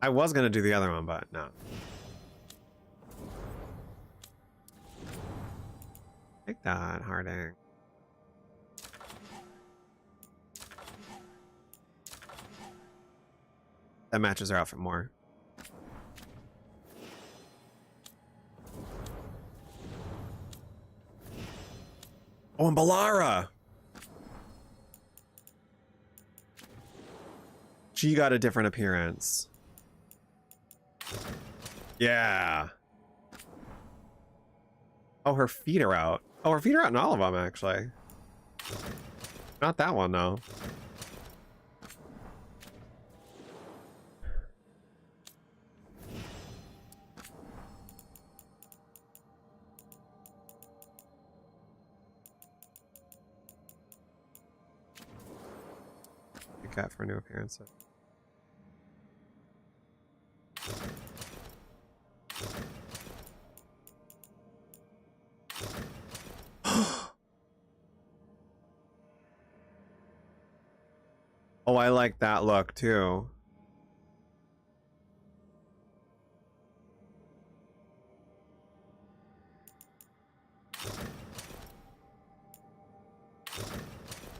I was gonna do the other one, but no. Take that, Harding. That matches her outfit more. Oh, and Balara! She got a different appearance. Yeah. Oh, her feet are out. Oh, her feet are out in all of them, actually. Not that one, though. Cat for a new appearance. Oh, I like that look too.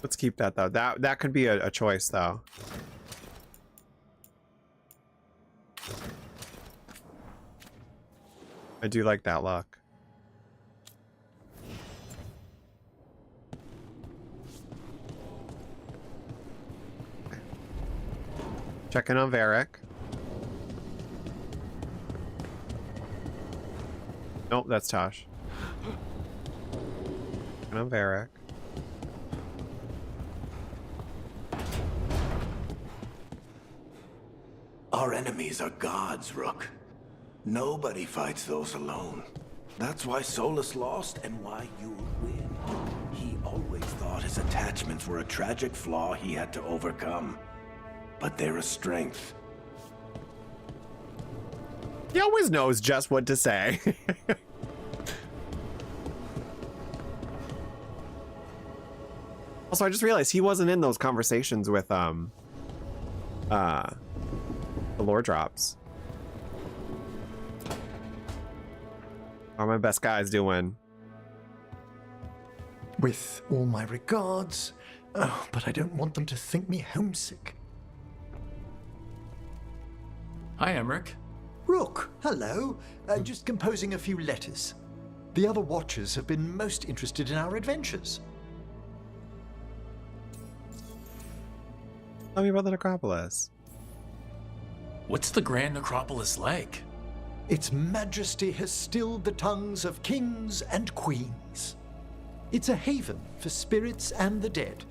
Let's keep that though. That could be a choice though. I do like that look. Checking on Varric. Nope, that's Taash. Checking on Varric. Our enemies are gods, Rook. Nobody fights those alone. That's why Solus lost and why you'll win. He always thought his attachments were a tragic flaw he had to overcome. But they're a strength. He always knows just what to say. Also, I just realized he wasn't in those conversations with the lore drops. How are my best guys doing? With all my regards, but I don't want them to think me homesick. Hi, Emmrich. Rook, hello. Just composing a few letters. The other Watchers have been most interested in our adventures. Tell me about the necropolis. What's the Grand Necropolis like? Its majesty has stilled the tongues of kings and queens. It's a haven for spirits and the dead,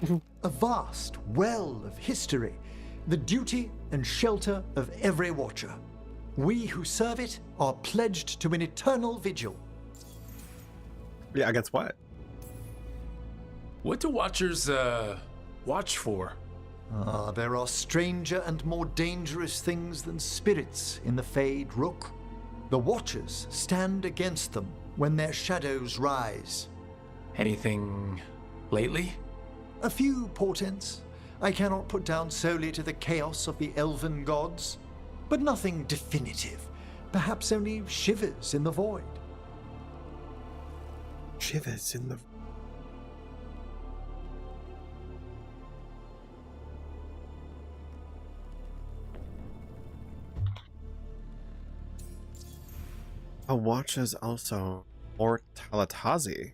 a vast well of history, the duty and shelter of every Watcher. We who serve it are pledged to an eternal vigil. Yeah, against what? What do Watchers, watch for? There are stranger and more dangerous things than spirits in the Fade, Rook. The Watchers stand against them when their shadows rise. Anything lately? A few portents I cannot put down solely to the chaos of the elven gods, but nothing definitive. Perhaps only shivers in the void. Shivers in the... A watch is also Mortalitasi.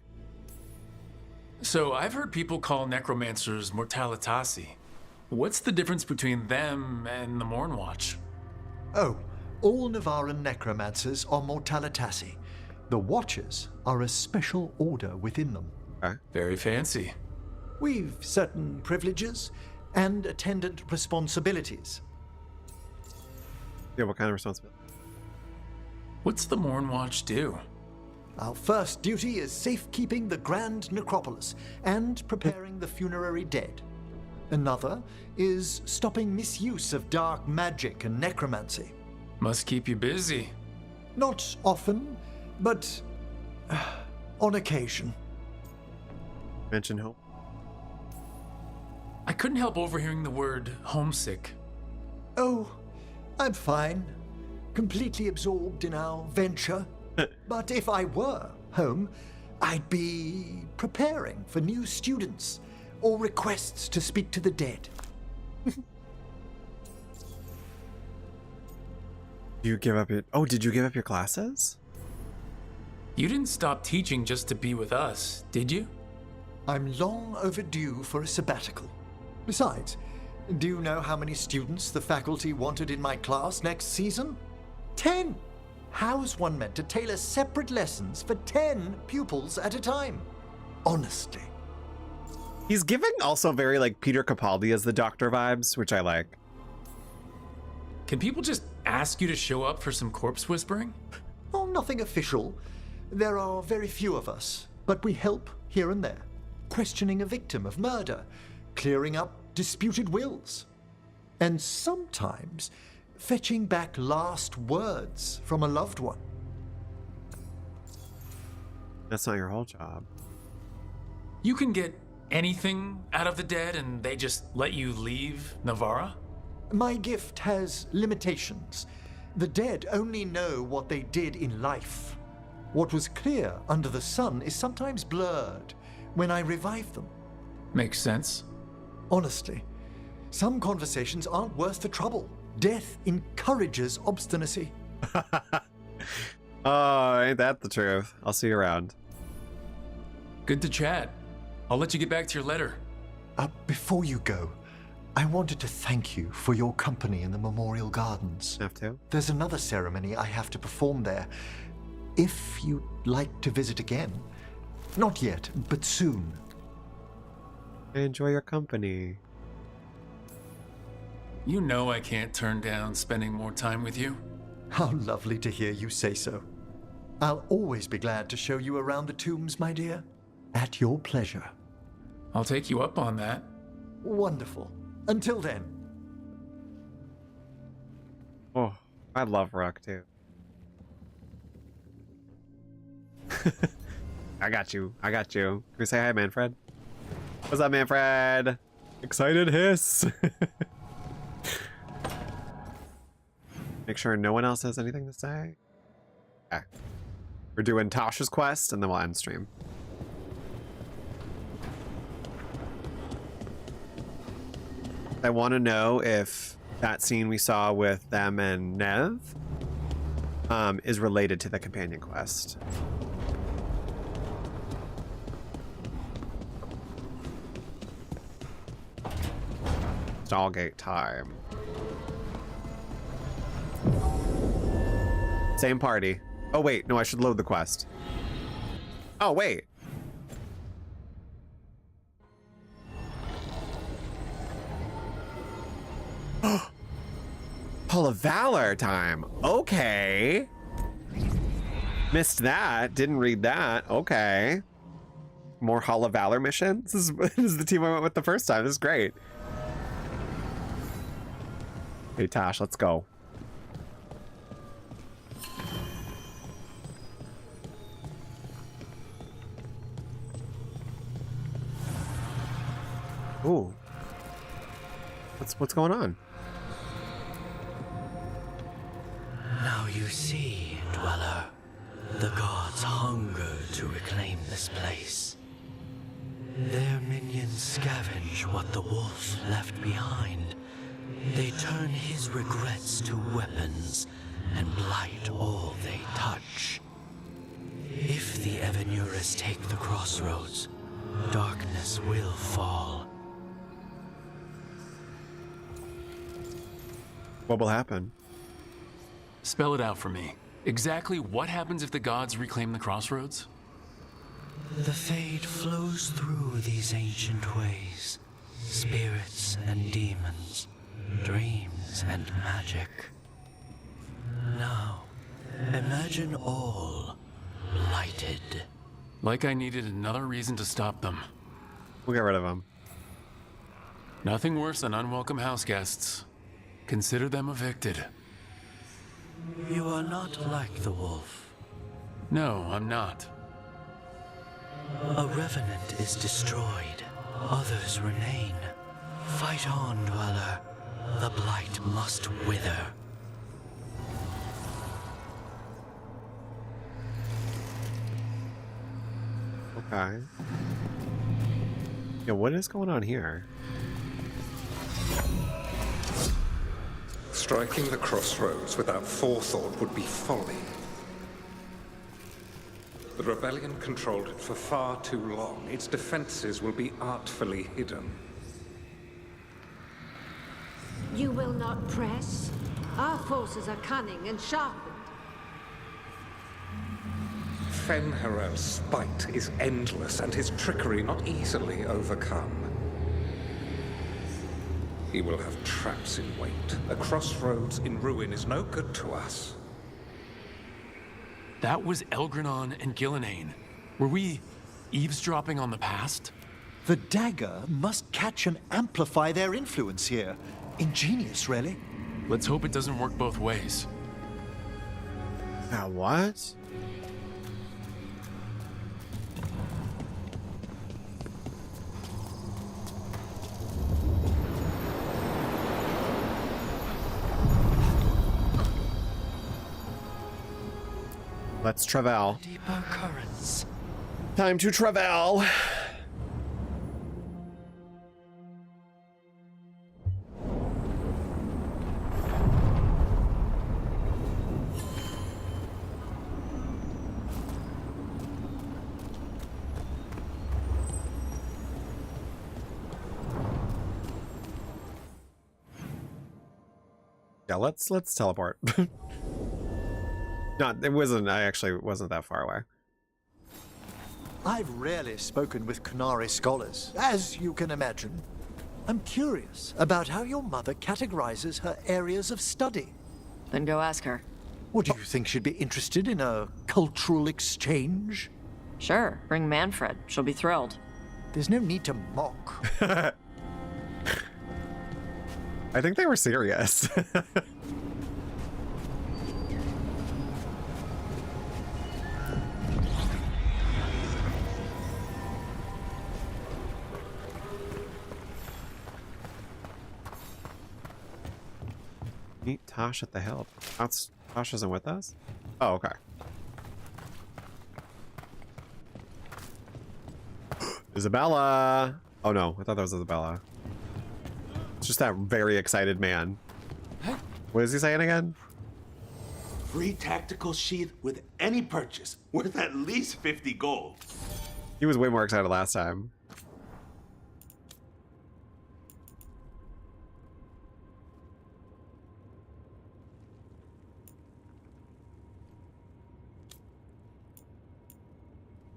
So I've heard people call necromancers Mortalitasi. What's the difference between them and the Mornwatch? Oh, all Navaran necromancers are Mortalitasi. The Watchers are a special order within them. Okay. Very fancy. We've certain privileges and attendant responsibilities. Yeah, what kind of responsibility? What's the Mornwatch do? Our first duty is safekeeping the Grand Necropolis and preparing the funerary dead. Another is stopping misuse of dark magic and necromancy. Must keep you busy. Not often, but on occasion. Mention hope. I couldn't help overhearing the word homesick. Oh, I'm fine. Completely absorbed in our venture. But if I were home, I'd be preparing for new students or requests to speak to the dead. You give up your... Oh, did you give up your classes? You didn't stop teaching just to be with us, did you? I'm long overdue for a sabbatical. Besides, do you know how many students the faculty wanted in my class next season? 10! How's one meant to tailor separate lessons for 10 pupils at a time? Honestly. He's giving also very like Peter Capaldi as the Doctor vibes, which I like. Can people just ask you to show up for some corpse whispering? Oh, nothing official. There are very few of us, but we help here and there. Questioning a victim of murder, clearing up disputed wills, and sometimes fetching back last words from a loved one. That's not your whole job. You can get anything out of the dead and they just let you leave Navara? My gift has limitations. The dead only know what they did in life. What was clear under the sun is sometimes blurred when I revive them. Makes sense. Honestly, some conversations aren't worth the trouble. Death encourages obstinacy. Oh, ain't that the truth? I'll see you around. Good to chat. I'll let you get back to your letter. Before you go, I wanted to thank you for your company in the Memorial Gardens. Have to? There's another ceremony I have to perform there. If you'd like to visit again. Not yet, but soon. I enjoy your company. You know I can't turn down spending more time with you. How lovely to hear you say so. I'll always be glad to show you around the tombs, my dear. At your pleasure. I'll take you up on that. Wonderful. Until then. Oh, I love Rook too. I got you. I got you. Can we say hi, Manfred? What's up, Manfred? Excited hiss. Make sure no one else has anything to say. Okay. We're doing Taash's quest and then we'll end stream. I want to know if that scene we saw with them and Nev is related to the companion quest. Stargate time. Same party. Oh wait, no, I should load the quest. Oh wait. Hall of Valor time. Okay. Missed that. Didn't read that. Okay. More Hall of Valor mission. This is the team I went with the first time. This is great. Hey, Taash, let's go. Ooh. What's going on? Now you see, Dweller, the gods hunger to reclaim this place. Their minions scavenge what the wolf left behind. They turn his regrets to weapons and blight all they touch. If the Evenuris take the crossroads, darkness will fall. What will happen? Spell it out for me. Exactly what happens if the gods reclaim the crossroads? The fade flows through these ancient ways. Spirits and demons, dreams and magic. Now, imagine all blighted. Like I needed another reason to stop them. We'll get rid of them. Nothing worse than unwelcome house guests. Consider them evicted. You are not like the wolf. No, I'm not. A revenant is destroyed. Others remain. Fight on, Dweller. The blight must wither. Okay. Yeah, what is going on here? Striking the crossroads without forethought would be folly. The rebellion controlled it for far too long. Its defenses will be artfully hidden. You will not press? Our forces are cunning and sharpened. Fen'Harel's spite is endless and his trickery not easily overcome. He will have traps in wait. A crossroads in ruin is no good to us. That was Elgranon and Gillenane. Were we eavesdropping on the past? The dagger must catch and amplify their influence here. Ingenious, really. Let's hope it doesn't work both ways. What? Let's travel. Deeper currents. Time to travel. go. Let's teleport. It wasn't. I actually wasn't that far away. I've rarely spoken with Qunari scholars, as you can imagine. I'm curious about how your mother categorizes her areas of study. Then go ask her. What, do you think she'd be interested in a cultural exchange? Sure, bring Manfred. She'll be thrilled. There's no need to mock. I think they were serious. Meet Taash at the hill. Taash isn't with us? Oh, okay. Isabella! Oh no, I thought that was Isabella. It's just that very excited man. What is he saying again? Free tactical sheath with any purchase, worth at least 50 gold. He was way more excited last time.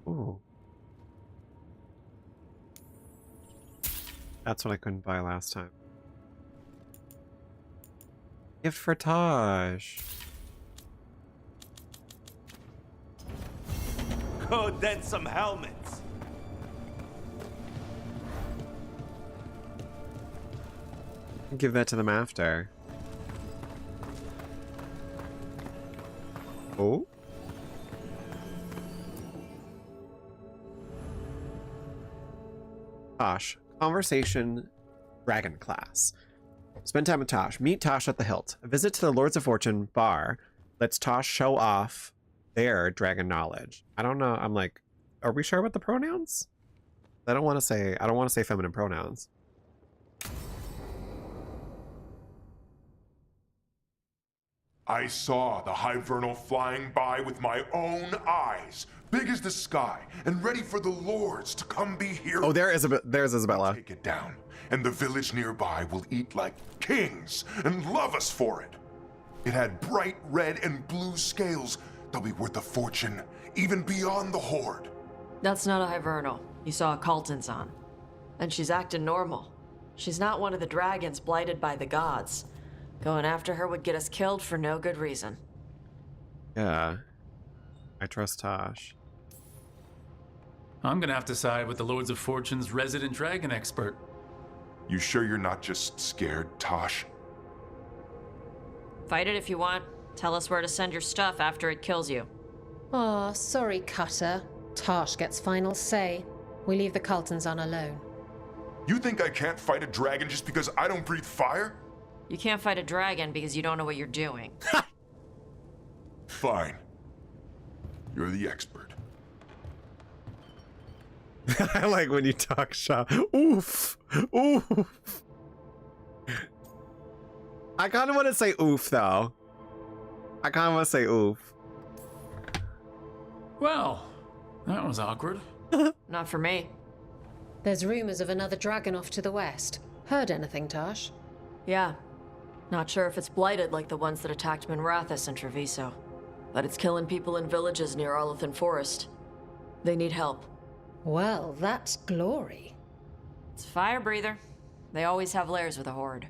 Ooh. That's what I couldn't buy last time. Gift for Taash. Oh, then some helmets. Give that to them after. Oh. Taash. Conversation Dragon class. Spend time with Taash. Meet Taash at the hilt. A visit to the Lords of Fortune bar lets Taash show off their dragon knowledge. I don't know. I'm like, are we sure about the pronouns? I don't want to say feminine pronouns. I saw the Hivernal flying by with my own eyes, big as the sky, and ready for the lords to come be here. Oh, there's Isabella. Take it down, and the village nearby will eat like kings and love us for it. It had bright red and blue scales. They'll be worth a fortune, even beyond the Horde. That's not a Hivernal. You saw a Calton's on. And she's acting normal. She's not one of the dragons blighted by the gods. Going after her would get us killed for no good reason. Yeah. I trust Taash. I'm gonna have to side with the Lords of Fortune's resident dragon expert. You sure you're not just scared, Taash? Fight it if you want. Tell us where to send your stuff after it kills you. Aw, sorry, Cutter. Taash gets final say. We leave the Caltons on alone. You think I can't fight a dragon just because I don't breathe fire? You can't fight a dragon because you don't know what you're doing. Fine. You're the expert. I like when you talk shop. Oof. Oof. I kind of want to say oof, though. I kind of want to say oof. Well, that was awkward. Not for me. There's rumors of another dragon off to the west. Heard anything, Taash? Yeah. Not sure if it's blighted like the ones that attacked Minrathous and Treviso. But it's killing people in villages near Arlethan Forest. They need help. Well, that's glory. It's fire breather. They always have lairs with a horde.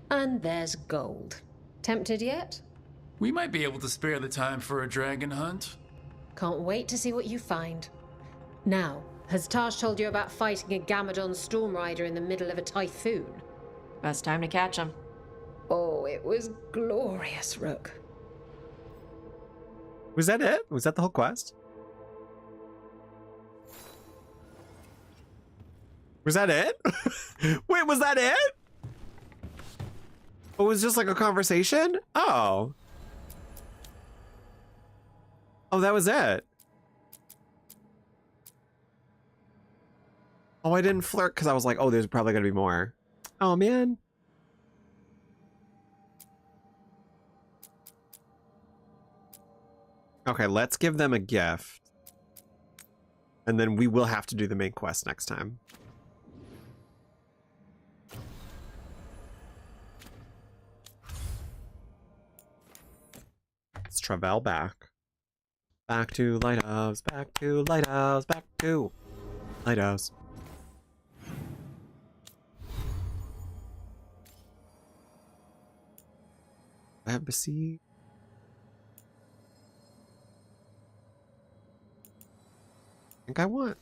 And there's gold. Tempted yet? We might be able to spare the time for a dragon hunt. Can't wait to see what you find. Now, has Taash told you about fighting a Gamadon Stormrider in the middle of a typhoon? Best time to catch him. Oh, it was glorious, Rook. Was that it? Was that the whole quest? Was that it? Wait, was that it? It was just like a conversation? Oh. Oh, that was it. Oh, I didn't flirt because I was like, oh, there's probably going to be more. Oh, man. Okay, let's give them a gift. And then we will have to do the main quest next time. Let's travel back. Back to Lighthouse, back to Lighthouse, back to Lighthouse. Embassy. I think I want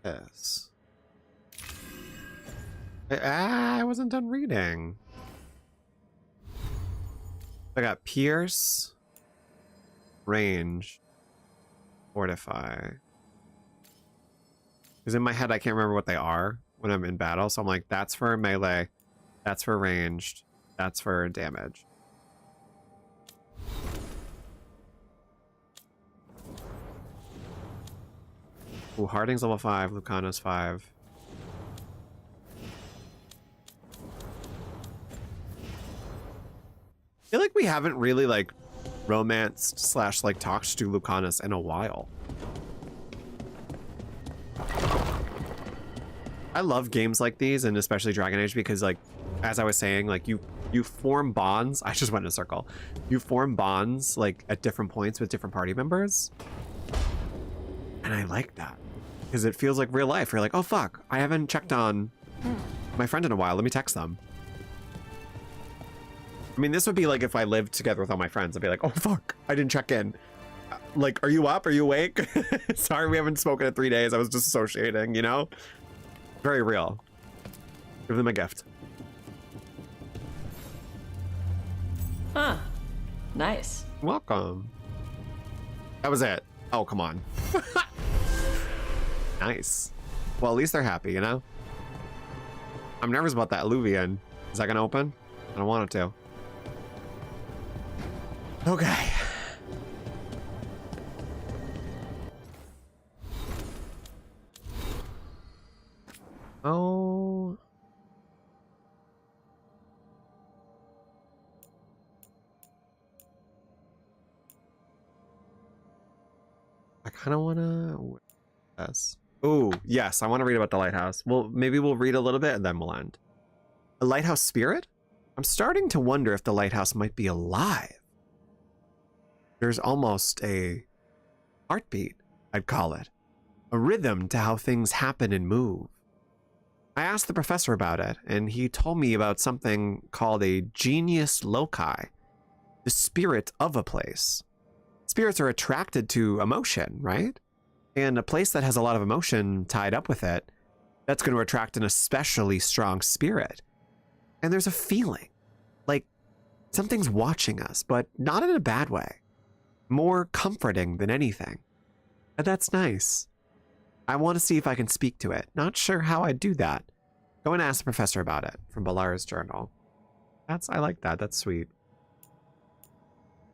this. I wasn't done reading. I got Pierce, Range, Fortify. Because in my head I can't remember what they are when I'm in battle, so I'm like, that's for melee, that's for ranged, that's for damage. Ooh, Harding's level 5, Lucana's 5. I feel like we haven't really like romanced slash like talked to Lucanus in a while. I love games like these, and especially Dragon Age, because like, as I was saying, like you form bonds. I just went in a circle. You form bonds like at different points with different party members. And I like that because it feels like real life. You're like, oh fuck, I haven't checked on my friend in a while. Let me text them. I mean, this would be like if I lived together with all my friends. I'd be like, oh fuck, I didn't check in. Like, are you up? Are you awake? Sorry, we haven't spoken in 3 days. I was disassociating, you know? Very real. Give them a gift. Huh. Nice. Welcome. That was it. Oh, come on. Nice. Well, at least they're happy, you know? I'm nervous about that Alluvian. Is that gonna open? I don't want it to. Okay. Oh. I kind of want to... Yes. Oh, yes. I want to read about the lighthouse. Well, maybe we'll read a little bit and then we'll end. A lighthouse spirit? I'm starting to wonder if the lighthouse might be alive. There's almost a heartbeat, I'd call it. A rhythm to how things happen and move. I asked the professor about it, and he told me about something called a genius loci, the spirit of a place. Spirits are attracted to emotion, right? And a place that has a lot of emotion tied up with it, that's going to attract an especially strong spirit. And there's a feeling, like something's watching us, but not in a bad way. More comforting than anything. And that's nice. I want to see if I can speak to it. Not sure how I'd do that. Go and ask the professor about it, from Balara's journal. I like that. That's sweet.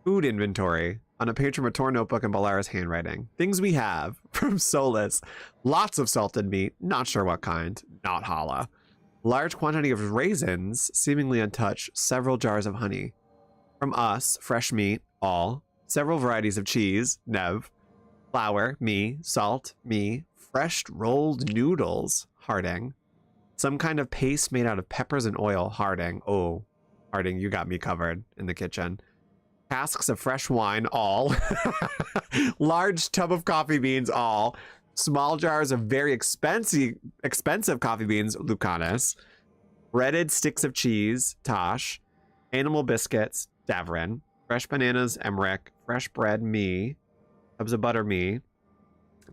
Food inventory. On a page from a torn notebook in Balara's handwriting. Things we have. From Solus. Lots of salted meat. Not sure what kind. Not challah. Large quantity of raisins, seemingly untouched. Several jars of honey. From us. Fresh meat. All. Several varieties of cheese. Nev. Flour. Me. Salt. Me. Fresh rolled noodles. Harding. Some kind of paste made out of peppers and oil. Harding. Oh, Harding, you got me covered in the kitchen. Casks of fresh wine. All. Large tub of coffee beans. All. Small jars of very expensive coffee beans. Lucanus. Breaded sticks of cheese. Taash. Animal biscuits. Davrin. Fresh bananas. Emmrich. Fresh bread. Me. Tubs of butter. Me.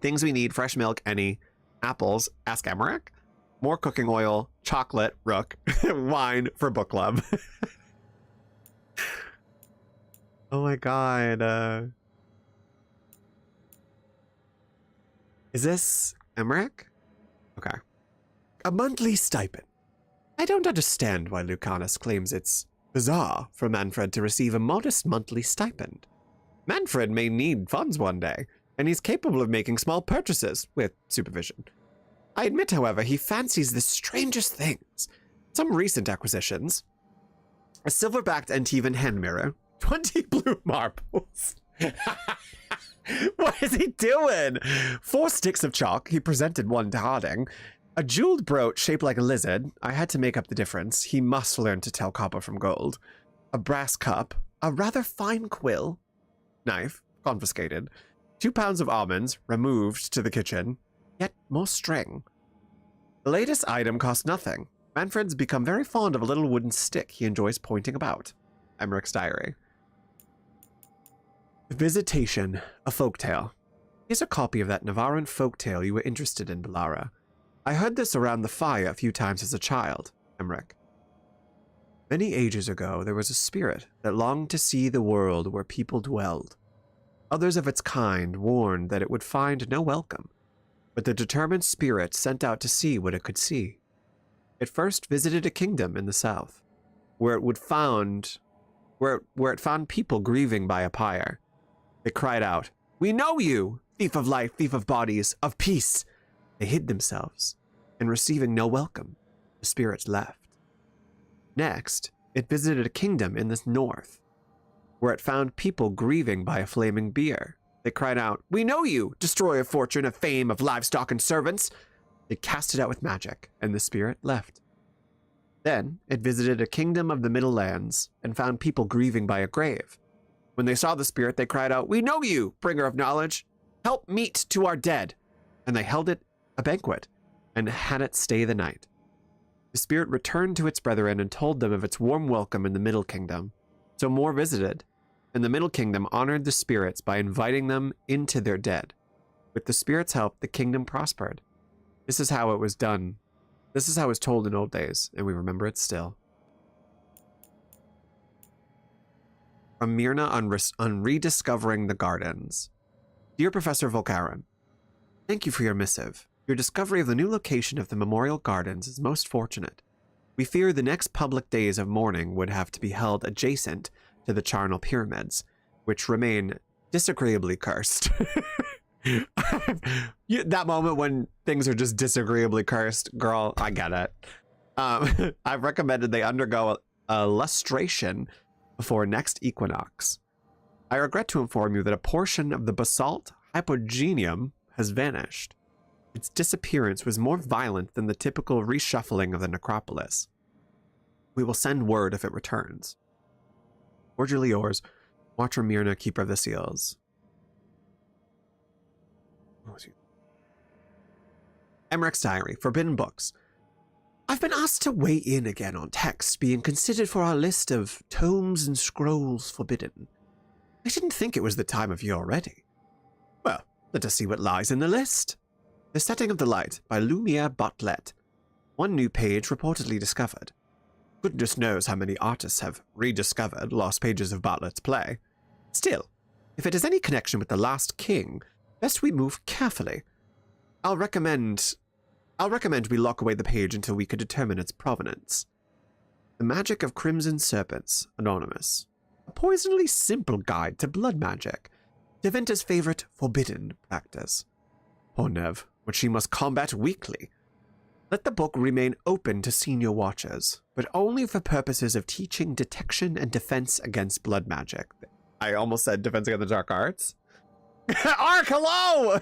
Things we need. Fresh milk. Any. Apples. Ask Emmrich. More cooking oil. Chocolate. Rook. Wine for book club. Oh my god. Is this Emmrich? Okay. A monthly stipend. I don't understand why Lucanus claims it's bizarre for Manfred to receive a modest monthly stipend. Manfred may need funds one day, and he's capable of making small purchases with supervision. I admit, however, he fancies the strangest things. Some recent acquisitions. A silver-backed Antivan hand mirror. 20 blue marbles. What is he doing? 4 sticks of chalk. He presented one to Harding. A jeweled brooch shaped like a lizard. I had to make up the difference. He must learn to tell copper from gold. A brass cup. a rather fine quill, knife, confiscated, 2 pounds of almonds, removed to the kitchen, yet more string. The latest item costs nothing. Manfred's become very fond of a little wooden stick he enjoys pointing about. Emmrich's diary. Visitation, a folktale. Here's a copy of that Navarran folktale you were interested in, Balara. I heard this around the fire a few times as a child, Emmrich. Many ages ago, there was a spirit that longed to see the world where people dwelled. Others of its kind warned that it would find no welcome, but the determined spirit sent out to see what it could see. It first visited a kingdom in the south, where it found people grieving by a pyre. It cried out, "We know you, thief of life, thief of bodies, of peace!" They hid themselves, and receiving no welcome, the spirits left. Next, it visited a kingdom in the north, where it found people grieving by a flaming bier. They cried out, "We know you, destroyer of fortune, of fame, of livestock and servants!" It cast it out with magic, and the spirit left. Then it visited a kingdom of the Middle Lands and found people grieving by a grave. When they saw the spirit, they cried out, "We know you, bringer of knowledge! Help meet to our dead!" And they held it a banquet and had it stay the night. The spirit returned to its brethren and told them of its warm welcome in the Middle Kingdom. So more visited, and the Middle Kingdom honored the spirits by inviting them into their dead. With the spirits' help, the kingdom prospered. This is how it was done. This is how it was told in old days, and we remember it still. From Myrna on rediscovering the gardens. Dear Professor Volcaran, thank you for your missive. Your discovery of the new location of the Memorial Gardens is most fortunate. We fear the next public days of mourning would have to be held adjacent to the charnel pyramids, which remain disagreeably cursed. That moment when things are just disagreeably cursed, girl, I get it. I've recommended they undergo a lustration before next equinox. I regret to inform you that a portion of the basalt hypogeum has vanished. Its disappearance was more violent than the typical reshuffling of the necropolis. We will send word if it returns. Cordially yours, Watcher Myrna, Keeper of the Seals. Emmrich's Diary, Forbidden Books. I've been asked to weigh in again on texts being considered for our list of tomes and scrolls forbidden. I didn't think it was the time of year already. Well, let us see what lies in the list. The Setting of the Light by Lumiere Bartlett. One new page reportedly discovered. Goodness knows how many artists have rediscovered lost pages of Bartlett's play. Still, if it has any connection with the Last King, best we move carefully. I'll recommend we lock away the page until we can determine its provenance. The Magic of Crimson Serpents, Anonymous. A poisonally simple guide to blood magic. Deventa's favorite forbidden practice. Poor Nev, which she must combat weekly. Let the book remain open to senior watchers, but only for purposes of teaching detection and defense against blood magic. I almost said defense against the dark arts. Ark, hello!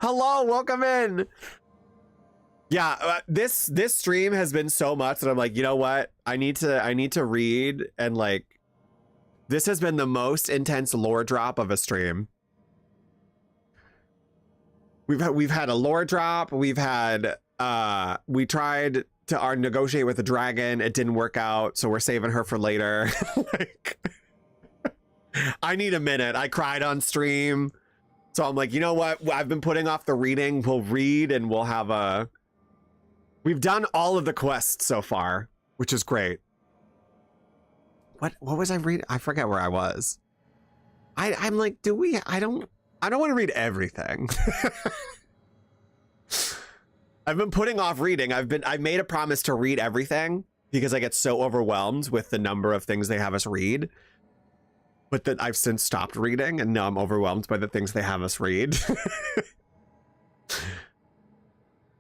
Hello, welcome in. Yeah, this stream has been so much that I'm like, you know what? I need to read, and like, this has been the most intense lore drop of a stream. We've had a lore drop. We've had we tried to negotiate with the dragon. It didn't work out, so we're saving her for later. Like, I need a minute. I cried on stream, so I'm like, you know what? I've been putting off the reading. We'll read, and we'll have a. We've done all of the quests so far, which is great. What was I reading? I forget where I was. I'm like, I don't want to read everything. I've been putting off reading. I made a promise to read everything because I get so overwhelmed with the number of things they have us read. But that I've since stopped reading, and now I'm overwhelmed by the things they have us read.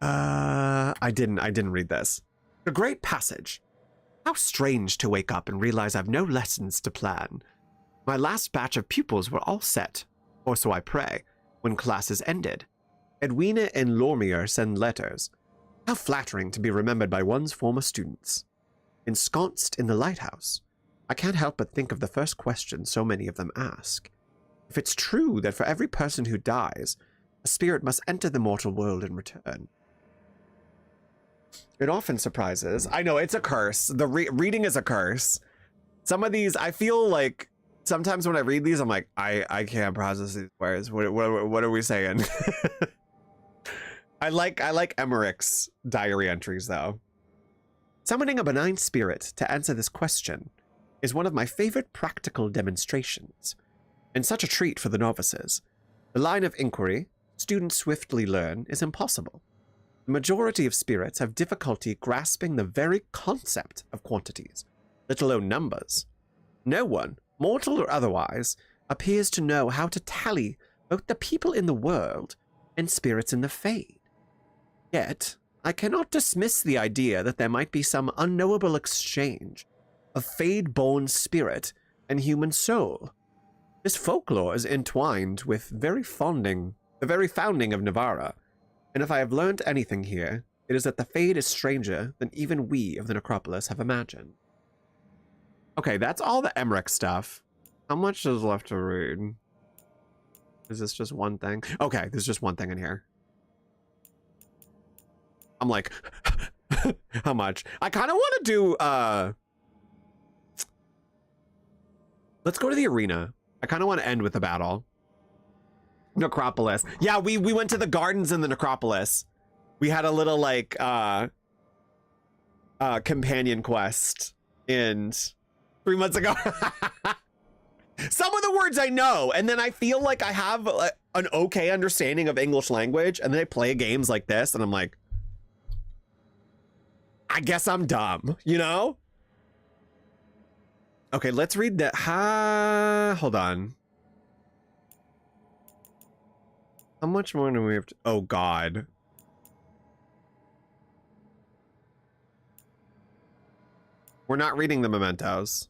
I didn't read this. A great passage. How strange to wake up and realize I've no lessons to plan. My last batch of pupils were all set, or so I pray, when classes ended. Edwina and Lormier send letters. How flattering to be remembered by one's former students. Ensconced in the lighthouse, I can't help but think of the first question so many of them ask. If it's true that for every person who dies, a spirit must enter the mortal world in return. It often surprises. I know, it's a curse. The reading is a curse. Some of these, I feel like, sometimes when I read these, I'm like, I can't process these words. What are we saying? I like Emmrich's diary entries, though. Summoning a benign spirit to answer this question is one of my favorite practical demonstrations, and such a treat for the novices. The line of inquiry students swiftly learn is impossible. The majority of spirits have difficulty grasping the very concept of quantities, let alone numbers. No one, mortal or otherwise, appears to know how to tally both the people in the world and spirits in the Fade. Yet, I cannot dismiss the idea that there might be some unknowable exchange of Fade-born spirit and human soul. This folklore is entwined with the very founding of Navarra, and if I have learned anything here, it is that the Fade is stranger than even we of the Necropolis have imagined. Okay, that's all the Emmrich stuff. How much is left to read? Is this just one thing? Okay, there's just one thing in here. I'm like, how much? I kind of want to do, let's go to the arena. I kind of want to end with the battle. Necropolis. Yeah, we went to the gardens in the Necropolis. We had a little, like, companion quest in 3 months ago. Some of the words I know, and then I feel like I have an okay understanding of English language, and then I play games like this, and I'm like, I guess I'm dumb, you know? Okay, let's read that. Hold on. How much more do we have to... Oh, God. We're not reading the mementos.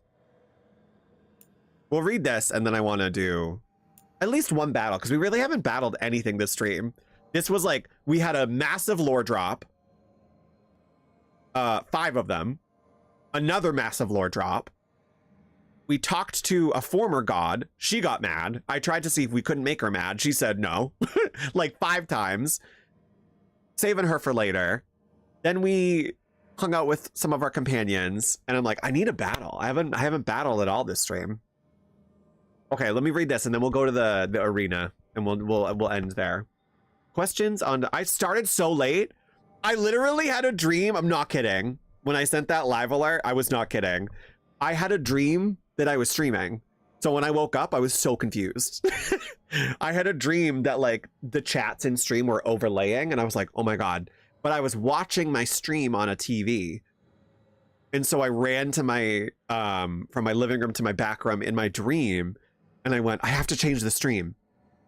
We'll read this, and then I want to do at least one battle, because we really haven't battled anything this stream. This was like, we had a massive lore drop. 5 of them. Another massive lore drop. We talked to a former god. She got mad. I tried to see if we couldn't make her mad. She said no. Like 5 times. Saving her for later. Then we hung out with some of our companions, and I'm like, I need a battle. I haven't battled at all this stream. Okay, let me read this, and then we'll go to the arena, and we'll end there. Questions on... I started so late. I literally had a dream. I'm not kidding. When I sent that live alert, I was not kidding. I had a dream that I was streaming. So when I woke up, I was so confused. I had a dream that, like, the chats in stream were overlaying, and I was like, oh my God. But I was watching my stream on a TV. And so I ran to my, from my living room to my back room in my dream, and I went, I have to change the stream.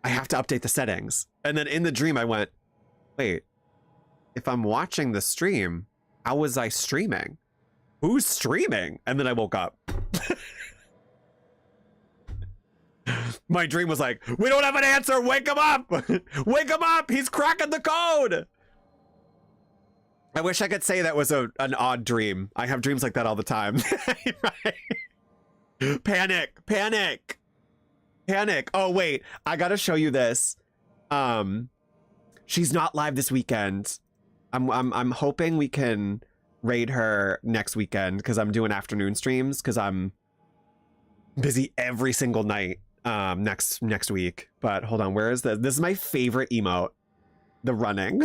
I have to update the settings. And then in the dream, I went, wait, if I'm watching the stream, how was I streaming? Who's streaming? And then I woke up. My dream was like, we don't have an answer. Wake him up. Wake him up. He's cracking the code. I wish I could say that was an odd dream. I have dreams like that all the time. Right? Panic, panic, panic. Oh, wait, I got to show you this. She's not live this weekend. I'm hoping we can raid her next weekend, because I'm doing afternoon streams, because I'm busy every single night next week. But hold on, where is this? This is my favorite emote. The running.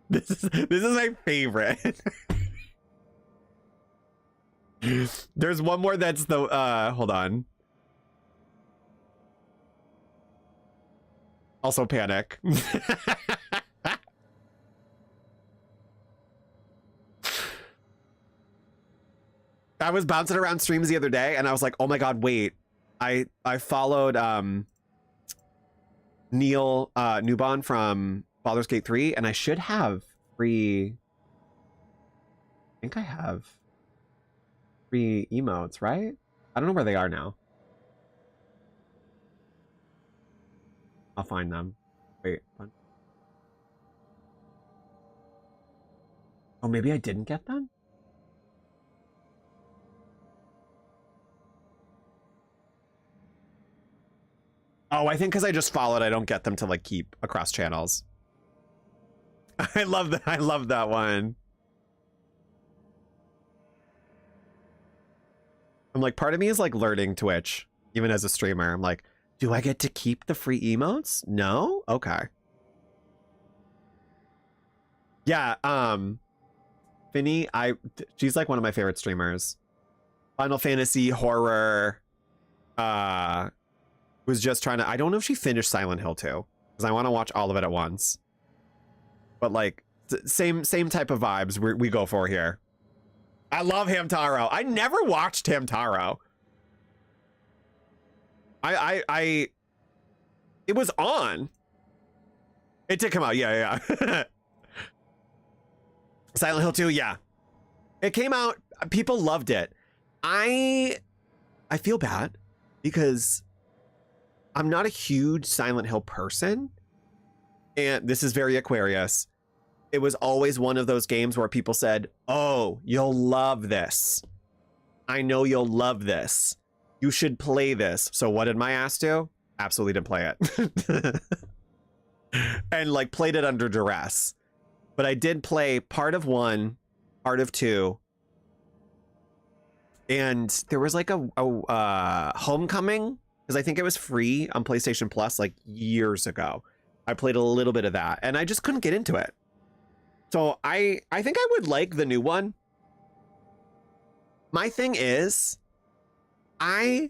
This is my favorite. There's one more that's the hold on. Also panic. I was bouncing around streams the other day, and I was like, oh my God, wait. I followed Neil Newbon from Baldur's Gate 3, and I should have free... I think I have free emotes, right? I don't know where they are now. I'll find them. Wait. Oh, maybe I didn't get them? Oh, I think because I just followed, I don't get them to like keep across channels. I love that. I love that one. I'm like, part of me is like learning Twitch, even as a streamer. I'm like, do I get to keep the free emotes? No? Okay. Yeah, Finny, she's like one of my favorite streamers. Final Fantasy, horror, was just trying to, I don't know if she finished Silent Hill 2, because I want to watch all of it at once. But like, same type of vibes we go for here. I love Hamtaro. I never watched Hamtaro. It was on. It did come out, yeah. Silent Hill 2, yeah. It came out, people loved it. I feel bad because I'm not a huge Silent Hill person. And this is very Aquarius. It was always one of those games where people said, oh, you'll love this. I know you'll love this. You should play this. So what did my ass do? Absolutely didn't play it. And like played it under duress. But I did play part of 1, part of 2. And there was like a Homecoming, because I think it was free on PlayStation Plus like years ago. I played a little bit of that and I just couldn't get into it. So I think I would like the new one. My thing is, as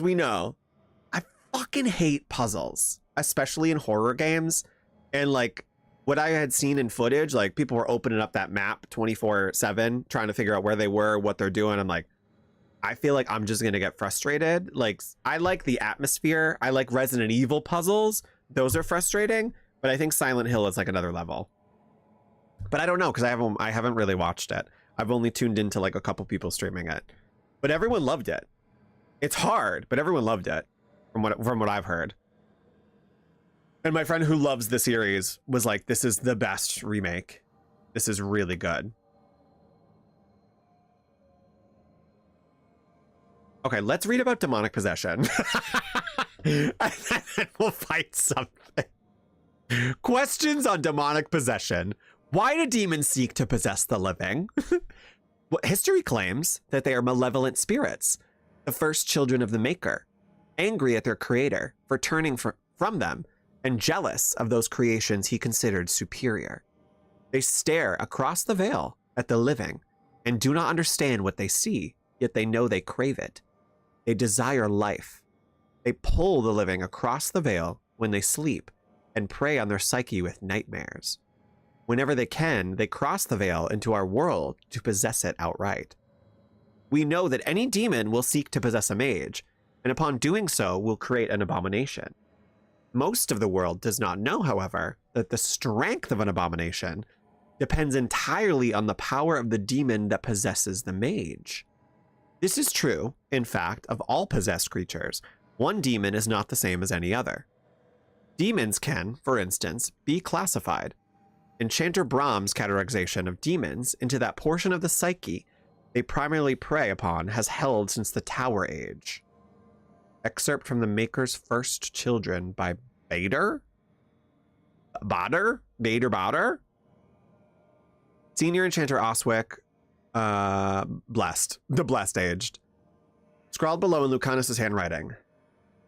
we know, I fucking hate puzzles, especially in horror games. And like what I had seen in footage, like people were opening up that map 24/7, trying to figure out where they were, what they're doing. I'm like, I feel like I'm just going to get frustrated. Like I like the atmosphere. I like Resident Evil puzzles. Those are frustrating, but I think Silent Hill is like another level. But I don't know, because I haven't really watched it. I've only tuned into like a couple people streaming it. But everyone loved it. It's hard, but everyone loved it from what I've heard. And my friend who loves the series was like, this is the best remake. This is really good. Okay, let's read about demonic possession. And then we'll fight something. Questions on demonic possession. Why do demons seek to possess the living? Well, history claims that they are malevolent spirits, the first children of the Maker, angry at their creator for turning from them, and jealous of those creations he considered superior. They stare across the veil at the living and do not understand what they see, yet they know they crave it. They desire life. They pull the living across the veil when they sleep and prey on their psyche with nightmares. Whenever they can, they cross the veil into our world to possess it outright. We know that any demon will seek to possess a mage, and upon doing so will create an abomination. Most of the world does not know, however, that the strength of an abomination depends entirely on the power of the demon that possesses the mage. This is true, in fact, of all possessed creatures. One demon is not the same as any other. Demons can, for instance, be classified. Enchanter Brahm's categorization of demons into that portion of the psyche they primarily prey upon has held since the Tower Age. Excerpt from the Maker's First Children by Bader? Bader? Senior Enchanter Oswick, Blessed. The Blessed Aged. Scrawled below in Lucanus' handwriting.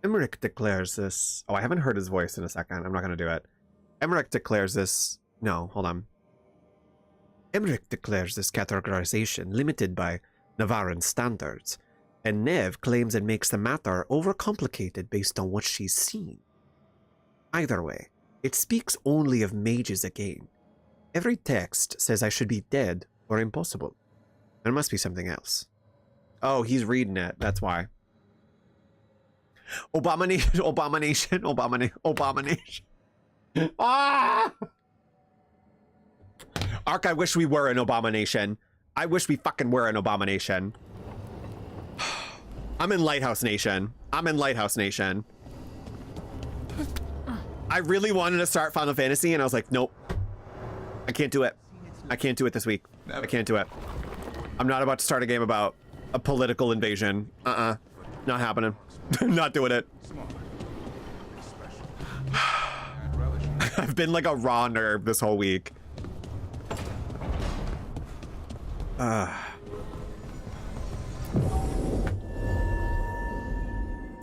Emmrich declares this... Oh, I haven't heard his voice in a second. I'm not going to do it. Emmrich declares this... No, hold on. Emmrich declares this categorization limited by Navaran standards, and Nev claims it makes the matter overcomplicated based on what she's seen. Either way, it speaks only of mages again. Every text says I should be dead or impossible. There must be something else. Oh, he's reading it. That's why. Abomination. Ah! Ark, I wish we were an abomination. I wish we fucking were an abomination. I'm in Lighthouse Nation. I really wanted to start Final Fantasy and I was like, nope. I can't do it. I can't do it this week. I can't do it. I'm not about to start a game about a political invasion. Not happening. Not doing it. I've been like a raw nerve this whole week. So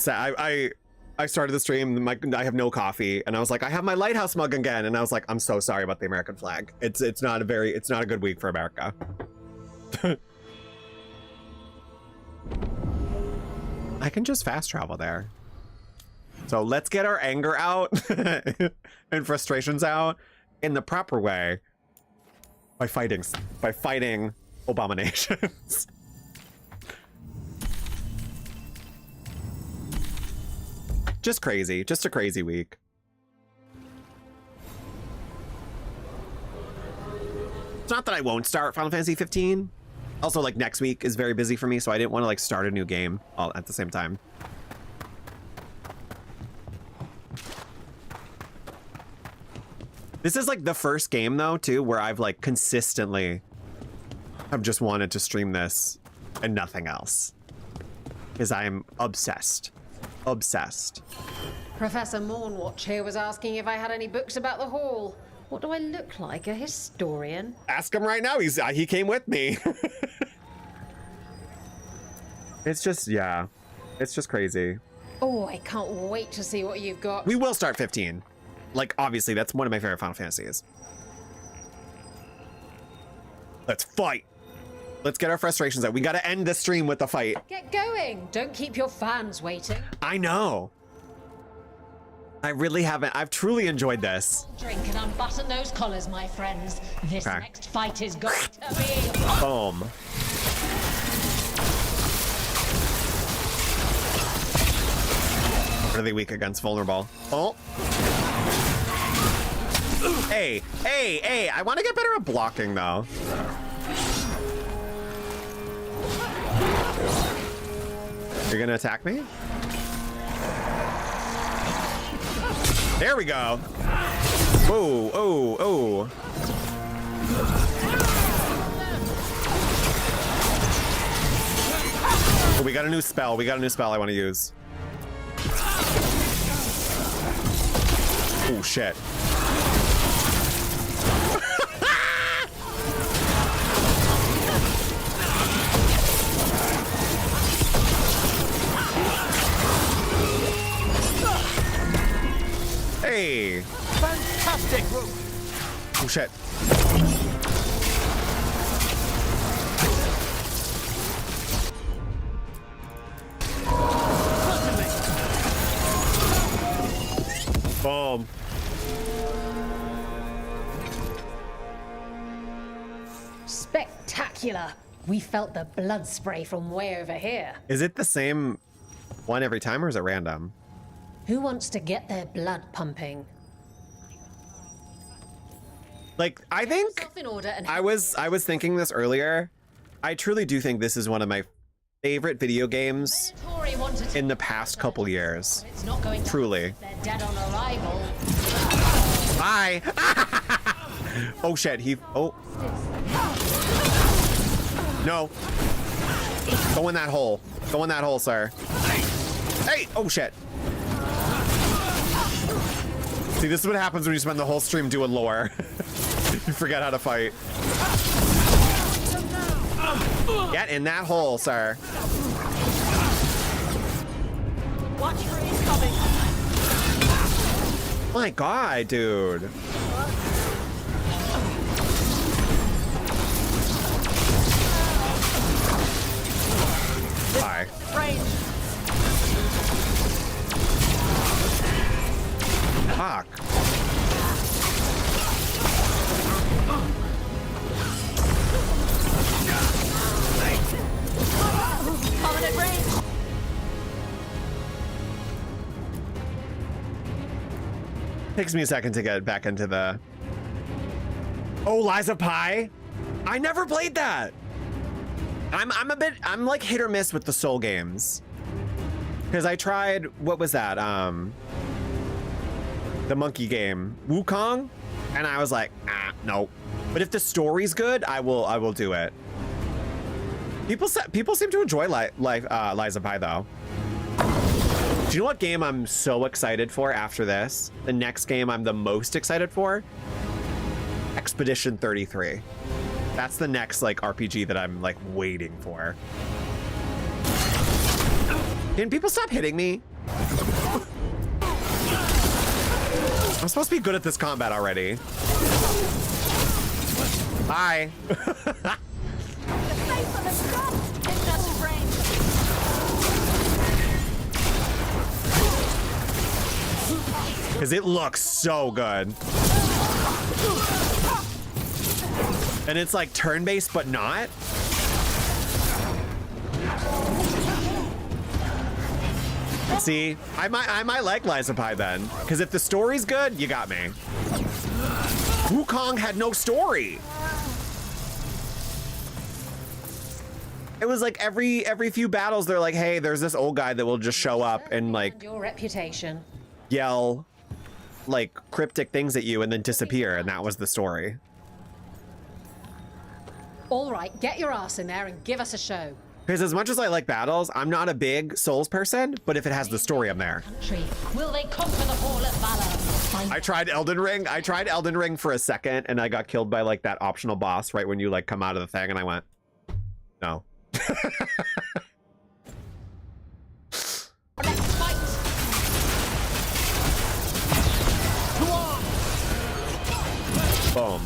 I started the stream, I have no coffee, and I was like, I have my Lighthouse mug again, and I was like, I'm so sorry about the American flag. It's not a good week for America. I can just fast travel there. So let's get our anger out and frustrations out in the proper way by fighting abominations. Just crazy, just a crazy week. It's not that I won't start Final Fantasy 15. Also, like, next week is very busy for me, so I didn't want to like start a new game all at the same time. This is like the first game though, too, where I've like consistently have just wanted to stream this and nothing else. Because I am obsessed. Obsessed. Professor Mornwatch here was asking if I had any books about the Hall. What do I look like, a historian? Ask him right now. He came with me. It's just, yeah. It's just crazy. Oh, I can't wait to see what you've got. We will start 15. Like, obviously, that's one of my favorite Final Fantasies. Let's fight. Let's get our frustrations out. We gotta end the stream with a fight. Get going. Don't keep your fans waiting. I know. I really haven't. I've truly enjoyed this. Drink and unbutton those collars, my friends. This next fight is going to be... Boom. Really weak against vulnerable. Oh. Hey, hey, hey. I want to get better at blocking, though. You're gonna attack me? There we go. Oh, oh, oh. Oh, we got a new spell. We got a new spell I want to use. Oh, shit. Hey! Fantastic! Oh shit. Boom. Spectacular. We felt the blood spray from way over here. Is it the same one every time or is it random? Who wants to get their blood pumping? Like, I think In order and I was thinking this earlier. I truly do think this is one of my favorite video games in the past couple years. It's not going to Truly. They're dead on arrival. Bye. Oh shit, oh. No. Go in that hole. Go in that hole, sir. Hey, oh shit. See, this is what happens when you spend the whole stream doing lore. You forget how to fight. Get in that hole, sir. Watch for incoming. My God, dude. Bye. Fuck. Coming at range. Takes me a second to get back into the... Oh, Lies of Pi? I never played that. I'm like hit or miss with the Soul games. Because I tried, what was that? The monkey game, Wukong, and I was like, no. But if the story's good, I will do it. People seem to enjoy Lies of Pi though. Do you know what game I'm so excited for after this? The next game I'm the most excited for? Expedition 33. That's the next like RPG that I'm like waiting for. Can people stop hitting me? I'm supposed to be good at this combat already. Hi. Because it looks so good. And it's like turn-based, but not. See, I might like Liza Pi then, because if the story's good, you got me. Wukong had no story. It was like every few battles, they're like, hey, there's this old guy that will just show up and like Your reputation. yell like cryptic things at you and then disappear, and that was the story. All right, get your ass in there and give us a show. Because as much as I like battles, I'm not a big Souls person, but if it has the story, I'm there. Will they conquer the Hall of Valor? I tried Elden Ring. I tried Elden Ring for a second, and I got killed by like that optional boss right when you like come out of the thing, and I went, no. Boom.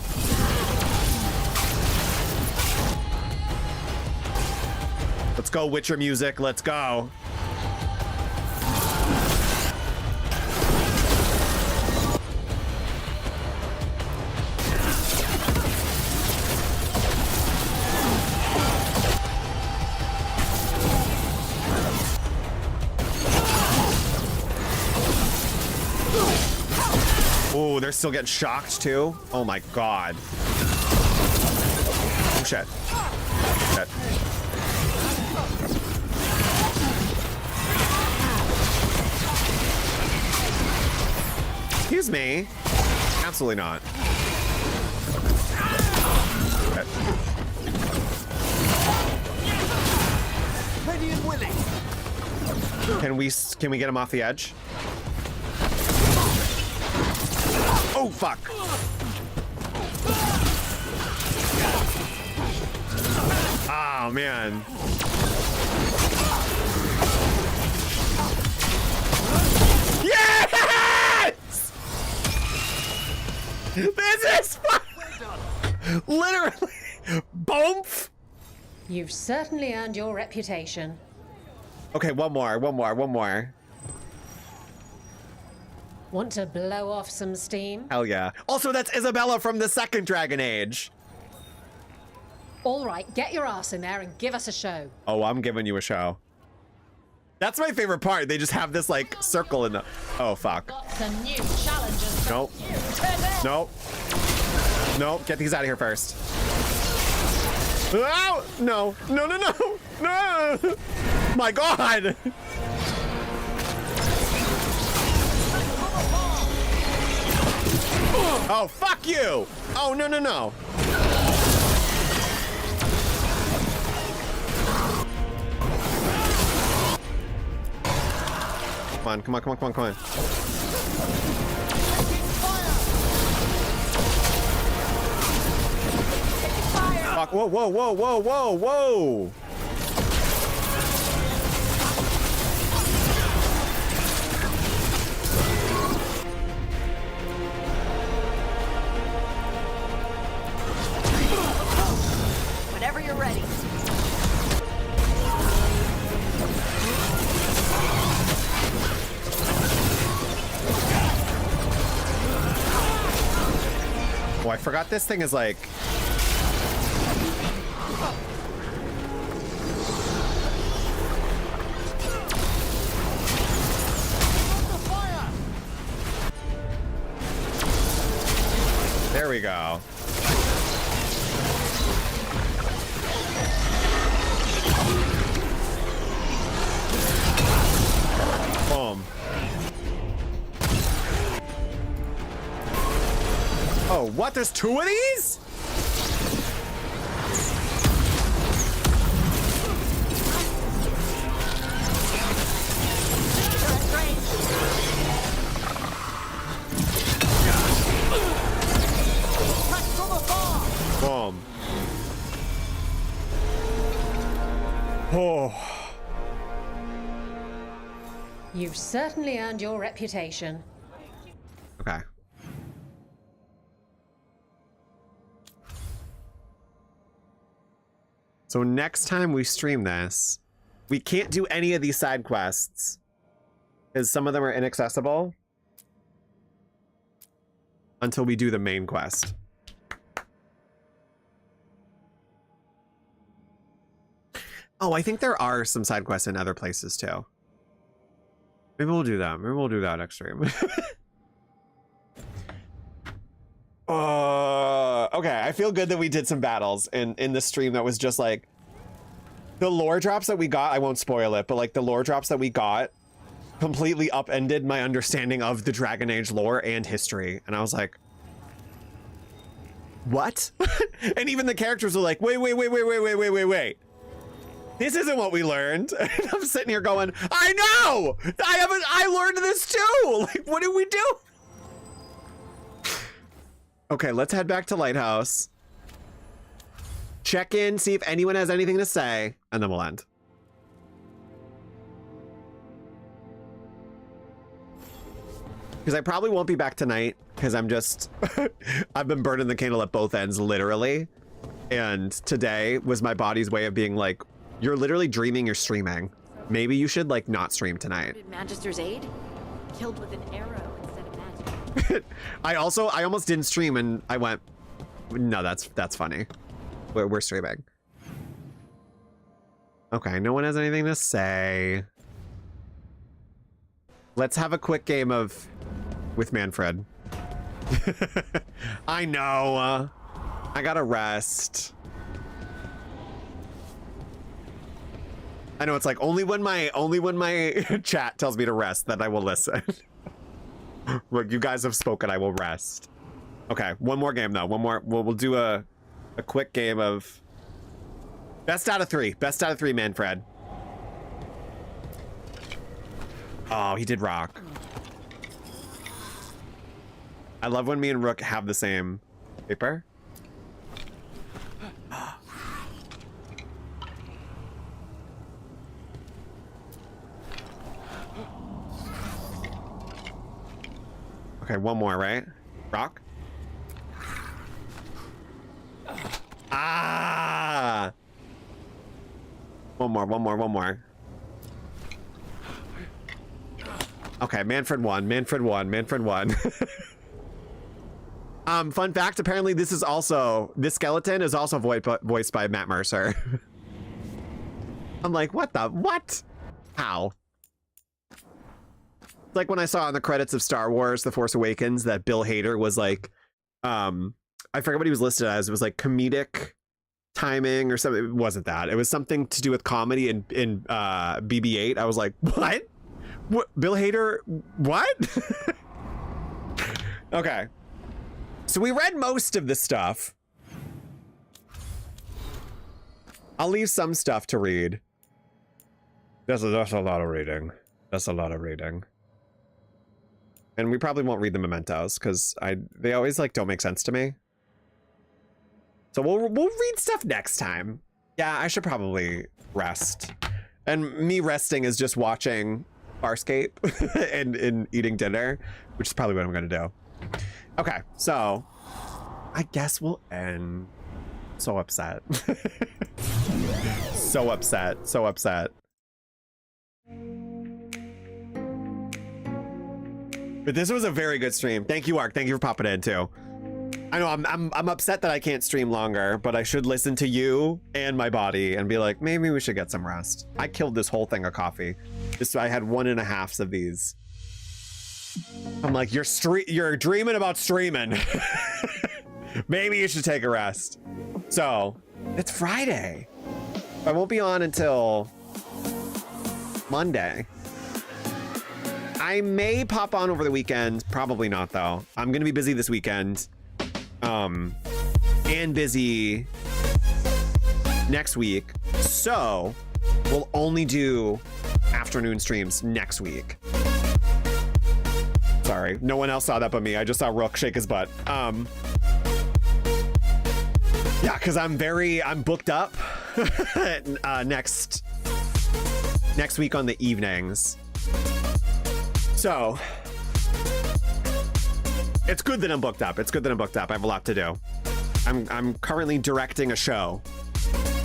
Let's go, Witcher music. Let's go. Oh, they're still getting shocked too. Oh my god. Oh shit. Shit. Excuse me. Absolutely not. Okay. Ready and willing. Can we get him off the edge? Oh fuck. Oh man. Yes! This is fun! Literally. Boomf. You've certainly earned your reputation. Okay, one more. Want to blow off some steam? Hell yeah. Also, that's Isabella from the second Dragon Age. All right, get your ass in there and give us a show. Oh, I'm giving you a show. That's my favorite part. They just have this like circle in the... Oh, fuck. Got some new challenges. Nope. Nope. Nope. Get these out of here first. Oh, no. No, no, no. No. My God. Oh, fuck you. Oh, no, no, no. Come on, come on, come on, come on, come on. Fuck, whoa, whoa, whoa, whoa, whoa, whoa. Whenever you're ready. Oh, I forgot this thing is like... There we go. Boom. Oh, what? There's two of these? You've certainly earned your reputation. Okay. So next time we stream this, we can't do any of these side quests because some of them are inaccessible until we do the main quest. Oh, I think there are some side quests in other places too. Maybe we'll do that. Maybe we'll do that next stream. Okay, I feel good that we did some battles in the stream that was just like the lore drops that we got. I won't spoil it, but like the lore drops that we got completely upended my understanding of the Dragon Age lore and history. And I was like, what? And even the characters were like, wait. This isn't what we learned. And I'm sitting here going, I know! I learned this too! Like, what did we do? Okay, let's head back to Lighthouse. Check in, see if anyone has anything to say, and then we'll end. Because I probably won't be back tonight, because I'm just... I've been burning the candle at both ends, literally. And today was my body's way of being like, you're literally dreaming you're streaming. Maybe you should, like, not stream tonight. Magister's aid? Killed with an arrow instead of magic. I almost didn't stream and I went, no, that's funny. We're streaming. Okay, no one has anything to say. Let's have a quick game with Manfred. I know. I gotta rest. I know it's like only when my chat tells me to rest that I will listen. Look, you guys have spoken, I will rest. Okay, one more game though. One more. We'll do a quick game of best out of three. Best out of three, Manfred. Oh, he did rock. I love when me and Rook have the same paper. Okay, one more, right? Rock? Ah! One more. Okay, Manfred won. Fun fact, apparently this skeleton is also voiced by Matt Mercer. I'm like, what? How? Like when I saw in the credits of Star Wars The Force Awakens that Bill Hader was like, I forget what he was listed as. It was like comedic timing or something. It wasn't that. It was something to do with comedy in BB-8. I was like, what? Bill Hader? What? Okay. So we read most of the stuff. I'll leave some stuff to read. That's a lot of reading. That's a lot of reading. And we probably won't read the mementos because they always like don't make sense to me. So we'll read stuff next time. Yeah, I should probably rest. And me resting is just watching Farscape and eating dinner, which is probably what I'm gonna do. Okay, so I guess we'll end. So upset. So upset. But this was a very good stream. Thank you, Ark. Thank you for popping in too. I know I'm upset that I can't stream longer, but I should listen to you and my body and be like, maybe we should get some rest. I killed this whole thing of coffee. I had 1.5 of these. I'm like, you're dreaming about streaming. Maybe you should take a rest. So it's Friday. I won't be on until Monday. I may pop on over the weekend. Probably not though. I'm gonna be busy this weekend. And busy next week. So we'll only do afternoon streams next week. Sorry, no one else saw that but me. I just saw Rook shake his butt. Yeah, because I'm booked up next week on the evenings. So it's good that I'm booked up. It's good that I'm booked up. I have a lot to do. I'm currently directing a show.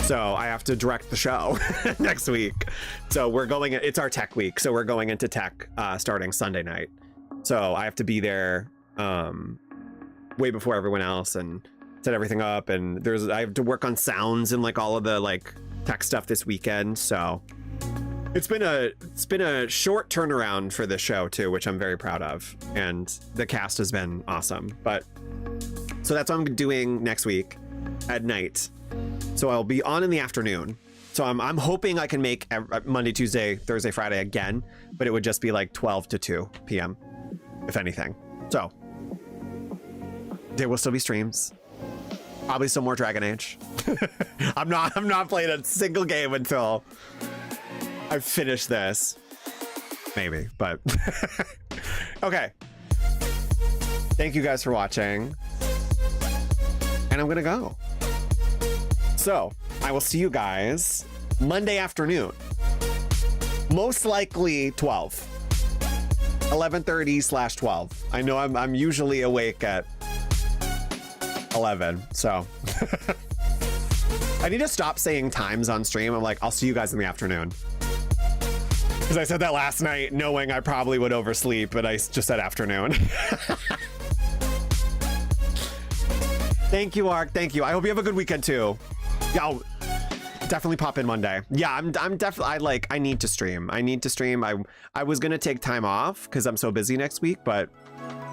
So I have to direct the show next week. So it's our tech week. So we're going into tech starting Sunday night. So I have to be there way before everyone else and set everything up. And I have to work on sounds and like all of the like tech stuff this weekend. So it's been a short turnaround for this show too, which I'm very proud of. And the cast has been awesome. But so that's what I'm doing next week at night. So I'll be on in the afternoon. So I'm hoping I can make Monday, Tuesday, Thursday, Friday again, but it would just be like 12 to 2 p.m. if anything. So there will still be streams. Probably some more Dragon Age. I'm not playing a single game until I finish this. Maybe, but okay. Thank you guys for watching. And I'm gonna go. So I will see you guys Monday afternoon. Most likely 12. 11:30/12. I know I'm usually awake at 11, so I need to stop saying times on stream. I'm like, I'll see you guys in the afternoon. Because I said that last night knowing I probably would oversleep, but I just said afternoon. Thank you, Ark. Thank you. I hope you have a good weekend too. Yeah, I'll definitely pop in Monday. Yeah, I'm definitely, I need to stream. I was gonna take time off because I'm so busy next week, but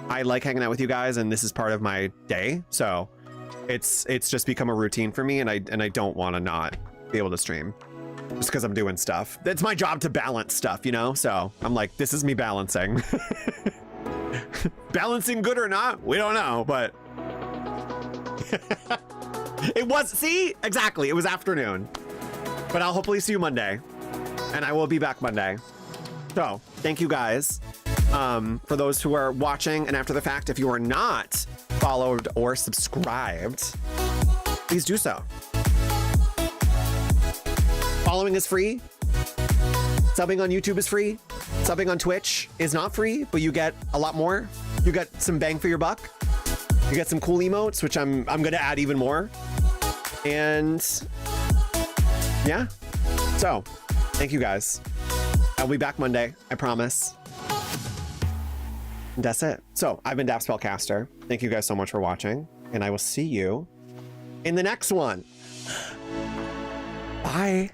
I like hanging out with you guys and this is part of my day. So it's just become a routine for me and I don't want to not be able to stream just because I'm doing stuff. It's my job to balance stuff, you know? So I'm like, this is me balancing. Balancing good or not, we don't know, but see, exactly. It was afternoon, but I'll hopefully see you Monday and I will be back Monday. So thank you guys. For those who are watching and after the fact, if you are not followed or subscribed, please do so. Following is free. Subbing on YouTube is free. Subbing on Twitch is not free, but you get a lot more. You get some bang for your buck. You get some cool emotes, which I'm gonna add even more. And yeah, so thank you guys. I'll be back Monday, I promise. And that's it. So I've been daftspellcastor. Thank you guys so much for watching, and I will see you in the next one. Bye.